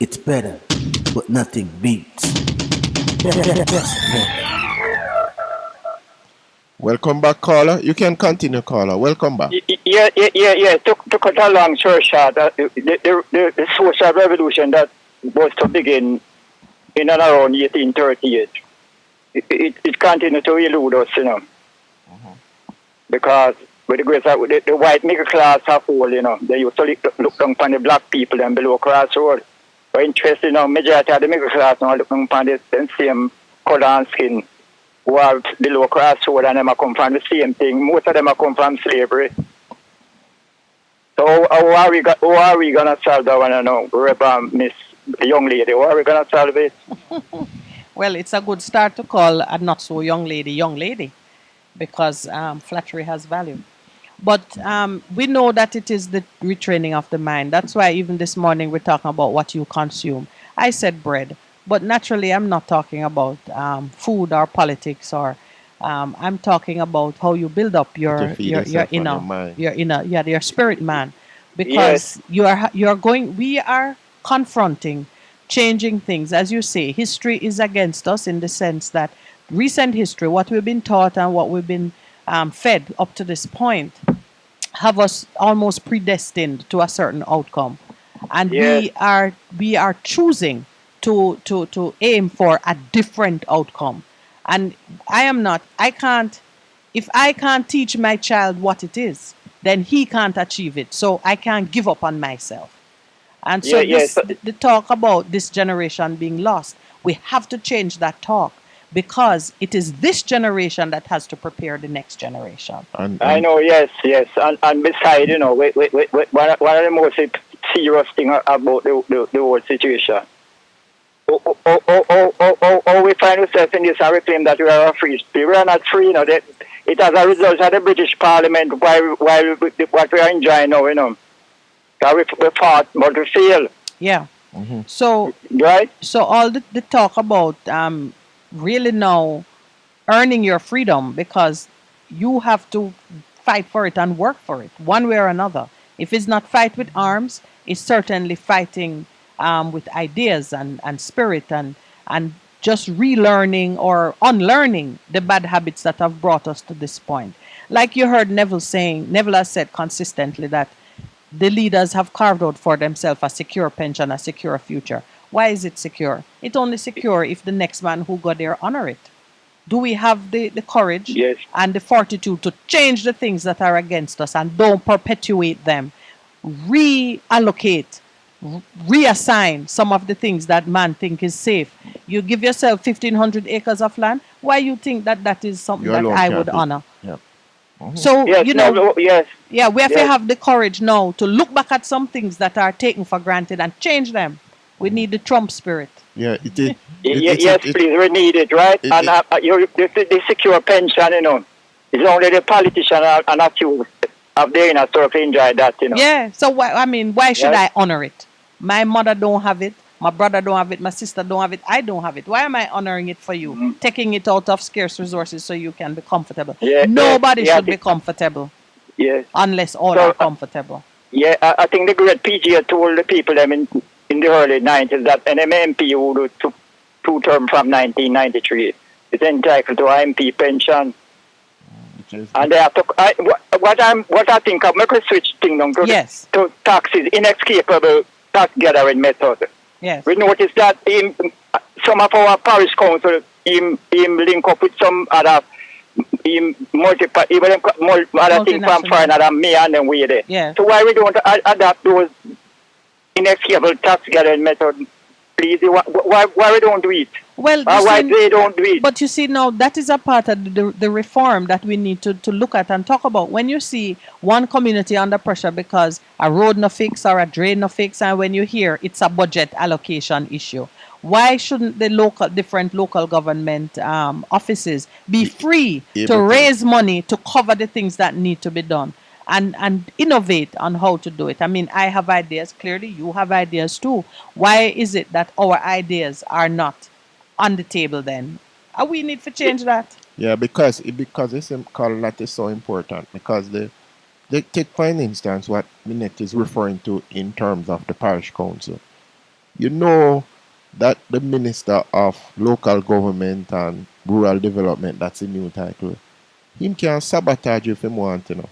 it's better, but nothing beats. Welcome back, caller. You can continue, caller. Welcome back. Yeah. To cut a long story short, the social revolution that was to begin in and around 1838, it continued to elude us, because with the grace of the white middle class have all, they used to look down upon the black people and below class road. But interesting, majority of the middle class now look down upon the same color and skin, who are below class road, and them come from the same thing. Most of them come from slavery. So how are we gonna solve that one? Miss young lady, how are we gonna solve it? Well, it's a good start to call a not so young lady, because flattery has value. But we know that it is the retraining of the mind. That's why even this morning we're talking about what you consume. I said bread, but naturally I'm not talking about food or politics, or I'm talking about how you build up your spirit man, because Yes. we are confronting changing things. As you say, history is against us in the sense that recent history, what we've been taught and what we've been fed up to this point, have us almost predestined to a certain outcome, and we are choosing to aim for a different outcome. And if I can't teach my child what it is, then he can't achieve it. So I can't give up on myself. And so the talk about this generation being lost, we have to change that talk, because it is this generation that has to prepare the next generation. I know, yes. And besides, one of the most serious things about the whole situation. We find ourselves in this and we claim that we are a free spirit. We are not free, it has a result of the British Parliament while what we are enjoying now, That we fought, but we fail. Yeah. So all the talk about really now earning your freedom, because you have to fight for it and work for it one way or another. If it's not fight with arms, it's certainly fighting with ideas and spirit and just relearning or unlearning the bad habits that have brought us to this point. Like you heard Neville saying, Neville has said consistently that the leaders have carved out for themselves a secure pension, a secure future. Why is it secure? It's only secure if the next man who got there honor it. Do we have the courage Yes. and the fortitude to change the things that are against us and don't perpetuate them? Reallocate, reassign some of the things that man think is safe. You give yourself 1,500 acres of land. Why you think that that is something You that alone I can't would do- honor? Yeah. So, Yes, you know, no, yes. yeah, we have to Yes. have the courage now to look back at some things that are taken for granted and change them. We need the Trump spirit. Yeah, it is. Yes, please, we need it, right? And the secure pension, you know, it's only the politician and a few of the inner circle enjoy that, you know. Yeah. So why should Yes. I honor it? My mother don't have it. My brother don't have it. My sister don't have it. I don't have it. Why am I honoring it for you? Taking it out of scarce resources so you can be comfortable. Yeah, Nobody yeah, should be comfortable Yes. unless all So, are comfortable. Yeah, I think the great PGA told the people them in the early 90s that an MP who do two terms from 1993 is entitled to an MP pension. And they have to, what I think of, make a switch thing now to taxes, inescapable tax gathering method. Yes. We noticed that some of our parish council him link up with some other multiple even other things from foreign than me and them way there. Yeah. So why we don't adapt those inescapable tax gathering method, please? Why we don't do it? Well, why they don't do it? But you see, now that is a part of the reform that we need to look at and talk about. When you see one community under pressure because a road no fix or a drain no fix, and when you hear it's a budget allocation issue, why shouldn't the different local government offices be free to raise money to cover the things that need to be done and innovate on how to do it? I mean, I have ideas. Clearly, you have ideas too. Why is it that our ideas are not on the table then? We need to change that. Yeah, because this call that is so important because they take for an instance what Minette is referring to in terms of the parish council. You know that the Minister of Local Government and Rural Development, that's a new title, him can sabotage you if he want, you know.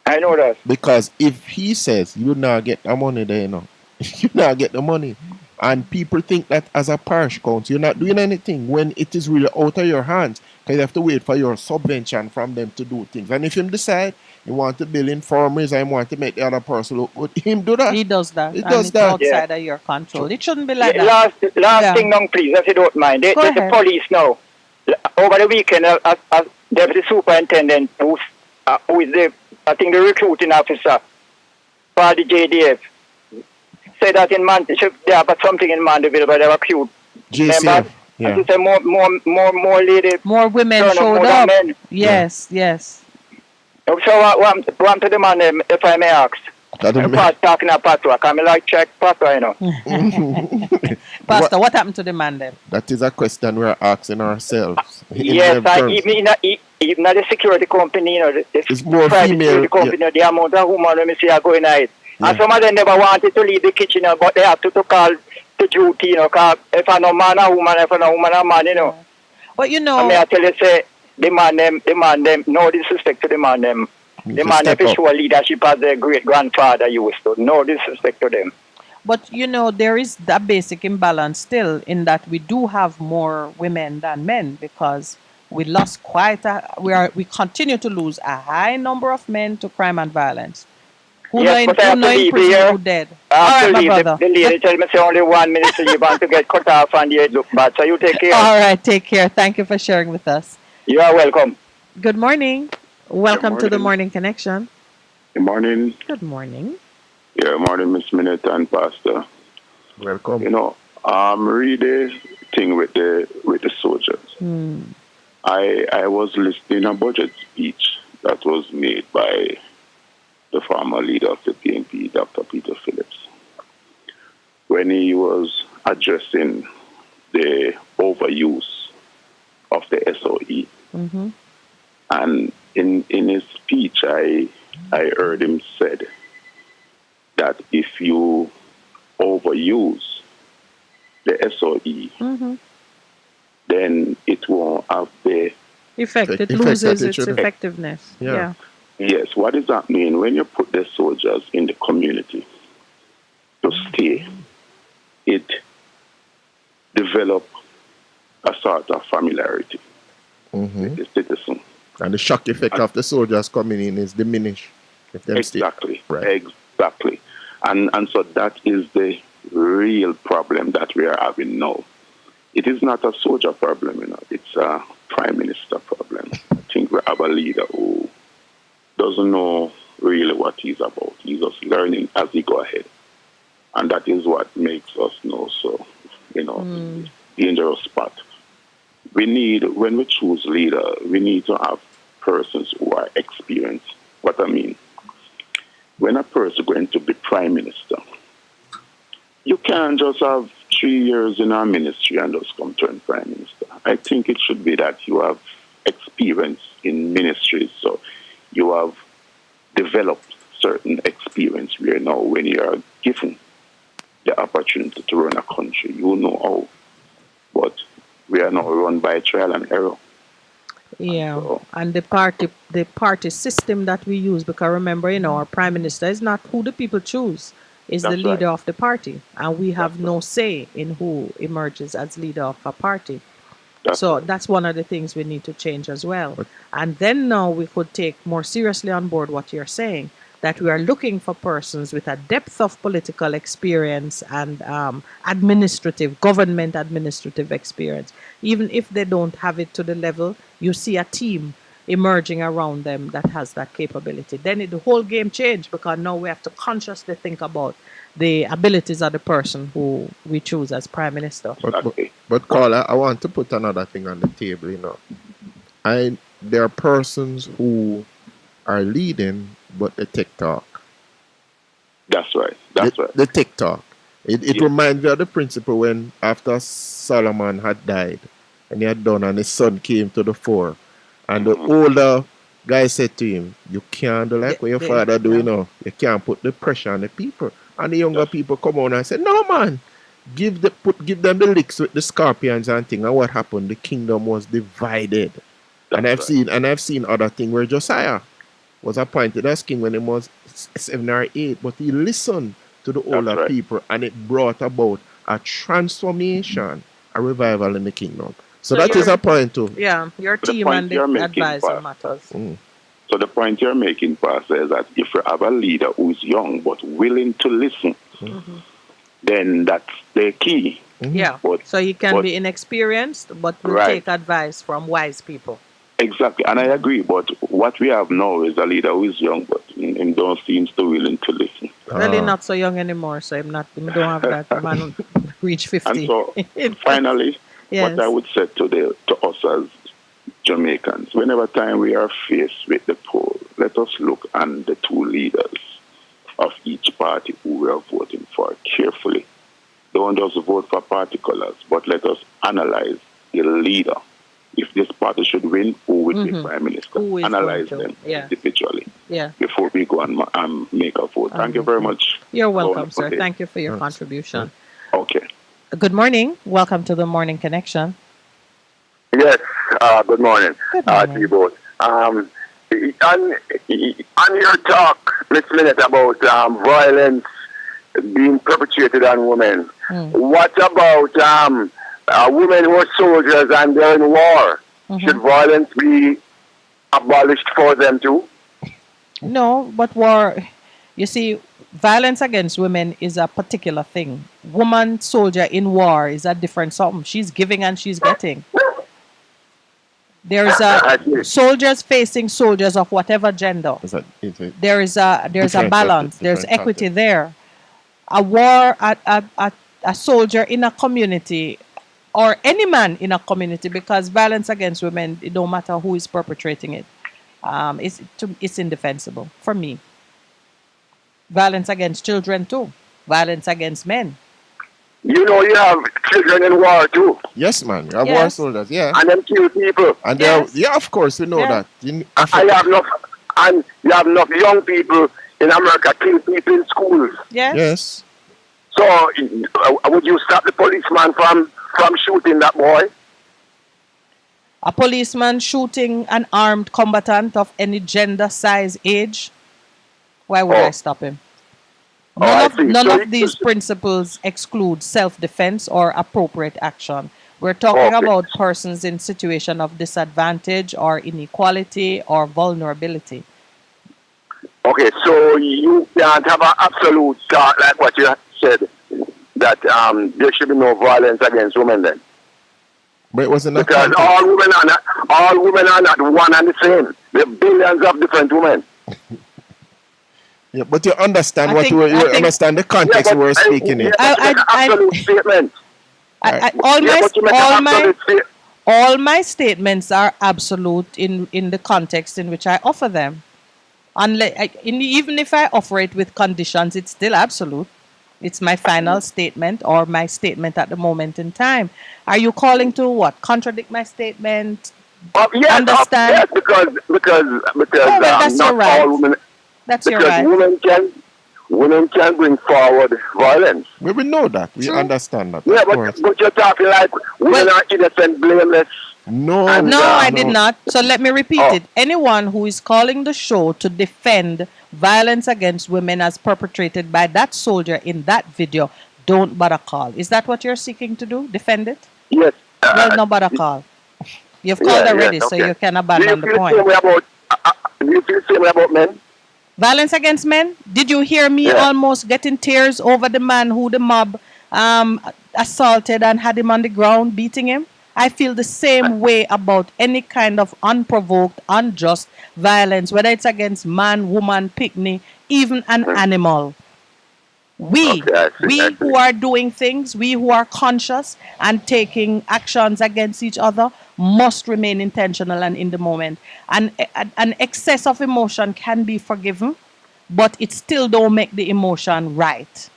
I know that. Because if he says you not get the money there, you know, you not get the money. And people think that as a parish council, you're not doing anything when it is really out of your hands. Because you have to wait for your subvention from them to do things. And if him decide he want to build infirmaries and want to make the other person look good, him do that. He does that. He and does it's that. outside of your control. It shouldn't be like that. Last thing now, please, if you don't mind. There's the ahead. police now. Over the weekend, deputy superintendent who is the recruiting officer for the JDF said that in Mandeville, they have got something in Mandeville where they recruit JCF, members. yeah. And she said more lady. More women turn showed more up. than men. Yes, yes. So what to the man, if I may ask? Talking about Patwa, can I like check Patwa, you know? Pastor, what happened to the man then? That is a question we're asking ourselves. Yes, even at the security company, you know, It's more private female, security company, yeah. the amount of women let me see are going at it. Yeah. And some of them never wanted to leave the kitchen, you know, but they have to call to duty, you know, because if I no man or woman, if I no woman or man, you know. But you know, I mean, I tell you, say, the man them, no disrespect to the man them. The man step them up. show leadership as their great grandfather used to. No disrespect to them. but you know, there is that basic imbalance still in that we do have more women than men because we lost we continue to lose a high number of men to crime and violence. Who Yes, but I have to leave prison, here. who dead. I have All to right, my leave. brother. The lady tell me say only 1 minute, so you want to get cut off and you look bad. So you take care. All right, take care. Thank you for sharing with us. You are welcome. Good morning. Welcome to the morning. Morning Connection. Good morning. Good morning. Yeah, morning, Miss Minette and Pastor. Welcome. You know, read the thing with the soldiers. I was listening a budget speech that was made by the former leader of the PNP, Dr. Peter Phillips, when he was addressing the overuse of the SOE. Mm-hmm. And in his speech, I heard him said that if you overuse the SOE, Mm-hmm. then it won't have the Effect. It Effect loses that it its should have. effectiveness. Yeah. Yes, what does that mean? When you put the soldiers in the community to stay, it develop a sort of familiarity. Mm-hmm. the citizen. And the shock effect of the soldiers coming in is diminished. If them Exactly. Right. Exactly. And so that is the real problem that we are having now. It is not a soldier problem, it's a prime minister problem. I think we have a leader who doesn't know really what he's about. He's just learning as he go ahead. And that is what makes us know so, dangerous spot. We need, when we choose leader, we need to have persons who are experienced. What I mean, when a person is going to be prime minister, you can't just have 3 years in our ministry and just come turn prime minister. I think it should be that you have experience in ministries, so you have developed certain experience where now when you are given the opportunity to run a country, you know how. But we are now run by trial and error. Yeah, and the party system that we use, because remember, our prime minister is not who the people choose, is the That's leader right. of the party, and we have no say in who emerges as leader of a party. So that's one of the things we need to change as well. And then now we could take more seriously on board what you're saying, that we are looking for persons with a depth of political experience and government administrative experience. Even if they don't have it to the level, you see a team emerging around them that has that capability. Then the whole game changed, because now we have to consciously think about the abilities of the person who we choose as prime minister. But Carl, I want to put another thing on the table, there are persons who are leading, but they TikTok. That's right. That's right. The TikTok. It reminds me of the principle when after Solomon had died and he had done and his son came to the fore, and the older guy said to him, "You can't do like what your father do, You can't put the pressure on the people." And the younger people come on and say, "No, man, give them the licks with the scorpions and thing." And what happened? The kingdom was divided. And I've seen other thing where Josiah was appointed as king when he was 7 or 8, but he listened to the older people, and it brought about a transformation, a revival in the kingdom. So that is a point too. Yeah, your The team point and the you're making, advisor Pastor. matters. So the point you're making, Pastor, is that if you have a leader who is young but willing to listen, then that's the key. Yeah, so he can be inexperienced, but will take advice from wise people. Exactly, and I agree. But what we have now is a leader who is young, but he don't seem to willing to listen. Well, he's not so young anymore, so he don't have that man reach 50. And so, finally, what I would say to us as Jamaicans, whenever time we are faced with the poll, let us look at the two leaders of each party who we are voting for carefully. Don't just vote for party colors, but let us analyze the leader. If this party should win, who would be prime minister? Analyze them individually before we go and make a vote. Thank you very much. You're welcome, sir. Thank you for your contribution. Okay. Good morning. Welcome to the Morning Connection. Yes, good morning. Good morning. To you both. On your talk this minute about violence being perpetrated on women, what about women who are soldiers and they're in war? Should violence be abolished for them too? No, but war, you see, violence against women is a particular thing. Woman soldier in war is a different something. She's giving and she's getting. There's soldiers facing soldiers of whatever gender. There is a balance. There's equity there. A war, a soldier in a community, or any man in a community, because violence against women, it don't matter who is perpetrating it. It's indefensible for me. Violence against children too. Violence against men. You know you have children in war too. Yes, man. You have war soldiers, And them kill people. And of course, we know that. I have enough, and you have enough young people in America kill people in schools. Yes. So would you stop the policeman from shooting that boy? A policeman shooting an armed combatant of any gender, size, age? Why would I stop him? None of these principles exclude self-defense or appropriate action. We're talking Okay. about persons in situation of disadvantage or inequality or vulnerability. Okay, so you can't have an absolute thought like what you said that there should be no violence against women then. But it wasn't a Because context. all women are not one and the same. There are billions of different women. Yeah, but you understand I what think- you, I you think- understand the context we were speaking in. Absolute statement. All Yeah, my but you make an all my absolute statement. all my statements are absolute in the context in which I offer them. Even if I offer it with conditions, it's still absolute. It's my final statement or my statement at the moment in time. Are you calling to what? Contradict my statement? Understand? Yes, because well, that's not your right. all women. That's your because right. women can bring forward violence. We know that. We True. understand that. Yeah, of course. but you're talking like women are innocent, blameless. No, No, I did not. So let me repeat Oh. it. Anyone who is calling the show to defend violence against women as perpetrated by that soldier in that video, don't bother call. Is that what you're seeking to do? Defend it? Yes. Well, no bother call. You've called already, so you can abandon the point. Do you feel the same way about men? Violence against men? Did you hear me almost getting tears over the man who the mob assaulted and had him on the ground, beating him? I feel the same way about any kind of unprovoked, unjust violence, whether it's against man, woman, picnic, even an animal. We who are doing things, we who are conscious and taking actions against each other must remain intentional and in the moment. And an excess of emotion can be forgiven, but it still don't make the emotion right.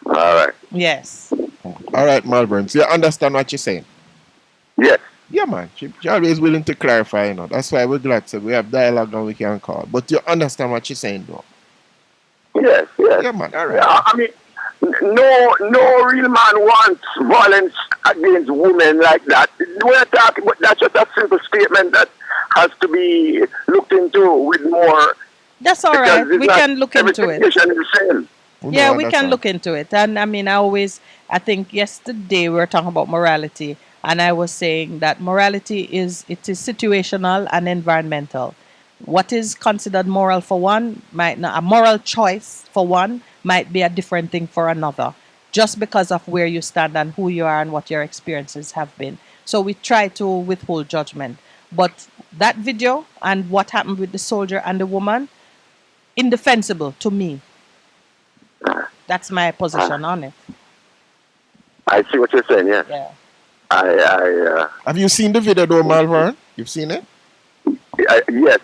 All right. Yes. All right, Malvern. So you understand what you're saying? Yes. Yeah, man. You're always willing to clarify, you know. That's why we're glad to we have dialogue and we can call. But you understand what you're saying, though? Yes, yes. Yeah, man. All right. Yeah, I mean, no real man wants violence against women like that. We're talking, but that's just a simple statement that has to be looked into with more. That's all right. We can look into it. Every situation is the same. Yeah, we can look into it. And I mean, I think yesterday we were talking about morality, and I was saying that morality is situational and environmental. What is considered moral for one might not, a moral choice for one might be a different thing for another, just because of where you stand and who you are and what your experiences have been. So we try to withhold judgment. But that video and what happened with the soldier and the woman, indefensible to me. That's my position on it. I see what you're saying, yes. Yeah. Have you seen the video, though, Malvern? You've seen it? Yes.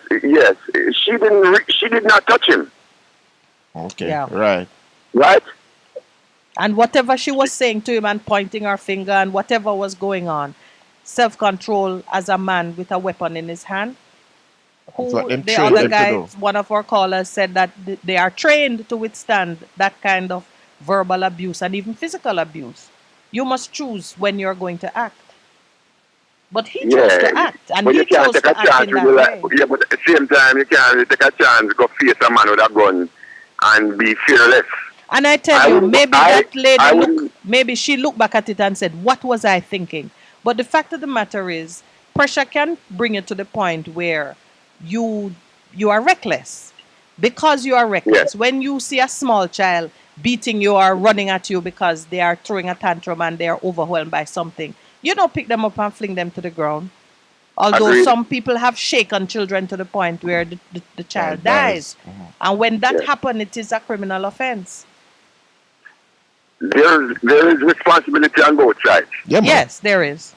She did not touch him. Okay. Yeah. Right. Right? And whatever she was saying to him and pointing her finger and whatever was going on, self-control as a man with a weapon in his hand. That's what them The trained other them to guy, do. one of our callers said that they are trained to withstand that kind of verbal abuse and even physical abuse. You must choose when you're going to act. But he chose to act, and but he you can't chose take to a act chance in with that your way. life. Yeah, but at the same time, you can't really take a chance to go face a man with a gun and be fearless. And I tell I you, would- maybe I- that lady I would- maybe she looked back at it and said, "What was I thinking?" But the fact of the matter is, pressure can bring it to the point where you are reckless. Because you are reckless. When you see a small child beating you or running at you because they are throwing a tantrum and they are overwhelmed by something, you don't pick them up and fling them to the ground. Although Agreed. some people have shaken children to the point where the child dies. And when that happens, it is a criminal offense. There is responsibility on both sides. Yeah, man. Yes, there is.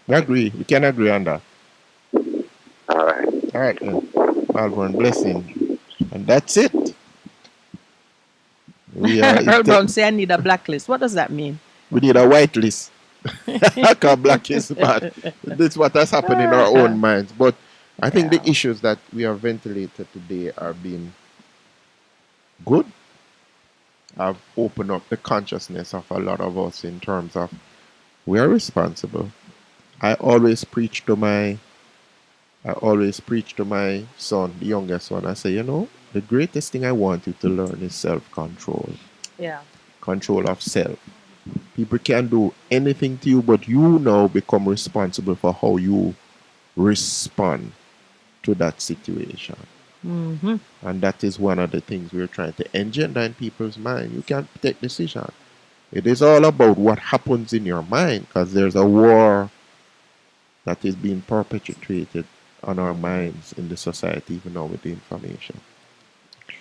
We agree. We can agree on that. All right. All right. Malvern, blessing. And that's it. Earl Brown say I need a blacklist. What does that mean? We need a white list. Because black is bad. This is what has happened in our own minds. But I think the issues that we have ventilated today are being good. Have opened up the consciousness of a lot of us in terms of we are responsible. I always preach to my son, the youngest one. I say, the greatest thing I want you to learn is self-control. Yeah. Control of self. People can do anything to you, but you now become responsible for how you respond to that situation. Mm-hmm. And that is one of the things we're trying to engender in people's mind. You can't take decision. It is all about what happens in your mind, because there's a war that is being perpetuated on our minds in the society, even now with the information.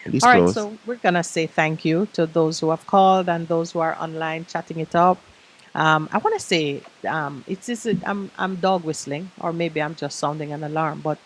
This All right, close. so we're gonna say thank you to those who have called and those who are online chatting it up. I want to say I'm dog whistling, or maybe I'm just sounding an alarm. But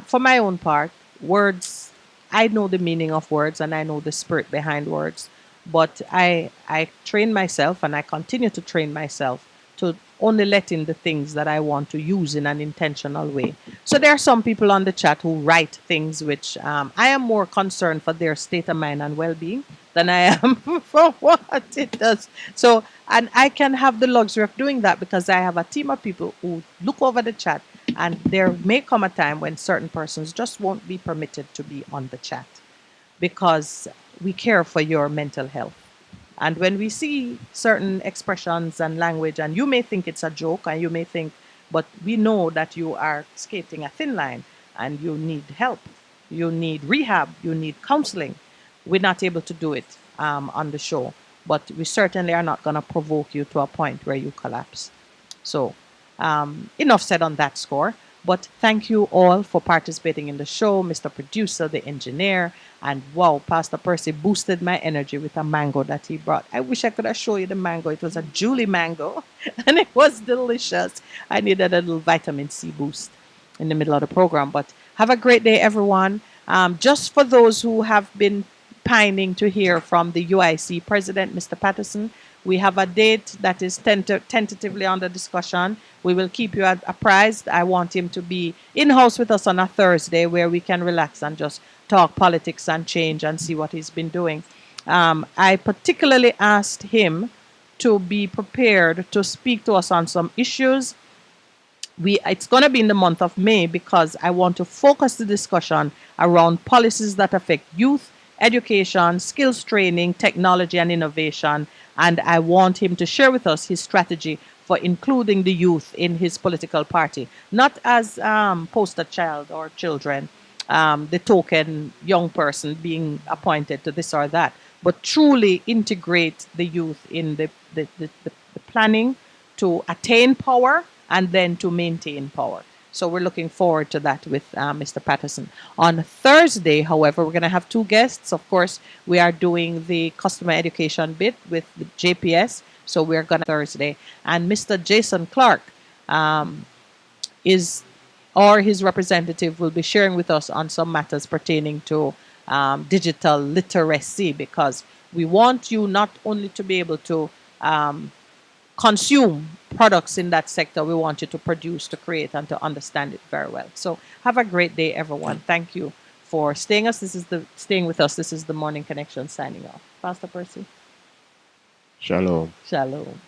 for my own part, words, I know the meaning of words and I know the spirit behind words. But I train myself and I continue to train myself to only let in the things that I want to use in an intentional way. So there are some people on the chat who write things which I am more concerned for their state of mind and well-being than I am for what it does. So, and I can have the luxury of doing that because I have a team of people who look over the chat, and there may come a time when certain persons just won't be permitted to be on the chat because we care for your mental health. And when we see certain expressions and language, and you may think it's a joke, and you may think, but we know that you are skating a thin line and you need help, you need rehab, you need counseling. We're not able to do it on the show, but we certainly are not going to provoke you to a point where you collapse. So, enough said on that score. But thank you all for participating in the show, Mr. Producer, the engineer, and wow, Pastor Percy boosted my energy with a mango that he brought. I wish I could have shown you the mango. It was a Julie mango, and it was delicious. I needed a little vitamin C boost in the middle of the program. But have a great day, everyone. Just for those who have been pining to hear from the UIC president, Mr. Patterson, we have a date that is tentatively under discussion. We will keep you apprised. I want him to be in-house with us on a Thursday where we can relax and just talk politics and change and see what he's been doing. I particularly asked him to be prepared to speak to us on some issues. It's going to be in the month of May because I want to focus the discussion around policies that affect youth, education, skills training, technology, and innovation. And I want him to share with us his strategy for including the youth in his political party, not as poster child or children, the token young person being appointed to this or that, but truly integrate the youth in the planning to attain power and then to maintain power. So we're looking forward to that with Mr. Patterson. On Thursday, however, we're going to have two guests. Of course, we are doing the customer education bit with the JPS. So we're going to Thursday. And Mr. Jason Clark his representative will be sharing with us on some matters pertaining to digital literacy, because we want you not only to be able to consume products in that sector, we want you to produce, to create, and to understand it very well. So have a great day, everyone. Thank you for staying with us. This is the Morning Connection signing off. Pastor Percy. Shalom. Shalom.